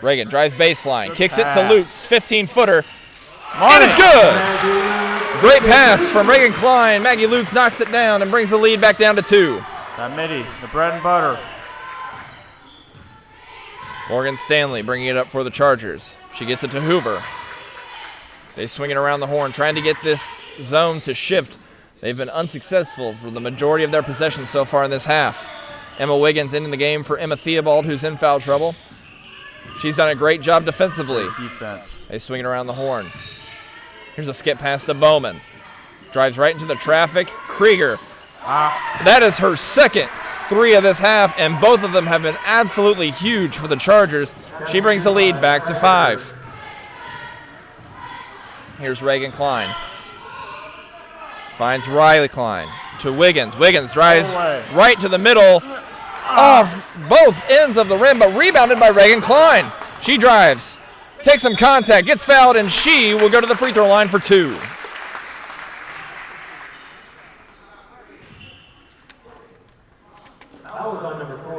Reagan drives baseline. Kicks it to Lutz. 15-footer. And it's good! Great pass from Reagan Klein. Maggie Lutz knocks it down and brings the lead back down to 2.
That midi, the bread and butter.
Morgan Stanley bringing it up for the Chargers. She gets it to Hoover. They swing it around the horn, trying to get this zone to shift. They've been unsuccessful for the majority of their possessions so far in this half. Emma Wiggins in the game for Emma Theobald, who's in foul trouble. She's done a great job defensively.
Defense.
They swing it around the horn. Here's a skip pass to Bowman. Drives right into the traffic. Krieger. That is her second 3 of this half, and both of them have been absolutely huge for the Chargers. She brings the lead back to 5. Here's Reagan Klein. Finds Riley Klein to Wiggins. Wiggins drives right to the middle, off both ends of the rim, but rebounded by Reagan Klein. She drives, takes some contact, gets fouled, and she will go to the free throw line for 2.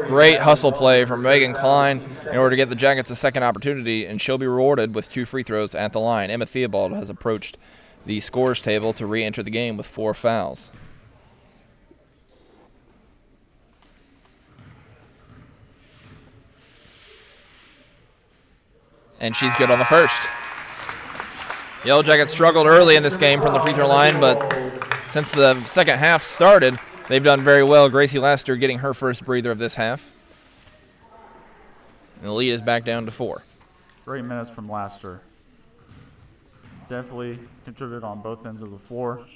Great hustle play from Megan Klein in order to get the Jackets a second opportunity, and she'll be rewarded with 2 free throws at the line. Emma Theobald has approached the scores table to re-enter the game with 4 fouls. And she's good on the first. Yellow Jackets struggled early in this game from the free throw line, but since the second half started, they've done very well. Gracie Laster getting her first breather of this half. And the lead is back down to 4.
Great minutes from Laster. Definitely contributed on both ends of the floor.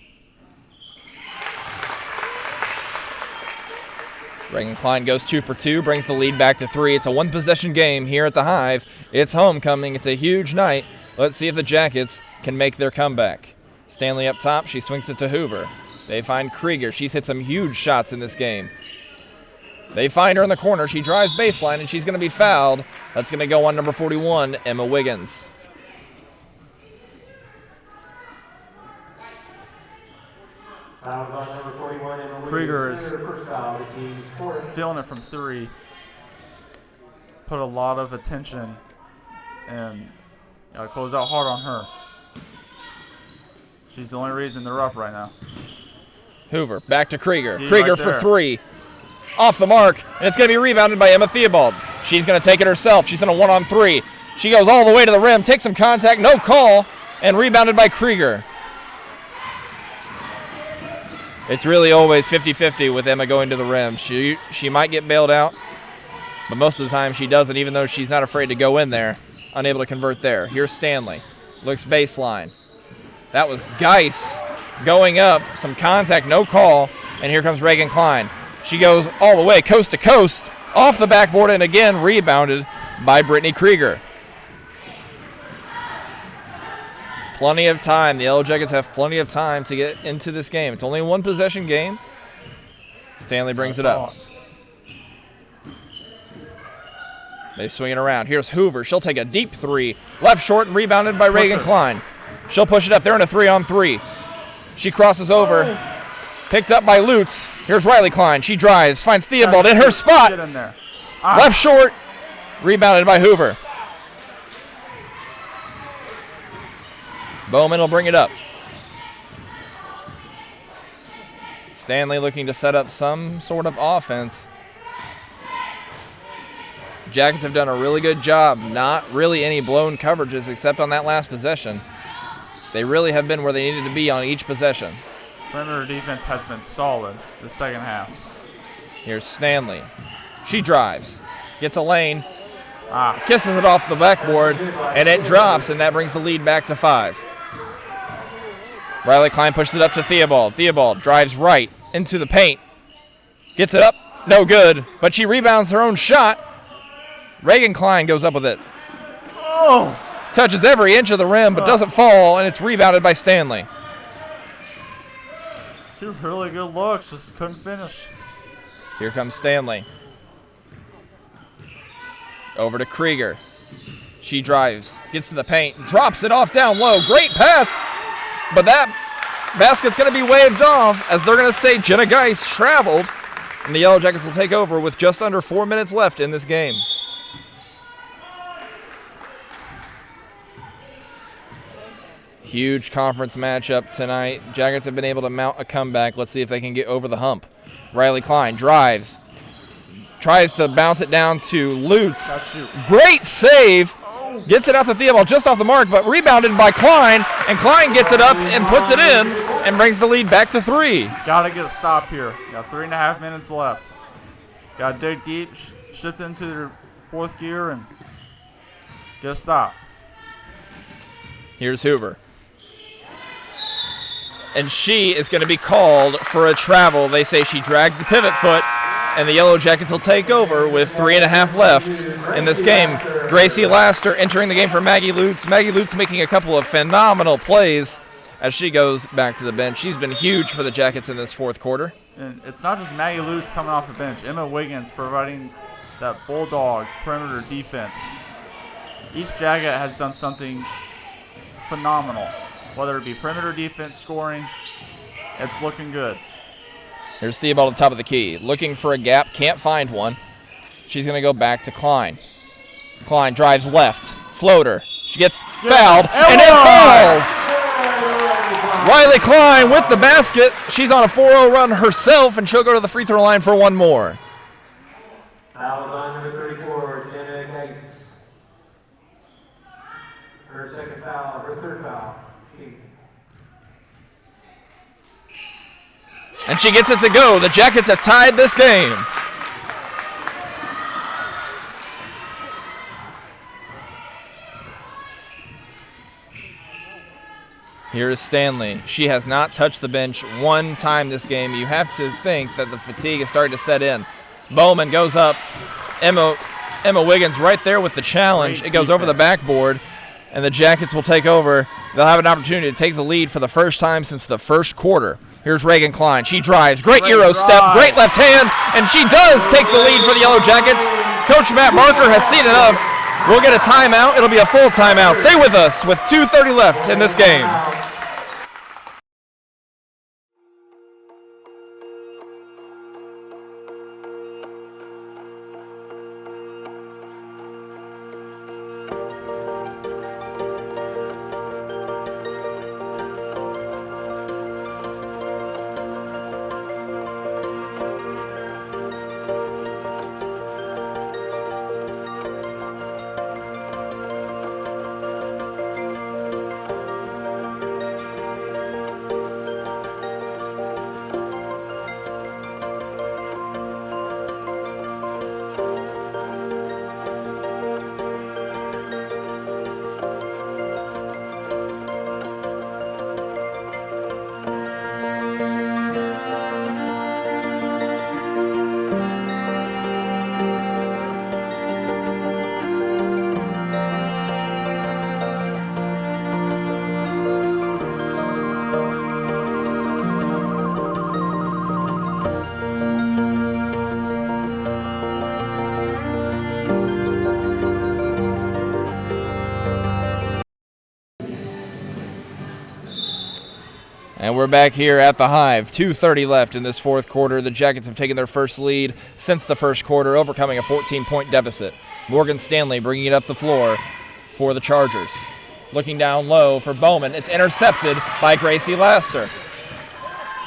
Reagan Klein goes 2 for 2, brings the lead back to 3. It's a 1-possession game here at the Hive. It's homecoming. It's a huge night. Let's see if the Jackets can make their comeback. Stanley up top. She swings it to Hoover. They find Krieger. She's hit some huge shots in this game. They find her in the corner. She drives baseline, and she's going to be fouled. That's going to go on number 41, Emma Wiggins.
Krieger is feeling it from 3. Put a lot of attention and close out hard on her. She's the only reason they're up right now.
Hoover back to Krieger.
See,
Krieger
right
for
there.
3. Off the mark, and it's going to be rebounded by Emma Theobald. She's going to take it herself. She's in a 1-on-3. She goes all the way to the rim, takes some contact, no call, and rebounded by Krieger. It's really always 50-50 with Emma going to the rim. She might get bailed out, but most of the time she doesn't, even though she's not afraid to go in there. Unable to convert there. Here's Stanley. Looks baseline. That was Geis going up. Some contact, no call, and here comes Reagan Klein. She goes all the way, coast to coast, off the backboard, and again rebounded by Brittany Krieger. Plenty of time. The Yellow Jackets have plenty of time to get into this game. It's only a 1-possession game. Stanley brings it up. They swing it around. Here's Hoover. She'll take a deep 3. Left short and rebounded by Reagan Klein. She'll push it up. They're in a 3-on-3. She crosses over. Picked up by Lutz. Here's Riley Klein. She drives. Finds Theobald in her spot.
Get in there.
Left short. Rebounded by Hoover. Bowman will bring it up. Stanley looking to set up some sort of offense. Jackets have done a really good job. Not really any blown coverages except on that last possession. They really have been where they needed to be on each possession.
Perimeter defense has been solid the second half.
Here's Stanley. She drives. Gets a lane. Kisses it off the backboard, and it drops, and that brings the lead back to 5. Riley Klein pushes it up to Theobald. Theobald drives right into the paint. Gets it up. No good, but she rebounds her own shot. Reagan Klein goes up with it. Touches every inch of the rim, but doesn't fall, and it's rebounded by Stanley.
2 really good looks, just couldn't finish.
Here comes Stanley. Over to Krieger. She drives, gets to the paint, drops it off down low. Great pass, but that basket's going to be waved off as they're going to say Jenna Geis traveled, and the Yellow Jackets will take over with just under 4 minutes left in this game. Huge conference matchup tonight. Jackets have been able to mount a comeback. Let's see if they can get over the hump. Riley Klein drives. Tries to bounce it down to Lutz. Great save. Gets it out to Theobald just off the mark, but rebounded by Klein. And Klein gets it up and puts it in and brings the lead back to 3.
Got to get a stop here. Got 3.5 minutes left. Got to dig deep, shift into their 4th gear, and get a stop.
Here's Hoover. And she is going to be called for a travel. They say she dragged the pivot foot, and the Yellow Jackets will take over with 3.5 left in this game. Gracie Laster entering the game for Maggie Lutz. Maggie Lutz making a couple of phenomenal plays as she goes back to the bench. She's been huge for the Jackets in this fourth quarter.
And it's not just Maggie Lutz coming off the bench. Emma Wiggins providing that bulldog perimeter defense. Each Jacket has done something phenomenal, whether it be perimeter defense, scoring. It's looking good.
Here's Theobald at the top of the key. Looking for a gap, can't find one. She's going to go back to Klein. Klein drives left, floater. She gets fouled, and it falls! Riley Klein with the basket. She's on a 4-0 run herself, and she'll go to the free throw line for one more.
Fouls on number 34, Jenna Geis. Her second foul, her third foul.
And she gets it to go. The Jackets have tied this game. Here is Stanley. She has not touched the bench one time this game. You have to think that the fatigue is starting to set in. Bowman goes up. Emma Wiggins right there with the challenge. It goes over the backboard, and the Jackets will take over. They'll have an opportunity to take the lead for the first time since the first quarter. Here's Reagan Klein. She drives. Great Euro step. Great left hand. And she does take the lead for the Yellow Jackets. Coach Matt Barker has seen enough. We'll get a timeout. It'll be a full timeout. Stay with us with 2:30 left in this game. And we're back here at the Hive. 2:30 left in this fourth quarter. The Jackets have taken their first lead since the first quarter, overcoming a 14-point deficit. Morgan Stanley bringing it up the floor for the Chargers. Looking down low for Bowman. It's intercepted by Gracie Laster.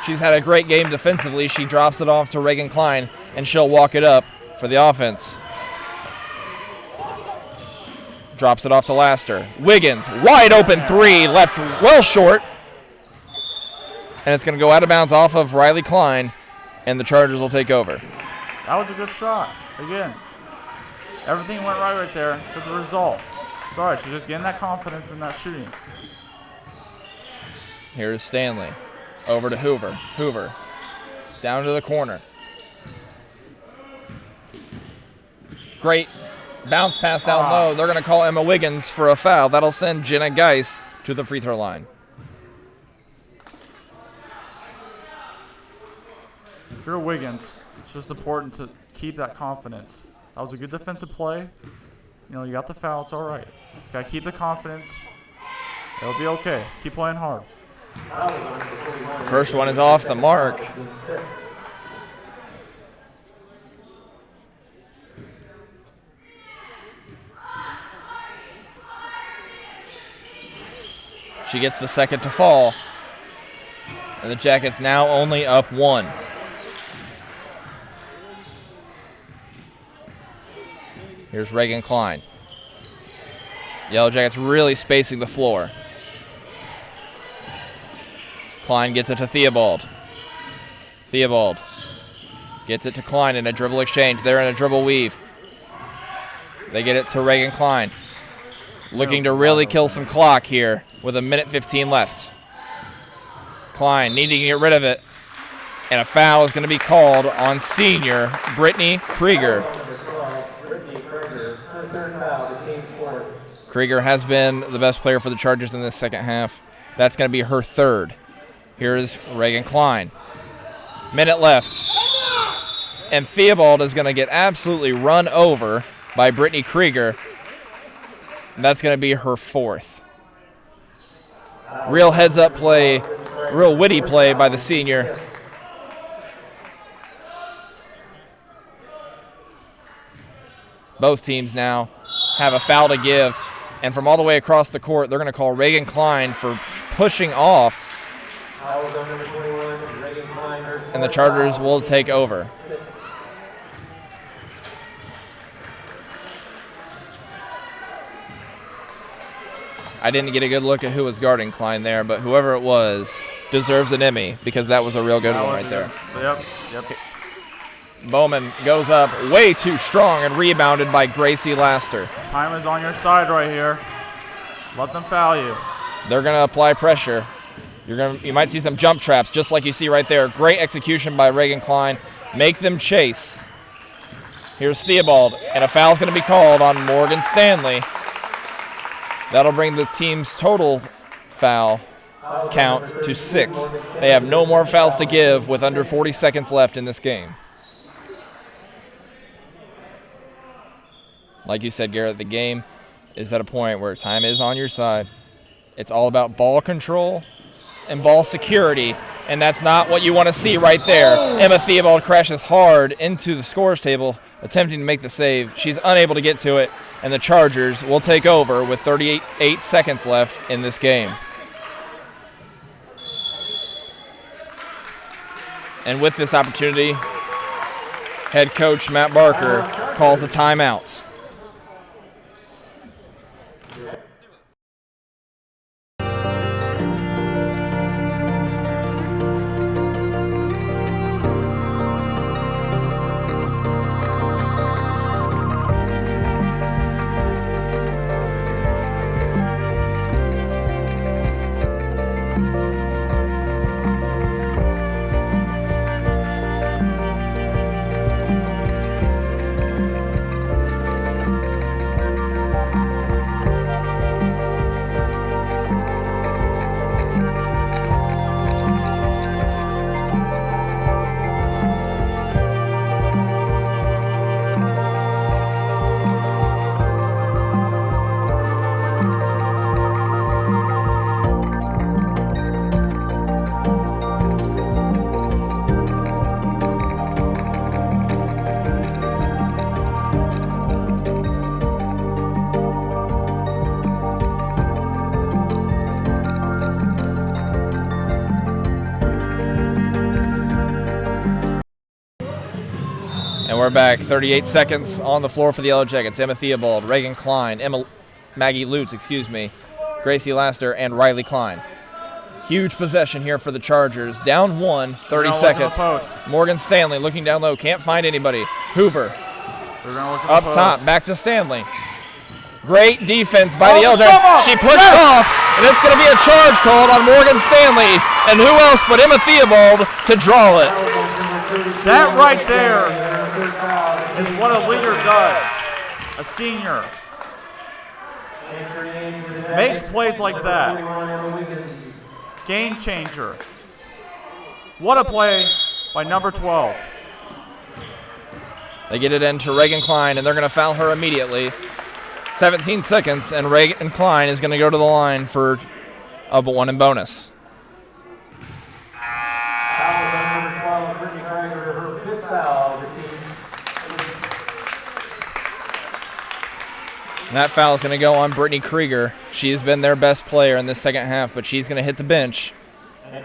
She's had a great game defensively. She drops it off to Reagan Klein, and she'll walk it up for the offense. Drops it off to Laster. Wiggins, wide open three, left well short. And it's going to go out of bounds off of Riley Klein, and the Chargers will take over.
That was a good shot. Again, everything went right there to the result. It's all right. She's just getting that confidence in that shooting.
Here's Stanley. Over to Hoover. Hoover down to the corner. Great bounce pass down low. They're going to call Emma Wiggins for a foul. That'll send Jenna Geis to the free throw line.
If you're Wiggins, it's just important to keep that confidence. That was a good defensive play. You know, you got the foul. It's all right. Just got to keep the confidence. It'll be okay. Just keep playing hard.
First one is off the mark. She gets the second to fall. And the Jackets now only up one. Here's Reagan Klein. Yellow Jackets really spacing the floor. Klein gets it to Theobald. Theobald gets it to Klein in a dribble exchange. They're in a dribble weave. They get it to Reagan Klein. Looking to really kill some clock here with 1:15 left. Klein needing to get rid of it. And a foul is going to be called on senior Brittany Krieger. Krieger has been the best player for the Chargers in this second half. That's going to be her third. Here's Reagan Klein. Minute left. And Theobald is going to get absolutely run over by Brittany Krieger. And that's going to be her fourth. Real heads-up play, real witty play by the senior. Both teams now have a foul to give. And from all the way across the court, they're going to call Reagan Klein for pushing off. And the Chargers will take over. I didn't get a good look at who was guarding Klein there, but whoever it was deserves an Emmy because that was a real good one right there.
Yep.
Bowman goes up way too strong and rebounded by Gracie Laster.
Time is on your side right here. Let them foul you.
They're going to apply pressure. You might see some jump traps just like you see right there. Great execution by Reagan Klein. Make them chase. Here's Theobald, and a foul's going to be called on Morgan Stanley. That'll bring the team's total foul count to 6. They have no more fouls to give with under 40 seconds left in this game. Like you said, Garrett, the game is at a point where time is on your side. It's all about ball control and ball security, and that's not what you want to see right there. Emma Theobald crashes hard into the scores table, attempting to make the save. She's unable to get to it, and the Chargers will take over with 38 seconds left in this game. And with this opportunity, head coach Matt Barker calls the timeout. And we're back. 38 seconds on the floor for the Yellow Jackets. Emma Theobald, Reagan Klein, Maggie Lutz, Gracie Laster, and Riley Klein. Huge possession here for the Chargers. Down 1, 30 seconds. Morgan Stanley looking down low. Can't find anybody. Hoover up top. Back to Stanley. Great defense by the Yellow Jackets. She pushed off, and it's going to be a charge called on Morgan Stanley. And who else but Emma Theobald to draw it.
That right there is what a leader does. A senior makes plays like that. Game changer. What a play by number 12.
They get it into Reagan Klein, and they're going to foul her immediately. 17 seconds, and Reagan Klein is going to go to the line for a one and bonus. And that foul is going to go on Brittany Krieger. She has been their best player in this second half, but she's going to hit the bench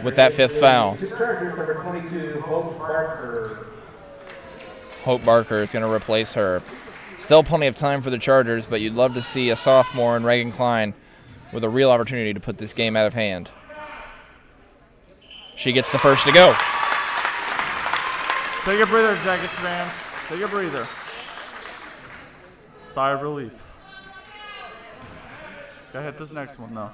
with that 5th foul. Hope Barker is going to replace her. Still plenty of time for the Chargers, but you'd love to see a sophomore in Reagan Klein with a real opportunity to put this game out of hand. She gets the first to go.
Take a breather, Jackets fans. Take a breather. Sigh of relief. Gotta hit this next one, though.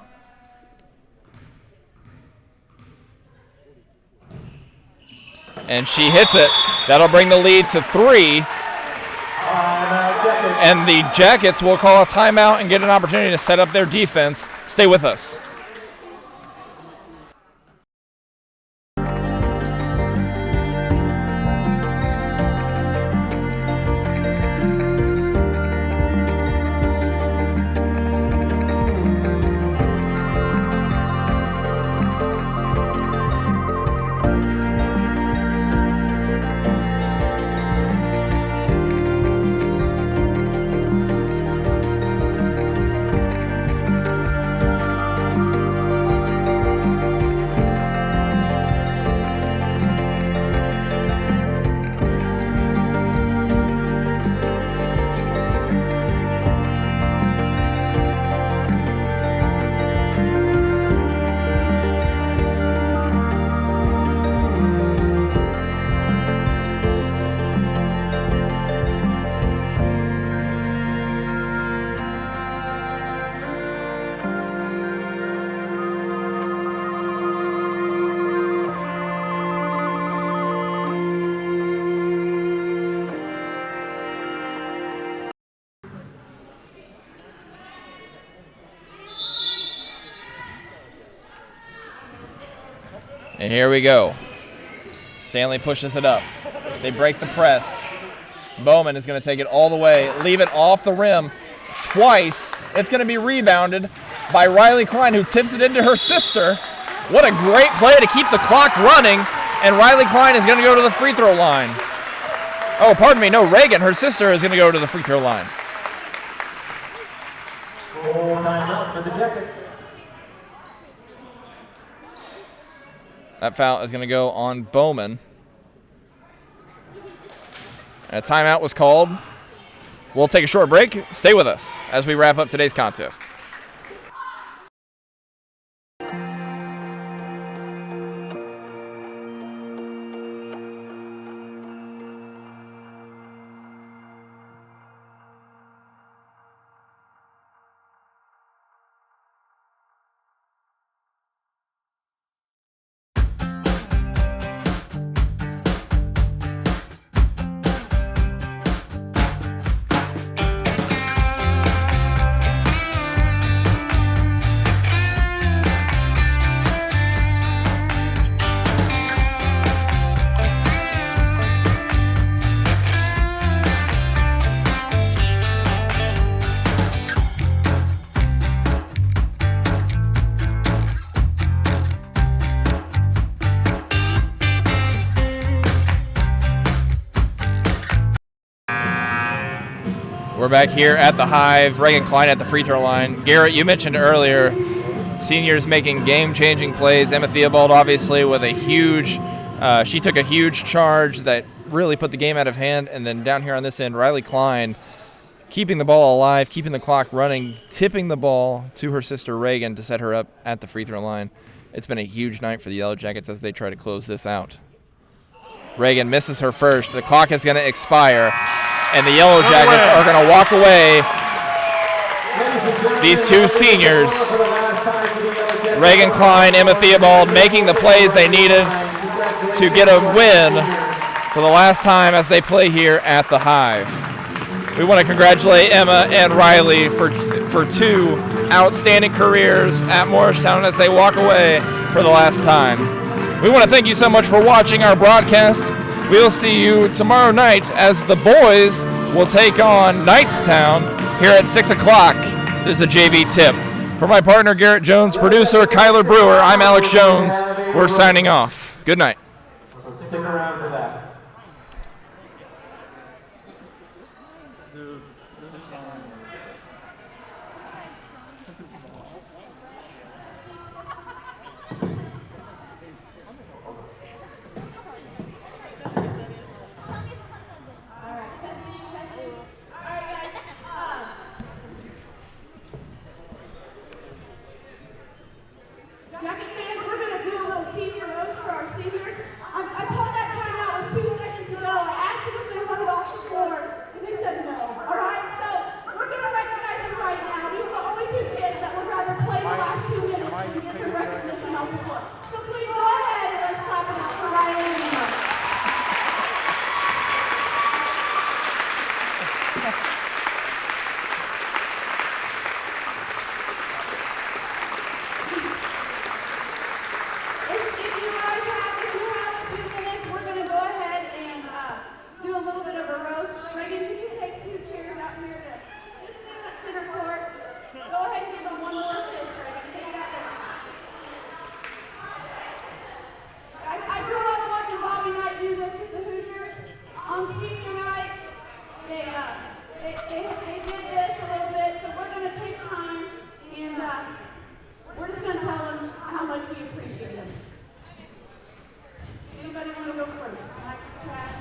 And she hits it. That'll bring the lead to 3. And the Jackets will call a timeout and get an opportunity to set up their defense. Stay with us. And here we go. Stanley pushes it up. They break the press. Bowman is going to take it all the way, leave it off the rim twice. It's going to be rebounded by Riley Klein, who tips it into her sister. What a great play to keep the clock running, and Riley Klein is going to go to the free throw line. Oh, pardon me, no, Reagan, her sister, is going to go to the free throw line.
Full timeout for the Jackets.
That foul is going to go on Bowman. And a timeout was called. We'll take a short break. Stay with us as we wrap up today's contest. We're back here at the Hive. Reagan Klein at the free throw line. Garrett, you mentioned earlier seniors making game-changing plays. Emma Theobald, obviously, with a huge she took a huge charge that really put the game out of hand. And then down here on this end, Riley Klein keeping the ball alive, keeping the clock running, tipping the ball to her sister Reagan to set her up at the free throw line. It's been a huge night for the Yellow Jackets as they try to close this out. Reagan misses her first. The clock is going to expire, and the Yellow Jackets are going to walk away. These two seniors, Reagan Klein, Emma Theobald, making the plays they needed to get a win for the last time as they play here at the Hive. We want to congratulate Emma and Riley for two outstanding careers at Morristown as they walk away for the last time. We want to thank you so much for watching our broadcast. We'll see you tomorrow night as the boys will take on Knightstown here at 6 o'clock. This is a JV tip. For my partner, Garrett Jones, producer, Kyler Brewer, I'm Alex Jones. We're signing off. Good night.
So stick around for that.
Jacket fans, we're going to do a little senior roast for our seniors. I called that timeout with 2 seconds ago. I asked them if they wanted off the floor, and they said no. All right, so we're going to recognize them right now. These are the only two kids that would rather play the last 2 minutes and get some recognition off the floor. So please go ahead and let's clap it out for Riley and Emma. On senior night, they did this a little bit, so we're going to take time and we're just going to tell them how much we appreciate them. Anybody want to go first? Mike, Chad?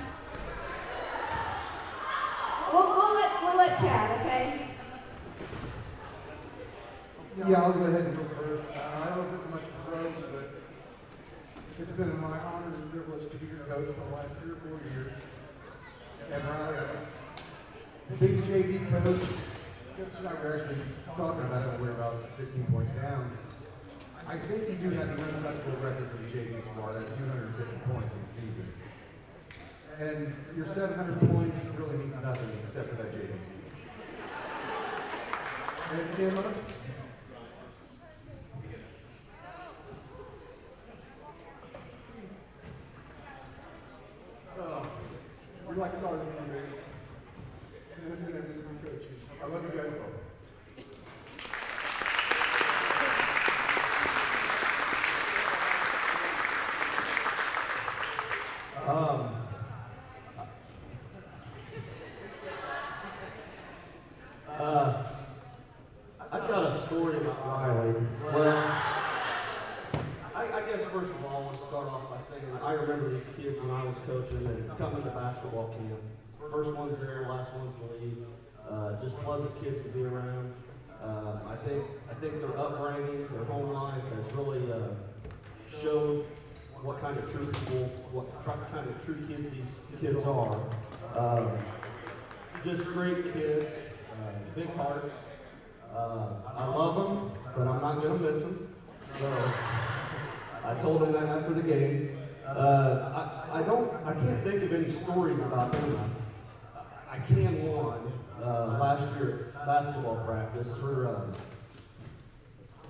We'll let Chad, okay?
Yeah, I'll go ahead and go first. I don't know if it's much praise, but it's been my honor and privilege to be your coach for the last 3 or 4 years. And Riley, being the JV coach, Coach and I were actually talking about it when we were about 16 points down. I think you do have the untouchable record for the JV squad at 250 points in the season. And your 700 points really means nothing except for that JV team. And Emma, We're like daughters in the baby. And then we coach you. I love you guys both.
I've got a story about Riley. Well, I guess first of all, I want to start off by saying I remember these kids when I was coaching and coming to basketball camp. First one's there, last one's to leave. Just pleasant kids to be around. I think their upbringing, their home life has really showed what kind of true people, kind of true kids these kids are. Just great kids, big hearts. I love them, but I'm not going to miss them. So I told them that after the game. I can't think of any stories about them. I can one last year at basketball practice. Her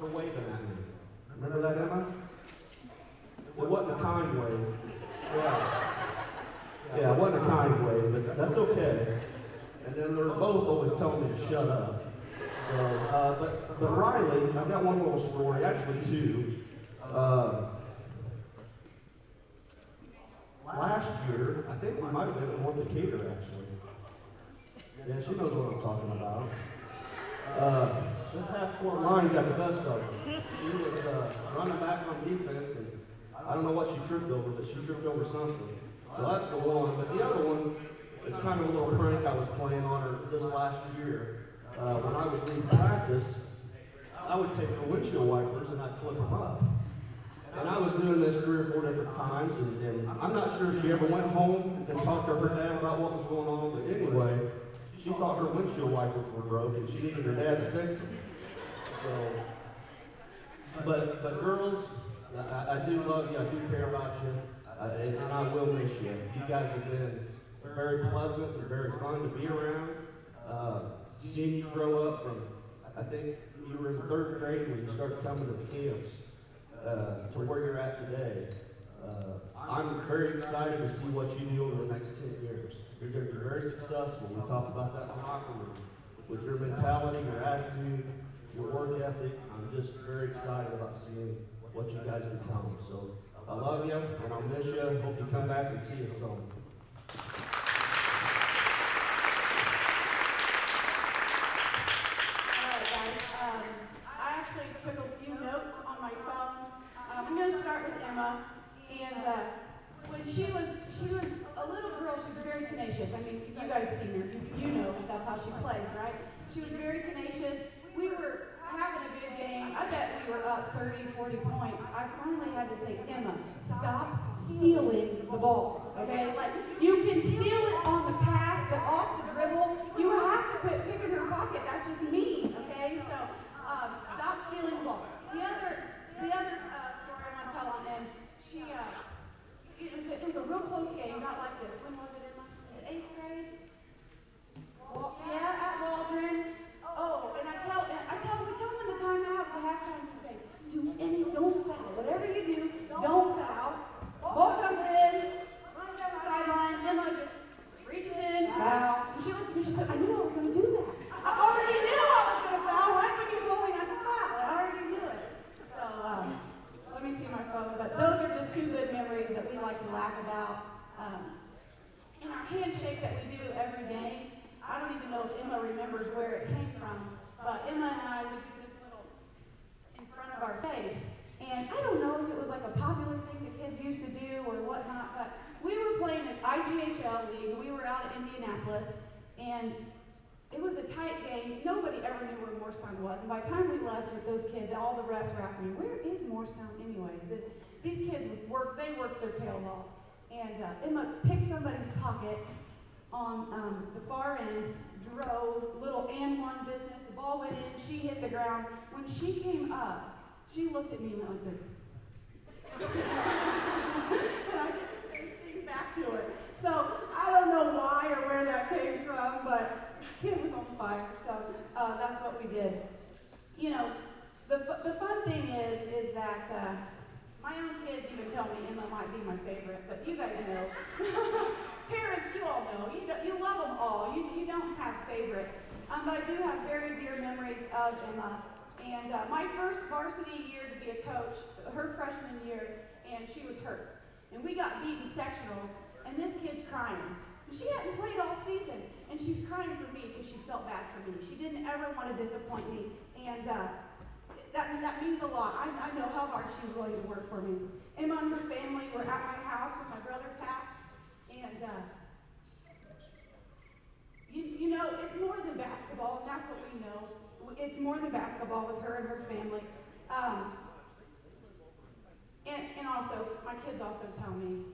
waving at me. Remember that, Emma? It wasn't a kind wave. Yeah, it wasn't a kind wave, but that's okay. And then they're both always telling me to shut up. So, but Riley, I've got one little story, actually two. Last year, I think we might have been at Decatur, actually. Yeah, she knows what I'm talking about. This half-court line got the best of her. She was running back on defense, and I don't know what she tripped over, but she tripped over something. So that's the one. But the other one is kind of a little prank I was playing on her this last year. When I would leave practice, I would take her windshield wipers and I'd flip them up. And I was doing this 3 or 4 different times, and I'm not sure if she ever went home and talked to her dad about what was going on, but anyway, she thought her windshield wipers were broke and she needed her dad to fix them. So, but girls, I do love you, I do care about you, and I will miss you. You guys have been very pleasant and very fun to be around. Seeing you grow up from, I think you were in 3rd grade when you started coming to the camps, to where you're at today. I'm very excited to see what you do over the next 10 years. You're going to be very successful. We talked about that in the locker room. With your mentality, your attitude, your work ethic, I'm just very excited about seeing what you guys become. So I love you, and I'll miss you. Hope you come back and see us soon.
Took a few notes on my phone. I'm going to start with Emma. And when she was a little girl, she was very tenacious. I mean, you guys seen her. You know that's how she plays, right? She was very tenacious. We were having a good game. I bet we were up 30, 40 points. I finally had to say, Emma, stop stealing the ball, okay? Like, you can steal it on the pass, but off the dribble, you have to quit picking her pocket. That's just mean, okay? So, stop stealing the ball. The other story I want to tell on them, it was a real close game, not like this. When was it, Emma? Was it 8th grade? Well, yeah, at Waldron. Oh, and I tell them in the timeout, the halftime, I say, don't foul. Whatever you do, don't foul. Ball comes in, runs down the sideline, Emma just reaches in, foul. And she looked at me, she said, I knew I was going to do that. I already knew I was going to foul right when you told me not to foul. I already knew it. So, let me see my phone. But those are just 2 good memories that we like to laugh about. And our handshake that we do every game, I don't even know if Emma remembers where it came from, but Emma and I would do this little in front of our face. And I don't know if it was like a popular thing the kids used to do or whatnot, but we were playing an IGHL league. We were out at Indianapolis, and it was a tight game. Nobody ever knew where Morristown was. And by the time we left with those kids, all the refs were asking me, where is Morristown anyways? These kids would work their tails off. And Emma picked somebody's pocket on the far end, drove, little and one business. The ball went in, she hit the ground. When she came up, she looked at me and went like this. And I did the same thing back to her. So I don't know why or where that came from, but the kid was on fire. So that's what we did. You know, the fun thing is that my own kids even tell me Emma might be my favorite, but you guys know. Parents, you all all know. You love them all. You don't have favorites. But I do have very dear memories of Emma. And my first varsity year to be a coach, her freshman year, and she was hurt. And we got beaten sectionals, and this kid's crying. And she hadn't played all season, and she's crying for me because she felt bad for me. She didn't ever want to disappoint me, and that means a lot. I know how hard she's willing to work for me. Emma and her family were at my house when my brother passed, and you know, it's more than basketball, and that's what we know. It's more than basketball with her and her family. And also, my kids also tell me,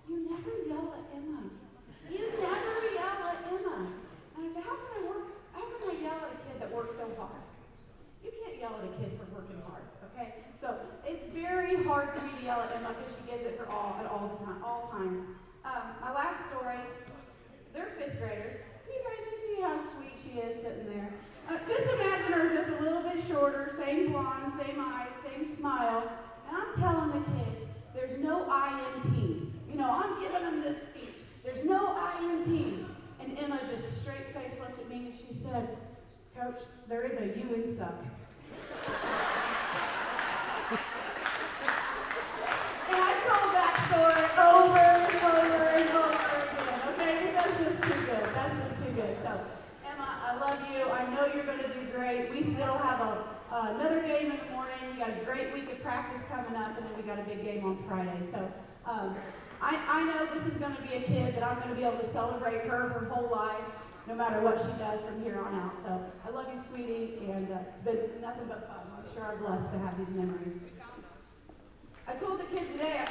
you never yell at Emma. You never yell at Emma. And I say, how can I yell at a kid that works so hard? You can't yell at a kid for working hard, okay? So it's very hard for me to yell at Emma because she gives it her all at all times. My last story, they're fifth graders. You guys, you see how sweet she is sitting there. Just imagine her just a little bit shorter, same blonde, same eyes, same smile. And I'm telling the kids, there's no I in team. You know, I'm giving them this speech. There's no I in team. And Emma just straight face looked at me and she said, Coach, there is a you in suck. And I told that story over and over and over again, okay? Because that's just too good. That's just too good. So, Emma, I love you. I know you're going to do great. We still have another game in the morning. We got a great week of practice coming up, and then we got a big game on Friday. So, I know this is going to be a kid that I'm going to be able to celebrate her whole life, no matter what she does from here on out. So I love you, sweetie, and it's been nothing but fun. I'm sure I'm blessed to have these memories. I told the kids today that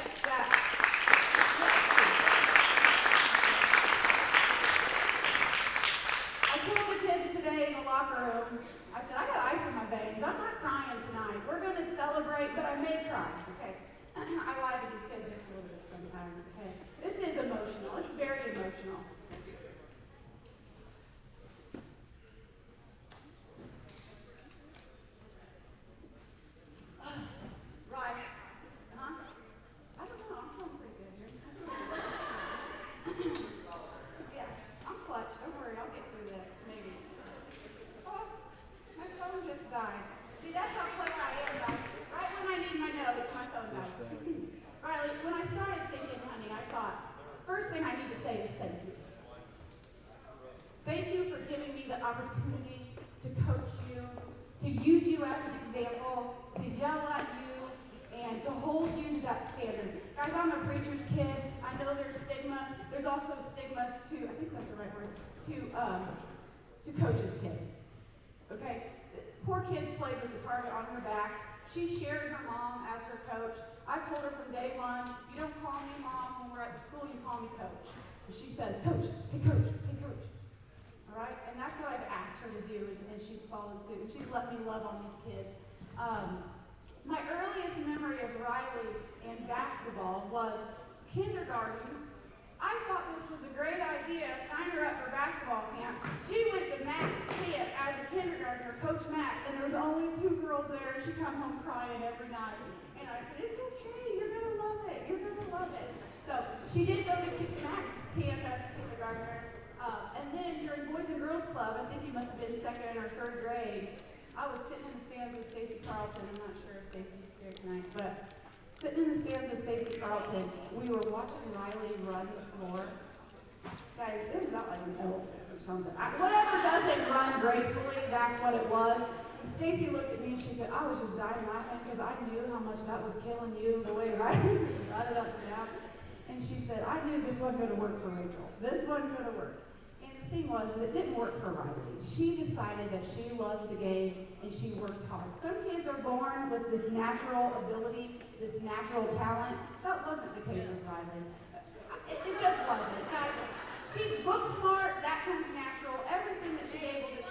in the locker room, I said, I got ice in my veins. I'm not crying tonight. We're going to celebrate, but I may cry, okay? I lie to these kids just a little bit sometimes, okay? This is emotional. It's very emotional. Right. I don't know. I'm feeling pretty good here. Yeah, I'm clutch. Don't worry. I'll get through this, maybe. Oh, my phone just died. See, that's how clutch I am, guys. Right when I need my notes, my phone dies. Riley, when I started thinking, honey, I thought, first thing I need to say is thank you. Thank you for giving me the opportunity to coach you, to use you as an example, to yell at you, and to hold you to that standard. Guys, I'm a preacher's kid. I know there's stigmas. There's also stigmas to, I think that's the right word, to coach's kid. Okay? Poor kids played with the target on her back. She shared her mom as her coach. I told her from day one, you don't call me mom when we're at the school, you call me coach. And she says, coach, hey coach, hey coach. All right? And that's what I've asked her to do, and she's followed suit. And she's let me love on these kids. My earliest memory of Riley and basketball was kindergarten. I thought this was a great idea. Sign her up for basketball camp. She went to Mac's camp as a kindergartner, Coach Mac, and there was only 2 girls there, and she'd come home crying every night. And I said, it's okay, you're going to love it, you're going to love it. So she did go to Mac's camp as a kindergartner. And then during Boys and Girls Club, I think you must have been 2nd or 3rd grade, I was sitting in the stands with Stacy Carlton. I'm not sure if Stacy's here tonight, but sitting in the stands with Stacy Carlton, we were watching Riley run the floor. Guys, it was not like an elephant or something. Whatever doesn't run gracefully, that's what it was. Stacy looked at me and she said, I was just dying laughing because I knew how much that was killing you, the way Riley was running up and down. And she said, I knew this wasn't going to work for Rachel. This wasn't going to work. And the thing was, it didn't work for Riley. She decided that she loved the game and she worked hard. Some kids are born with this natural ability, this natural talent. That wasn't the case with Riley. It just wasn't. Guys, she's book smart, that comes natural. Everything that she's able to do.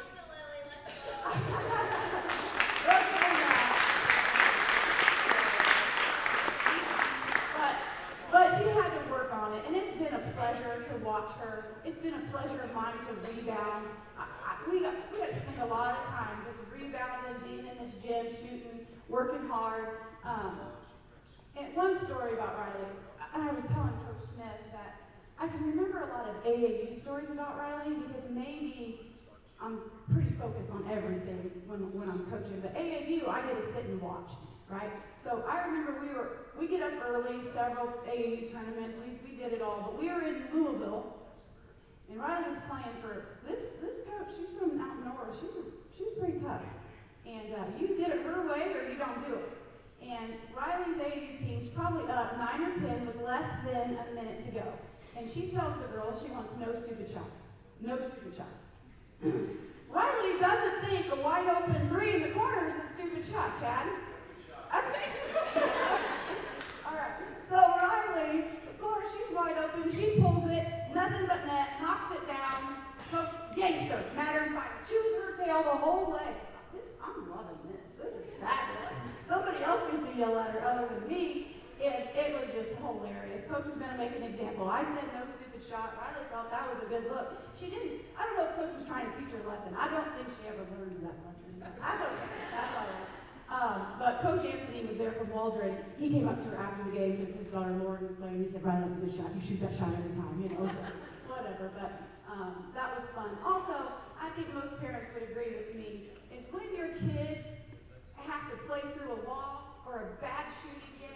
But she had to work on it, and it's been a pleasure to watch her. It's been a pleasure of mine to rebound. We got to spend a lot of time just rebounding, being in this gym, shooting, working hard. And one story about Riley, I was telling Coach Smith that I I can remember a lot of AAU stories about Riley because maybe I'm pretty focused on everything when I'm coaching. But AAU, I get to sit and watch, right? So I remember we get up early, several AAU tournaments. We did it all, but we were in Louisville, and Riley was playing for this coach. She's from out north. She was pretty tough, and you did it her way or you don't do it. And Riley's AAU team's probably up 9 or 10 with less than a minute to go. And she tells the girls she wants no stupid shots. No stupid shots. Riley doesn't think a wide open 3 in the corner is a stupid shot, Chad. That's me. All right. So Riley, of course, she's wide open. She pulls it, nothing but net, knocks it down. Coach yanks her, matter of fact, chews her tail the whole way. I'm loving this. This is fabulous. Somebody else gets to yell at her other than me. And it was just hilarious. Coach was going to make an example. I said no stupid shot. Riley thought that was a good look. She didn't. I don't know if Coach was trying to teach her a lesson. I don't think she ever learned that lesson. That's okay. That's all right. But Coach Anthony was there from Waldron. He came up to her after the game because his daughter Lauren was playing. He said, Riley, that's a good shot. You shoot that shot every time, you know. So whatever. But that was fun. Also, I think most parents would agree with me, is when your kids have to play through a loss or a bad shooting game,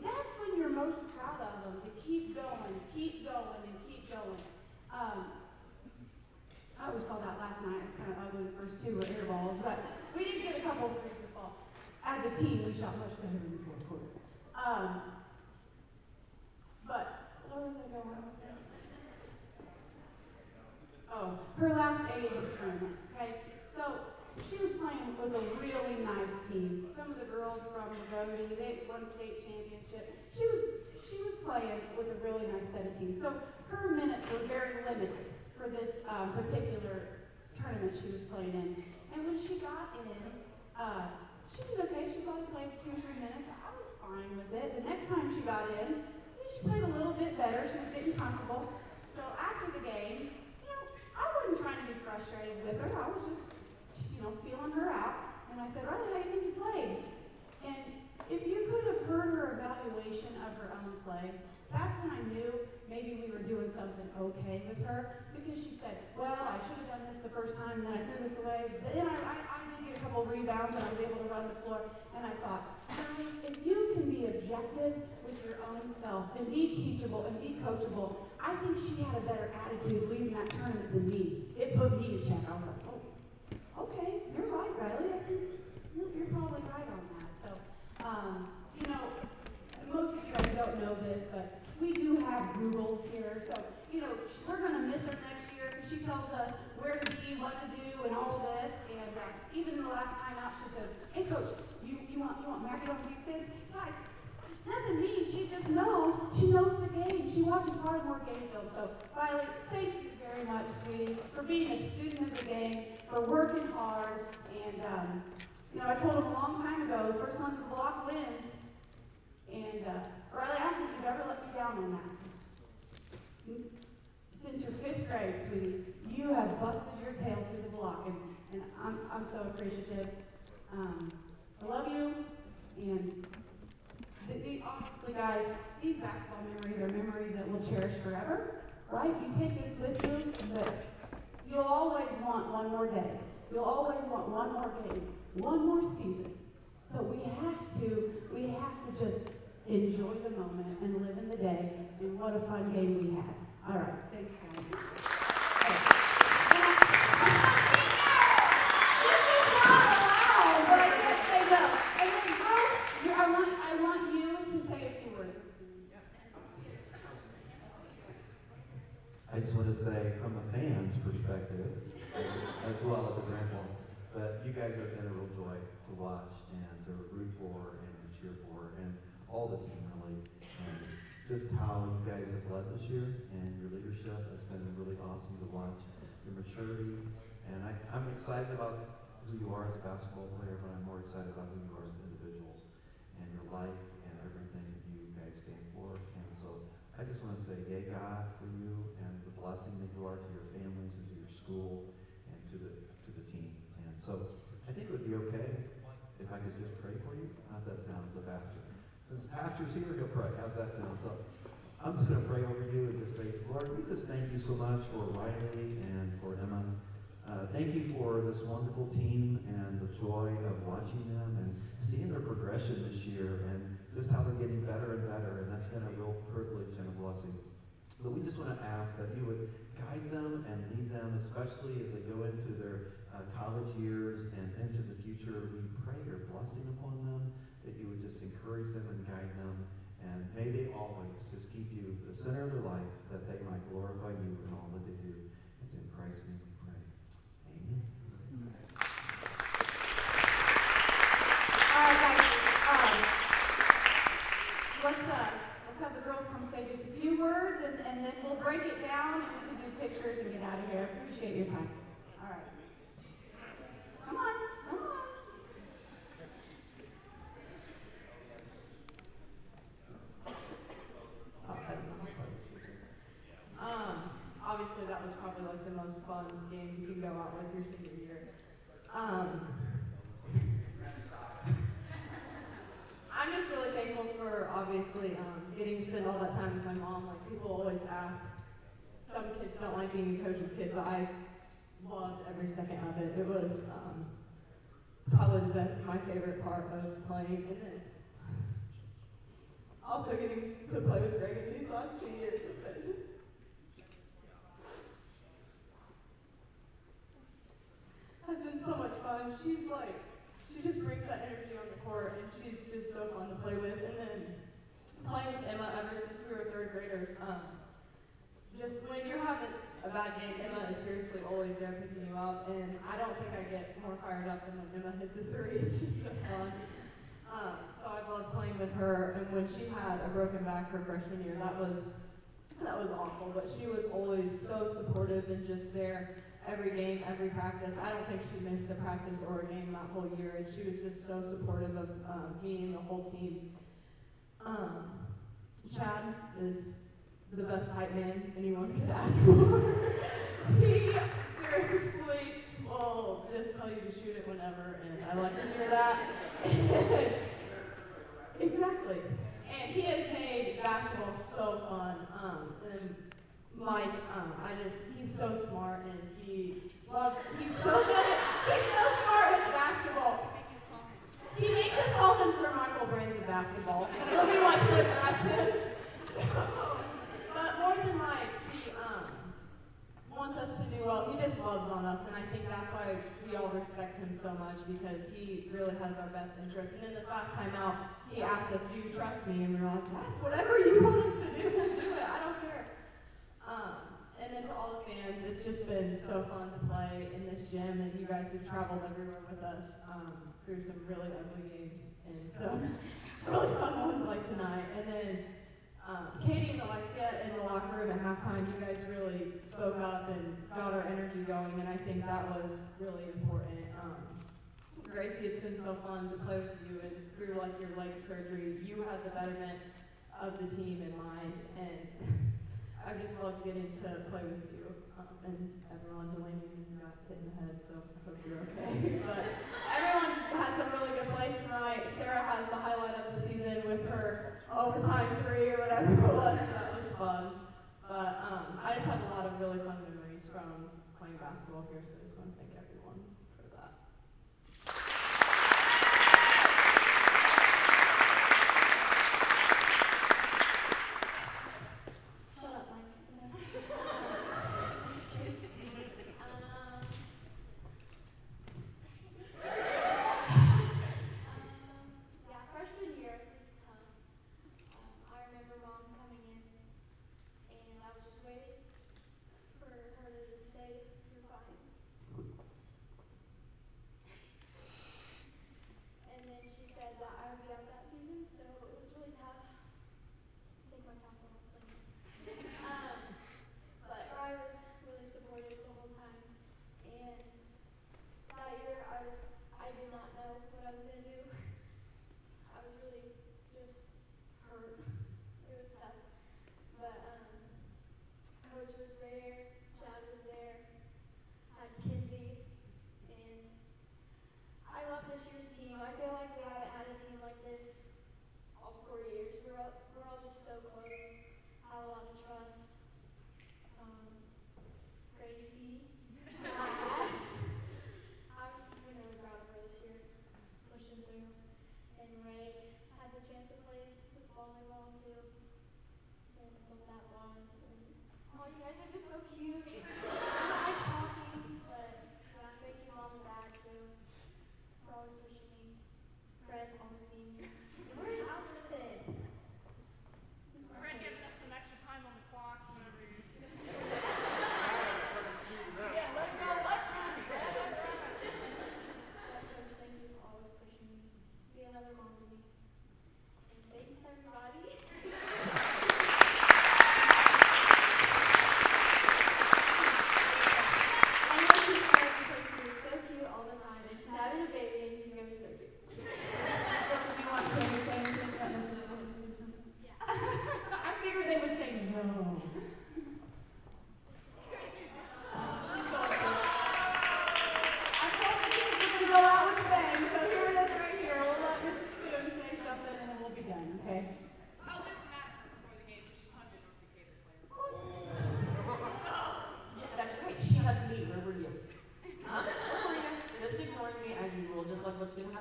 that's when you're most proud of them, to keep going, and keep going. I always saw that last night. It was kind of ugly. The first 2 were air balls, but we did get a couple of threes to fall. As a team, we shot much better in the fourth quarter. But where was I going? Oh, her last AAU tournament, okay? So she was playing with a really nice team. Some of the girls from Rhodey, they won state championship. She was playing with a really nice set of teams. So her minutes were very limited for this particular tournament she was playing in. And when she got in, she did okay. She probably played 2 or 3 minutes. I was fine with it. The next time she got in, she played a little bit better. She was getting comfortable. So after the game, I wasn't trying to be frustrated with her. I was just, feeling her out. And I said, Riley, how do you think you played? And if you could have heard her evaluation of her own play, that's when I knew maybe we were doing something okay with her. Because she said, well, I should have done this the first time, and then I threw this away. But then I did get a couple rebounds, and I was able to run the floor. And I thought, guys, if you can be objective with your own self and be teachable and be coachable, I think she had a better attitude leaving that tournament than me. It put me in check. I was like, oh, okay, you're right, Riley. I think you're probably right on that. So, most of you guys don't know this, but we do have Google here. So, we're going to miss her next year because she tells us where to be, what to do, and all this. And even in the last time out, she says, hey, Coach, you want Maggie on defense? Guys, it's nothing mean. She just knows. She knows the game. She watches probably more game film. So, Riley, thank you very much, sweetie, for being a student of the game, for working hard. And, I told him a long time ago, the first one to the block wins. And, Riley, I don't think you've ever let me down on that. Since your 5th grade, sweetie, you have busted your tail to the block, and I'm so appreciative. I love you, and honestly, guys, these basketball memories are memories that we'll cherish forever, right? You take this with you, but you'll always want one more day. You'll always want one more game, one more season. So we have to just enjoy the moment and live in the day, and what a fun game we had. All right, thanks, guys. This is not allowed, but I can't say no. And then, girls, I want you to say a few words.
I just want to say, from a fan's perspective, as well as a grandpa, but you guys have been a real joy to watch and to root for and to cheer for, and all the team really. And just how you guys have led this year and your leadership has been really awesome to watch. Your maturity, and I'm excited about who you are as a basketball player, but I'm more excited about who you are as individuals and your life and everything that you guys stand for. And so I just want to say, yay God for you and the blessing that you are to your families and to your school and to the team. And so I think it would be okay if I could just pray for you. How's that sound as a pastor? Since the pastor's here, he'll pray. How's that sound? So
I'm just going to pray over you and just say, Lord, we just thank you so much for Riley and for Emma. Thank you for this wonderful team and the joy of watching them and seeing their progression this year and just how they're getting better and better, and that's been a real privilege and a blessing. But we just want to ask that you would guide them and lead them, especially as they go into their college years and into the future. We pray your blessing upon them, that you would just encourage them and guide them, and may they always just keep you the center of their life, that they might glorify you in all that they do. It's in Christ's name we pray. Amen.
All right, guys. Let's have the girls come say just a few words, and then we'll break it down, and we can do pictures and get out of here. Appreciate your time. All right. Come on. Obviously, that was probably like the most fun game you can go out with your senior year. I'm just really thankful for obviously getting to spend all that time with my mom. Like people always ask, some kids don't like being a coach's kid, but I loved every second of it. It was probably my favorite part of playing, and then also getting to play with Reagan these last 2 years have been has been so much fun. She just brings that energy on the court, and she's just so fun to play with. And then playing with Emma ever since we were third graders, just when you're having a bad game, Emma is seriously always there picking you up, and I don't think I get more fired up than when Emma hits a three. It's just so fun. So I love playing with her, and when she had a broken back her freshman year, that was awful, but she was always so supportive and just there every game, every practice. I don't think she missed a practice or a game that whole year, and she was just so supportive of me and the whole team. Chad is the best hype man anyone could ask for. He seriously will just tell you to shoot it whenever, and I like to hear that. Exactly. And he has made basketball so fun. And Mike, he's so smart, and he's so smart with basketball. He makes us call him Sir Michael Brands of basketball when we want to address him. So, but more than Mike, he wants us to do well. He just loves on us, and I think that's why we all respect him so much, because he really has our best interest. And in this last time out, he asked us, "Do you trust me?" And we were like, "Yes, whatever you want us to do, we'll do it. I don't care." And then to all the fans, it's just been so fun to play in this gym, and you guys have traveled everywhere with us through some really ugly games, and so really fun ones like tonight. And then Katie and Alexia in the locker room at halftime, you guys really spoke up and got our energy going, and I think that was really important. Gracie, it's been so fun to play with you, and through like your leg surgery, you had the betterment of the team in mind, and I just love getting to play with you, and everyone. Delaney, you got hit in the head, so I hope you're okay. But everyone had some really good plays tonight. Sarah has the highlight of the season with her overtime 3 or whatever it was, so that was fun. But I just have a lot of really fun memories from playing basketball here, so I just want to thank everyone for that.
Shut up, Mike. I'm just kidding. Yeah, freshman year was tough. I remember Mom coming in, and I was just waiting for her to just say, "You're fine." And then she said that I would be out that season, so it was really tough. Take my tonsil off, please. But I was really supportive the whole time, and that year I did not know what I was going to do. I was really just hurt. It was tough. But Coach was there, Chad was there, had Kinsey, and I love this year's team. I feel like we haven't had a team like this all 4 years. We're all just so close. How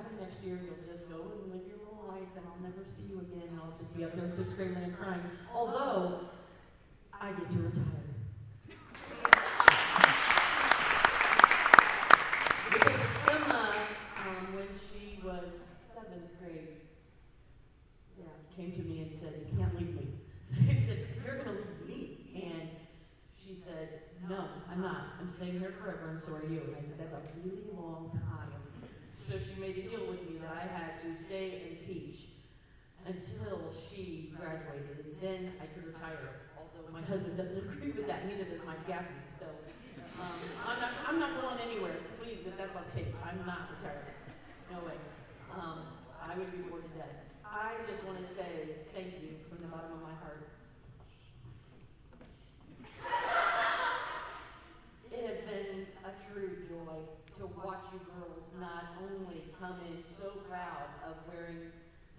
happen next year, you'll just go and live your whole life, and I'll never see you again, and I'll just be up there in 6th grade land crying. Although, I get to retire. Because Emma, when she was 7th grade, came to me and said, "You can't leave me." I said, "You're going to leave me." And she said, "No, I'm not. I'm staying here forever, and so are you." And I said, "That's a really long time." So she made a deal with me that I had to stay and teach until she graduated, and then I could retire. Although my husband doesn't agree with that, neither does my Gaffney. So I'm not going anywhere. Please, if that's on tape, I'm not retiring. No way. I would be bored to death. I just want to say thank you from the bottom of my heart. It has been a true joy to watch you girls not only come in so proud of wearing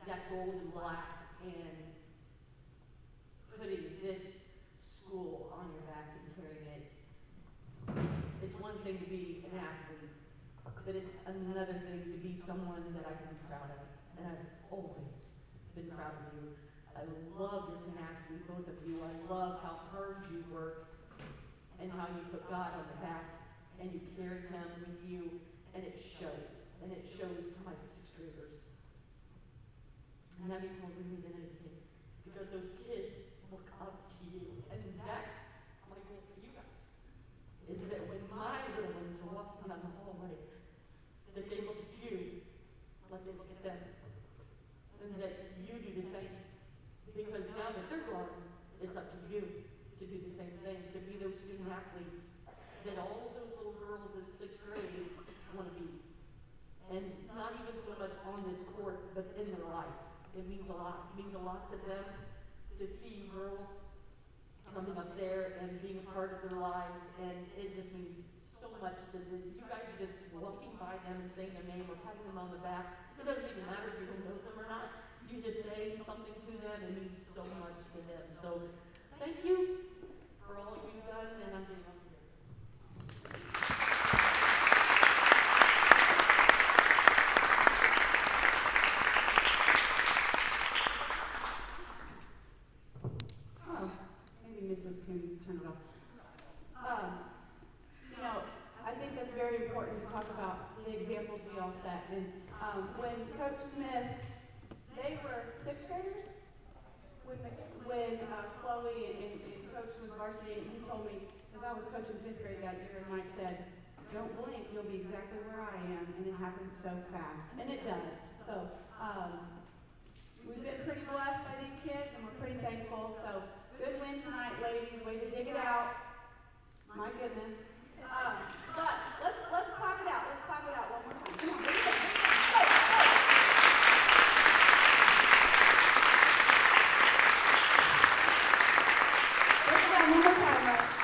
that gold and black and putting this school on your back and carrying it. It's one thing to be an athlete, but it's another thing to be someone that I can be proud of. And I've always been proud of you. I love your tenacity, both of you. I love how hard you work and how you put God on the back and you carry him with you, and it shows. And it shows to my 6th graders. And that means more to me than anything, because those kids look up to you, and that's my goal for you guys, is that when my little ones are walking down the hallway, that they look at you like they look at them, and that you do the same. Because now that they're grown, it's up to you to do the same thing, to be those student athletes that all of those little girls in 6th grade want to be. And not even so much on this court, but in their life. It means a lot. It means a lot to them to see girls coming up there and being a part of their lives, and it just means so much to you guys just walking by them and saying their name or patting them on the back. It doesn't even matter if you know them or not. You just say something to them, it means so much to them. So thank you for all you've done, and I'm getting up here. Mrs. Coon, turn it off. I think that's very important to talk about the examples we all set. And when Coach Smith, they were 6th graders when Chloe and Coach was varsity, and he told me, because I was coaching 5th grade that year, and Mike said, "Don't blink, you'll be exactly where I am," and it happens so fast, and it does. So we've been pretty blessed by these kids, and we're pretty thankful. So good win tonight, ladies. Way to dig it out. My goodness. But let's clap it out. Let's clap it out one more time. Come on. Go. Break it down one more time, right?